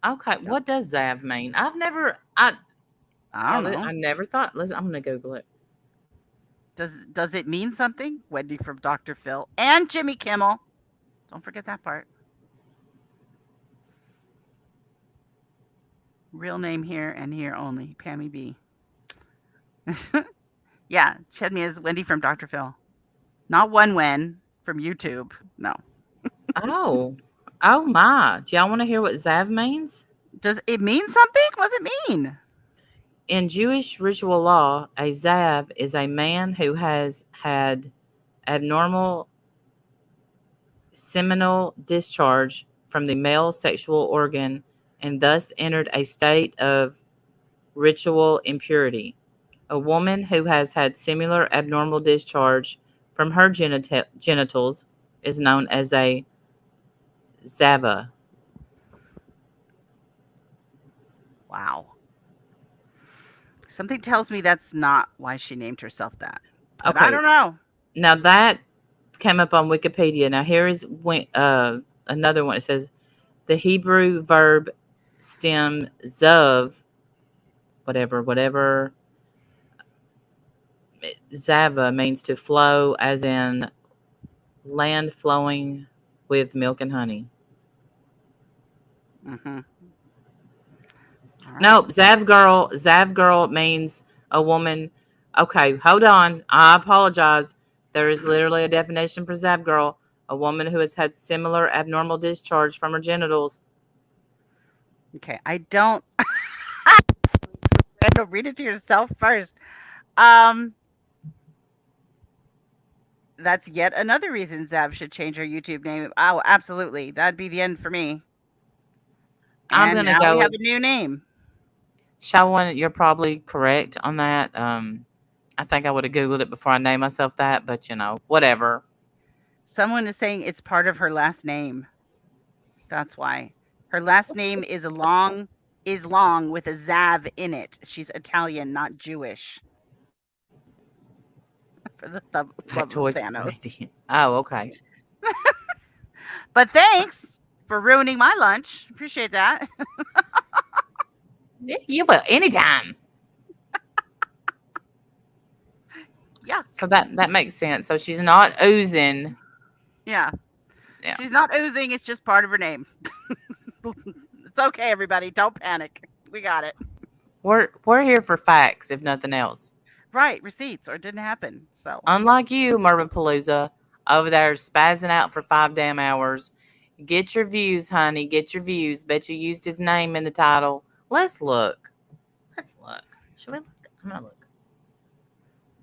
Okay. So, what does Zav mean? I don't know. I never thought. Listen, I'm going to Google it. Does it mean something? Wendy from Dr. Phil and Jimmy Kimmel. Don't forget that part. Real name here and here only. Pammy B. Yeah, Chedmi is Wendy from Dr. Phil. Not Wen from YouTube. No. Oh my. Do y'all want to hear what Zav means? Does it mean something? What does it mean? In Jewish ritual law, a Zav is a man who has had abnormal seminal discharge from the male sexual organ and thus entered a state of ritual impurity. A woman who has had similar abnormal discharge from her genitals is known as a Zava. Wow. Something tells me that's not why she named herself that. But I Okay. don't know. Now that came up on Wikipedia. Now here is another one. It says the Hebrew verb stem zav, whatever zava means to flow, as in land flowing with milk and honey. Mm-hmm. Nope, Zav girl means a woman. Okay, hold on. I apologize. There is literally a definition for Zav girl: a woman who has had similar abnormal discharge from her genitals. Okay, I don't. Read it to yourself first. That's yet another reason Zav should change her YouTube name. Oh, absolutely. That'd be the end for me. I'm And gonna now go we have with a new name. Shawan. You're probably correct on that. I think I would have Googled it before I named myself that, but whatever. Someone is saying it's part of her last name. That's why. Her last name is long with a Zav in it. She's Italian, not Jewish. For the love of Factoids. Thanos. Oh, okay. But thanks for ruining my lunch. Appreciate that. You will anytime. Yeah. So that makes sense. So she's not oozing. Yeah. Yeah. She's not oozing. It's just part of her name. It's okay, everybody. Don't panic. We got it. We're here for facts, if nothing else. Right. Receipts, or it didn't happen. So Unlike you, Palooza, over there spazzing out for 5 damn hours. Get your views, honey. Get your views. Bet you used his name in the title. Let's look. Should we look? I'm gonna look.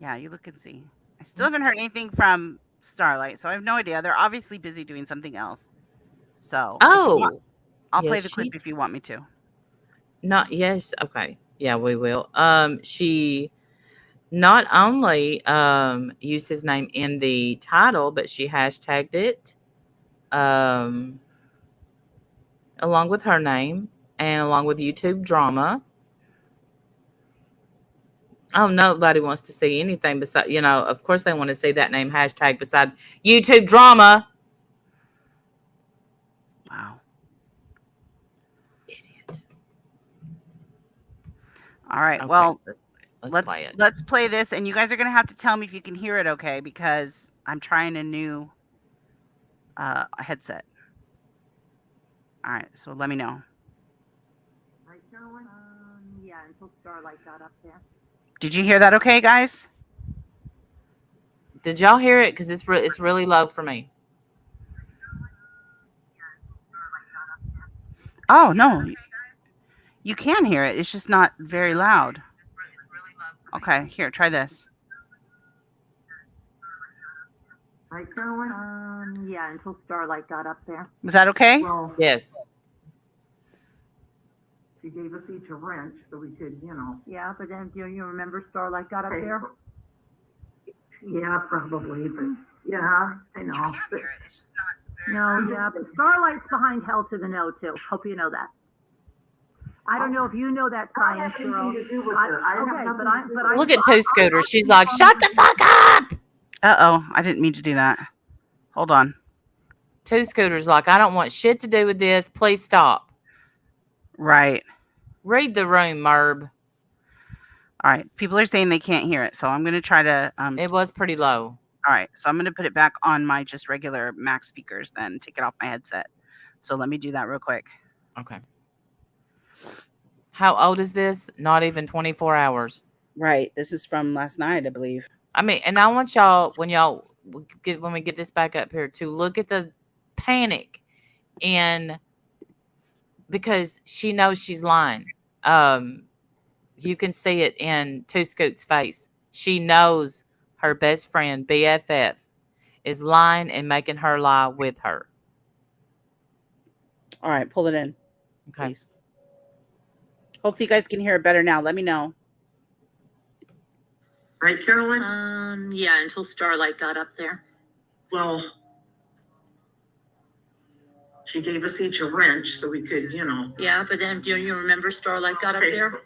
yeah, you look and see. I still haven't heard anything from Starlight, so I have no idea. They're obviously busy doing something else. So Oh, I'll play yes, the clip if you want me to. yes. Okay. Yeah, we will. She not only used his name in the title, but she hashtagged it along with her name and along with YouTube drama. Oh, nobody wants to see anything beside, of course they want to see that name hashtag beside YouTube drama. Wow. Idiot. All right. Okay, Well, let's play it. Let's play this, and you guys are gonna have to tell me if you can hear it okay, because I'm trying a new headset. All right, so let me know. Yeah, until Starlight got up there. Did you hear that okay, guys? Did y'all hear it? Because it's really low for me. Oh, no. You can hear it. It's just not very loud. Okay, here, try this. Right, Carolyn? Yeah, until Starlight got up there. Was that okay? Well, Yes. she gave us each a wrench so we could, Yeah, but then do you remember Starlight got up there? Yeah, probably, but yeah, I know. But, no, yeah, but Starlight's behind Hell to the No too. Hope you know that. I don't know if you know that science, girl. Okay, but I Look at Two Scooter. She's like, shut the fuck up. Uh-oh, I didn't mean to do that. Hold on. Two Scooter's like, I don't want shit to do with this. Please stop. Right. Read the room, Merb. All right. People are saying they can't hear it, so I'm going to try to... It was pretty low. All right. So I'm going to put it back on my just regular Mac speakers then, take it off my headset. So let me do that real quick. Okay. How old is this? Not even 24 hours. Right. This is from last night, I believe. I mean, and I want y'all, when we get this back up here, to look at the panic because she knows she's lying. You can see it in Two Scoot's face. She knows her best friend, BFF, is lying and making her lie with her. All right, pull it in, Okay. please. Hopefully you guys can hear it better now. Let me know. Right, Carolyn? Yeah, until Starlight got up there. Well, she gave us each a wrench so we could, Yeah, but then do you remember Starlight got up there?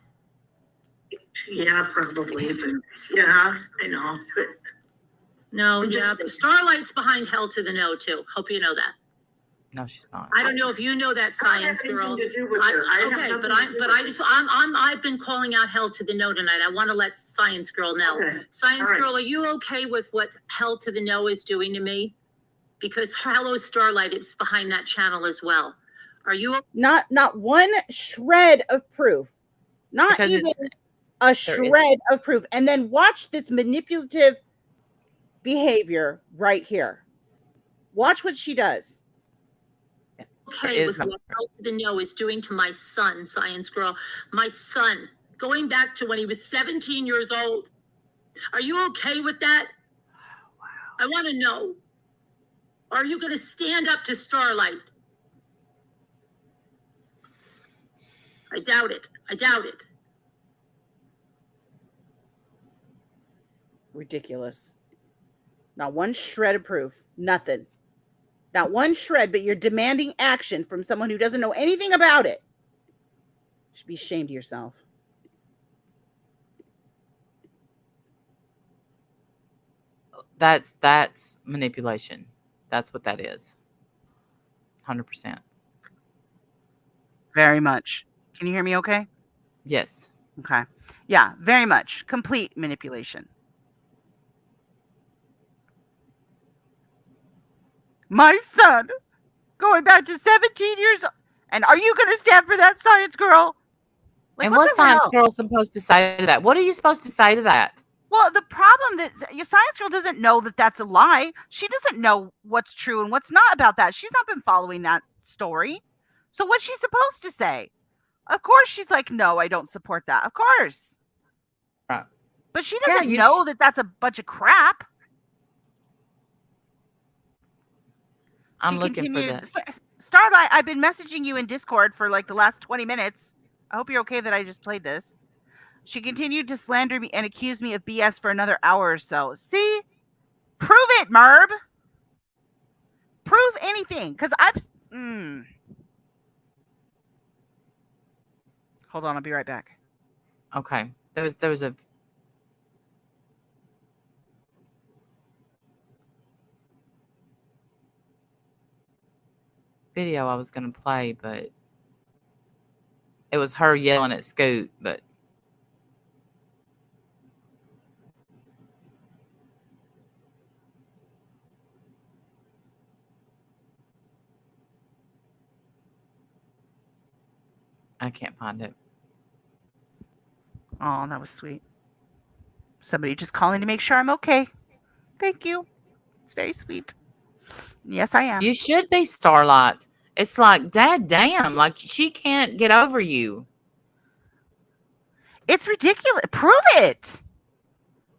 Yeah, probably. But yeah, I know. But No, I'm yeah, just- but Starlight's behind Hell to the No too. Hope you know that. No, she's not. I don't know if you know that, science girl. anything to do with her. I have Okay, nothing but to do with it. I've been calling out Hell to the No tonight. I want to let Science Girl know. Okay. Science All right. Girl, are you okay with what Hell to the No is doing to me? Because Hello Starlight is behind that channel as well. Are you? Not one shred of proof. Not Because even it's- a shred of proof. And then watch this manipulative behavior right here. Watch what she does. Okay is with no what Hell to the No is doing to my son, Science Girl? My son, going back to when he was 17 years old. Are you okay with that? Wow. I want to know. Are you going to stand up to Starlight? I doubt it. I doubt it. Ridiculous. Not one shred of proof. Nothing. Not one shred, but you're demanding action from someone who doesn't know anything about it. You should be ashamed of yourself. That's manipulation. That's what that is. 100%. Very much. Can you hear me okay? Yes. Okay. Yeah, very much. Complete manipulation. My son, going back to 17 years old. And are you going to stand for that, Science Girl? Like, And what what's the Science hell? Girl supposed to say to that? What are you supposed to say to that? Well, the problem that your Science Girl doesn't know that that's a lie. She doesn't know what's true and what's not about that. She's not been following that story. So what's she supposed to say? Of course she's like, no, I don't support that. Of course. Right. But she Yeah, doesn't know that that's a bunch of crap. I'm She looking for continued, that. Starlight, I've been messaging you in Discord for like the last 20 minutes. I hope you're okay that I just played this. She continued to slander me and accuse me of BS for another hour or so. See? Prove it, Merb. Prove anything. Because I've... Hold on, I'll be right back. Okay. There was a video I was going to play, but it was her yelling at Scoot, but I can't find it. Oh, that was sweet. Somebody just calling to make sure I'm okay. Thank you. It's very sweet. Yes, I am. You should be, Starlight. It's like, dad damn, like she can't get over you. It's ridiculous. Prove it.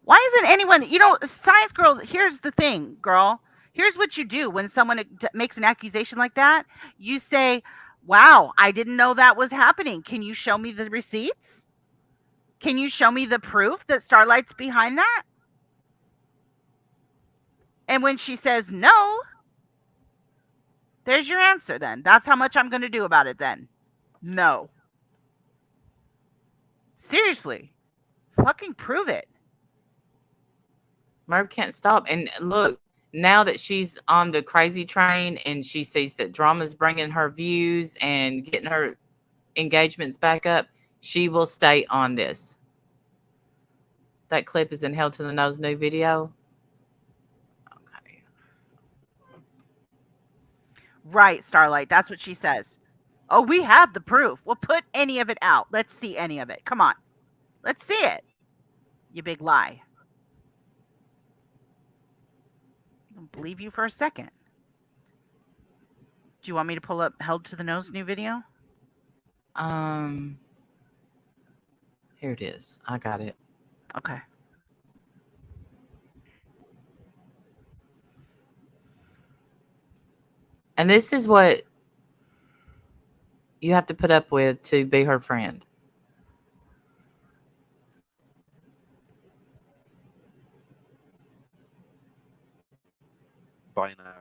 Why isn't anyone, Science Girl, here's the thing, girl. Here's what you do when someone makes an accusation like that. You say, wow, I didn't know that was happening. Can you show me the receipts? Can you show me the proof that Starlight's behind that? And when she says no, there's your answer then. That's how much I'm going to do about it then. No. Seriously. Fucking prove it. Merv can't stop. And look, now that she's on the crazy train and she sees that drama's bringing her views and getting her engagements back up, she will stay on this. That clip is in Hell to the Nose new video. Okay. Right, Starlight. That's what she says. Oh, we have the proof. We'll put any of it out. Let's see any of it. Come on. Let's see it. You big lie. I don't believe you for a second. Do you want me to pull up Held to the Nose new video? Here it is. I got it. Okay. And this is what you have to put up with to be her friend. Bye now.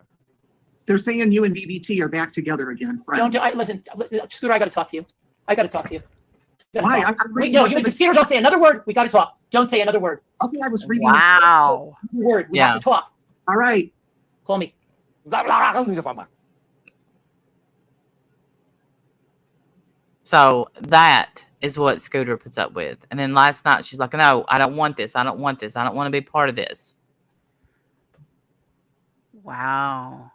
They're saying you and BBT are back together again, friends. Listen, Scooter, I got to talk to you. I got to talk to you. Why? Scooter, don't say another word. We got to talk. Don't say another word. Okay, I was reading. Wow. Word. We have to talk. All right. Call me. So that is what Scooter puts up with. And then last night she's like, no, I don't want this. I don't want this. I don't want to be part of this. Wow.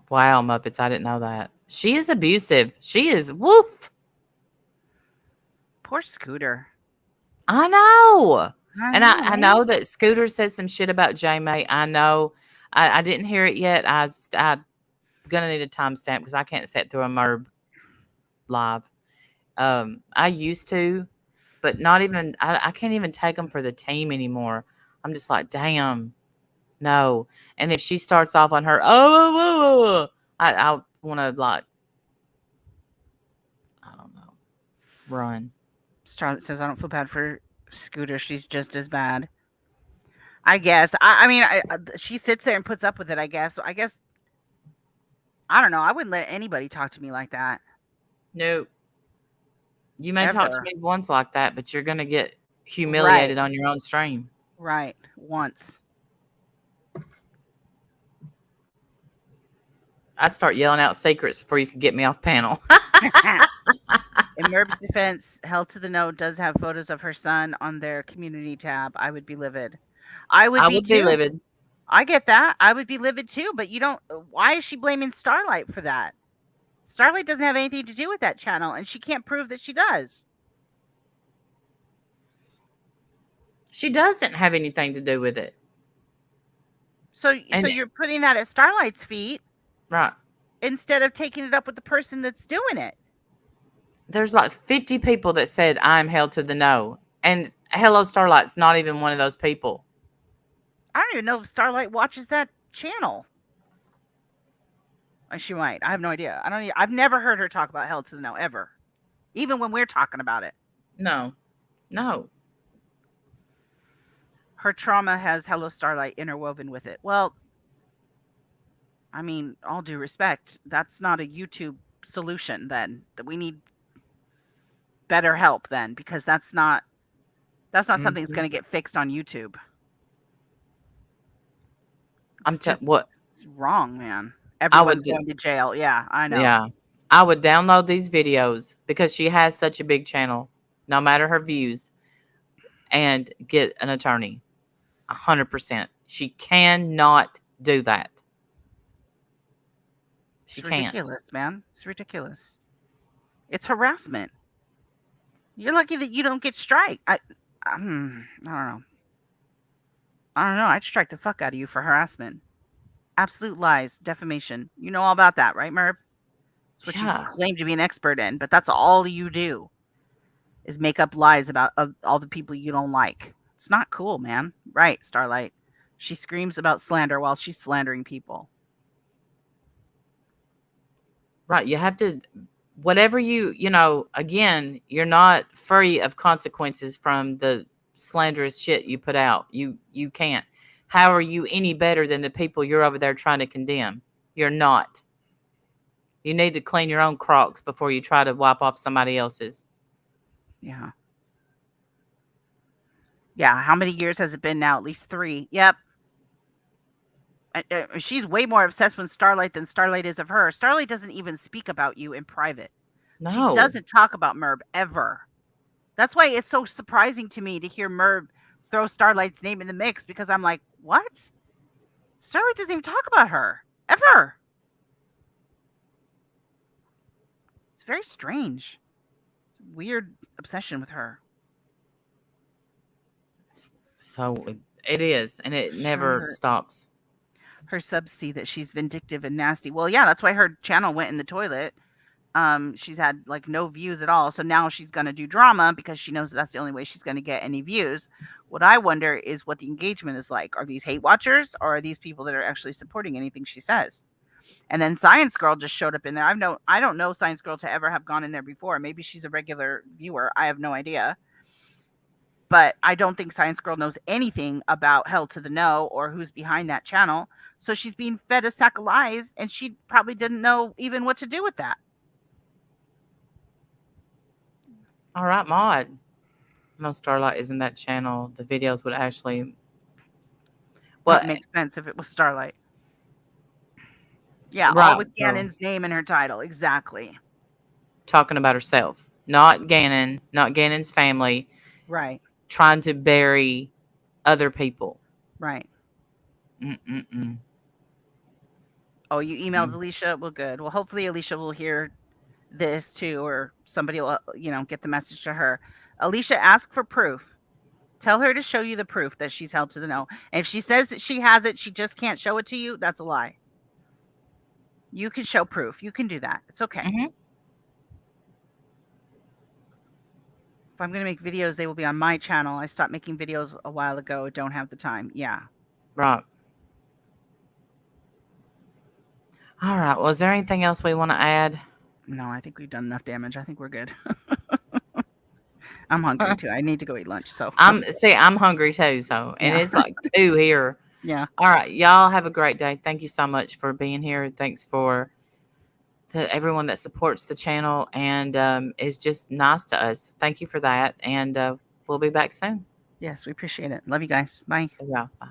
Wow, Muppets. I didn't know that. She is abusive. She is woof. Poor Scooter. I know. And I right? know that Scooter said some shit about J-May. I know. I didn't hear it yet. I'm going to need a timestamp because I can't sit through a Merb live. I used to, but not even, I can't even take them for the team anymore. I'm just like, damn, no. And if she starts off on her, I want to, like, I don't know, run. Charlotte says, I don't feel bad for Scooter. She's just as bad. I guess. I mean, she sits there and puts up with it, I guess. I don't know. I wouldn't let anybody talk to me like that. No. You may talk to Ever. me once like that, but you're going to get humiliated on your own stream. Right. Once. I'd start yelling out secrets before you could get me off panel. In Merb's defense, Hell to the No does have photos of her son on their community tab. I would be livid. I would be livid. I get that. I would be livid too, but you don't. Why is she blaming Starlight for that? Starlight doesn't have anything to do with that channel, and she can't prove that she does. She doesn't have anything to do with it. So you're putting that at Starlight's feet, Right. instead of taking it up with the person that's doing it. There's like 50 people that said I'm Hell to the No. And Hello Starlight's not even one of those people. I don't even know if Starlight watches that channel. She might. I have no idea. I've never heard her talk about Hell to the No ever. Even when we're talking about it. No. Her trauma has Hello Starlight interwoven with it. Well, I mean, all due respect, that's not a YouTube solution then. That we need better help then, because that's not something that's going to get fixed on YouTube. It's wrong, man. Everyone's going to jail. Yeah, I know. Yeah. I would download these videos because she has such a big channel, no matter her views, and get an attorney. 100%. She cannot do that. She can't. It's ridiculous, man. It's ridiculous. It's harassment. You're lucky that you don't get strike. I don't know. I'd strike the fuck out of you for harassment. Absolute lies, defamation. You know all about that, right, Merb? That's what you claim to be an expert in, but that's all you do is make up lies about all the people you don't like. It's not cool, man. Right, Starlight. She screams about slander while she's slandering people. Right. You have to, whatever again, you're not free of consequences from the slanderous shit you put out. You can't. How are you any better than the people you're over there trying to condemn? You're not. You need to clean your own crocs before you try to wipe off somebody else's. Yeah. Yeah. How many years has it been now? At least 3. Yep. She's way more obsessed with Starlight than Starlight is of her. Starlight doesn't even speak about you in private. No. She doesn't talk about Merb ever. That's why it's so surprising to me to hear Merb throw Starlight's name in the mix, because I'm like, what? Starlight doesn't even talk about her ever. It's very strange. It's a weird obsession with her. So it is, and it never stops. Her subs see that she's vindictive and nasty. Well, yeah, that's why her channel went in the toilet. She's had like no views at all. So now she's going to do drama because she knows that's the only way she's going to get any views. What I wonder is what the engagement is like. Are these hate watchers, or are these people that are actually supporting anything she says? And then Science Girl just showed up in there. I don't know Science Girl to ever have gone in there before. Maybe she's a regular viewer. I have no idea. But I don't think Science Girl knows anything about Hell to the No or who's behind that channel. So she's being fed a sack of lies, and she probably didn't know even what to do with that. All right, Maud. No, Starlight is in that channel. The videos would actually. Well, Well, it makes sense if it was Starlight. Yeah, Right, all with so- Gannon's name in her title. Exactly. talking about herself, not Gannon, not Gannon's family, Right. trying to bury other people. Right. Mm-mm-mm. Oh, you emailed Alicia? Well, good. Well, hopefully Alicia will hear this too, or somebody will, get the message to her. Alicia, ask for proof. Tell her to show you the proof that she's held to the no. And if she says that she has it, she just can't show it to you, that's a lie. You can show proof. You can do that. It's okay. Mhm. If I'm going to make videos, they will be on my channel. I stopped making videos a while ago. Don't have the time. Yeah. Right. All right. Was there anything else we want to add? No, I think we've done enough damage. I think we're good. I'm hungry too. I need to go eat lunch. So I'm hungry too. So, and Yeah. it's like 2 here. yeah. All right. Y'all have a great day. Thank you so much for being here. Thanks to everyone that supports the channel and is just nice to us. Thank you for that. And we'll be back soon. Yes, we appreciate it. Love you guys. Bye. Yeah. Bye.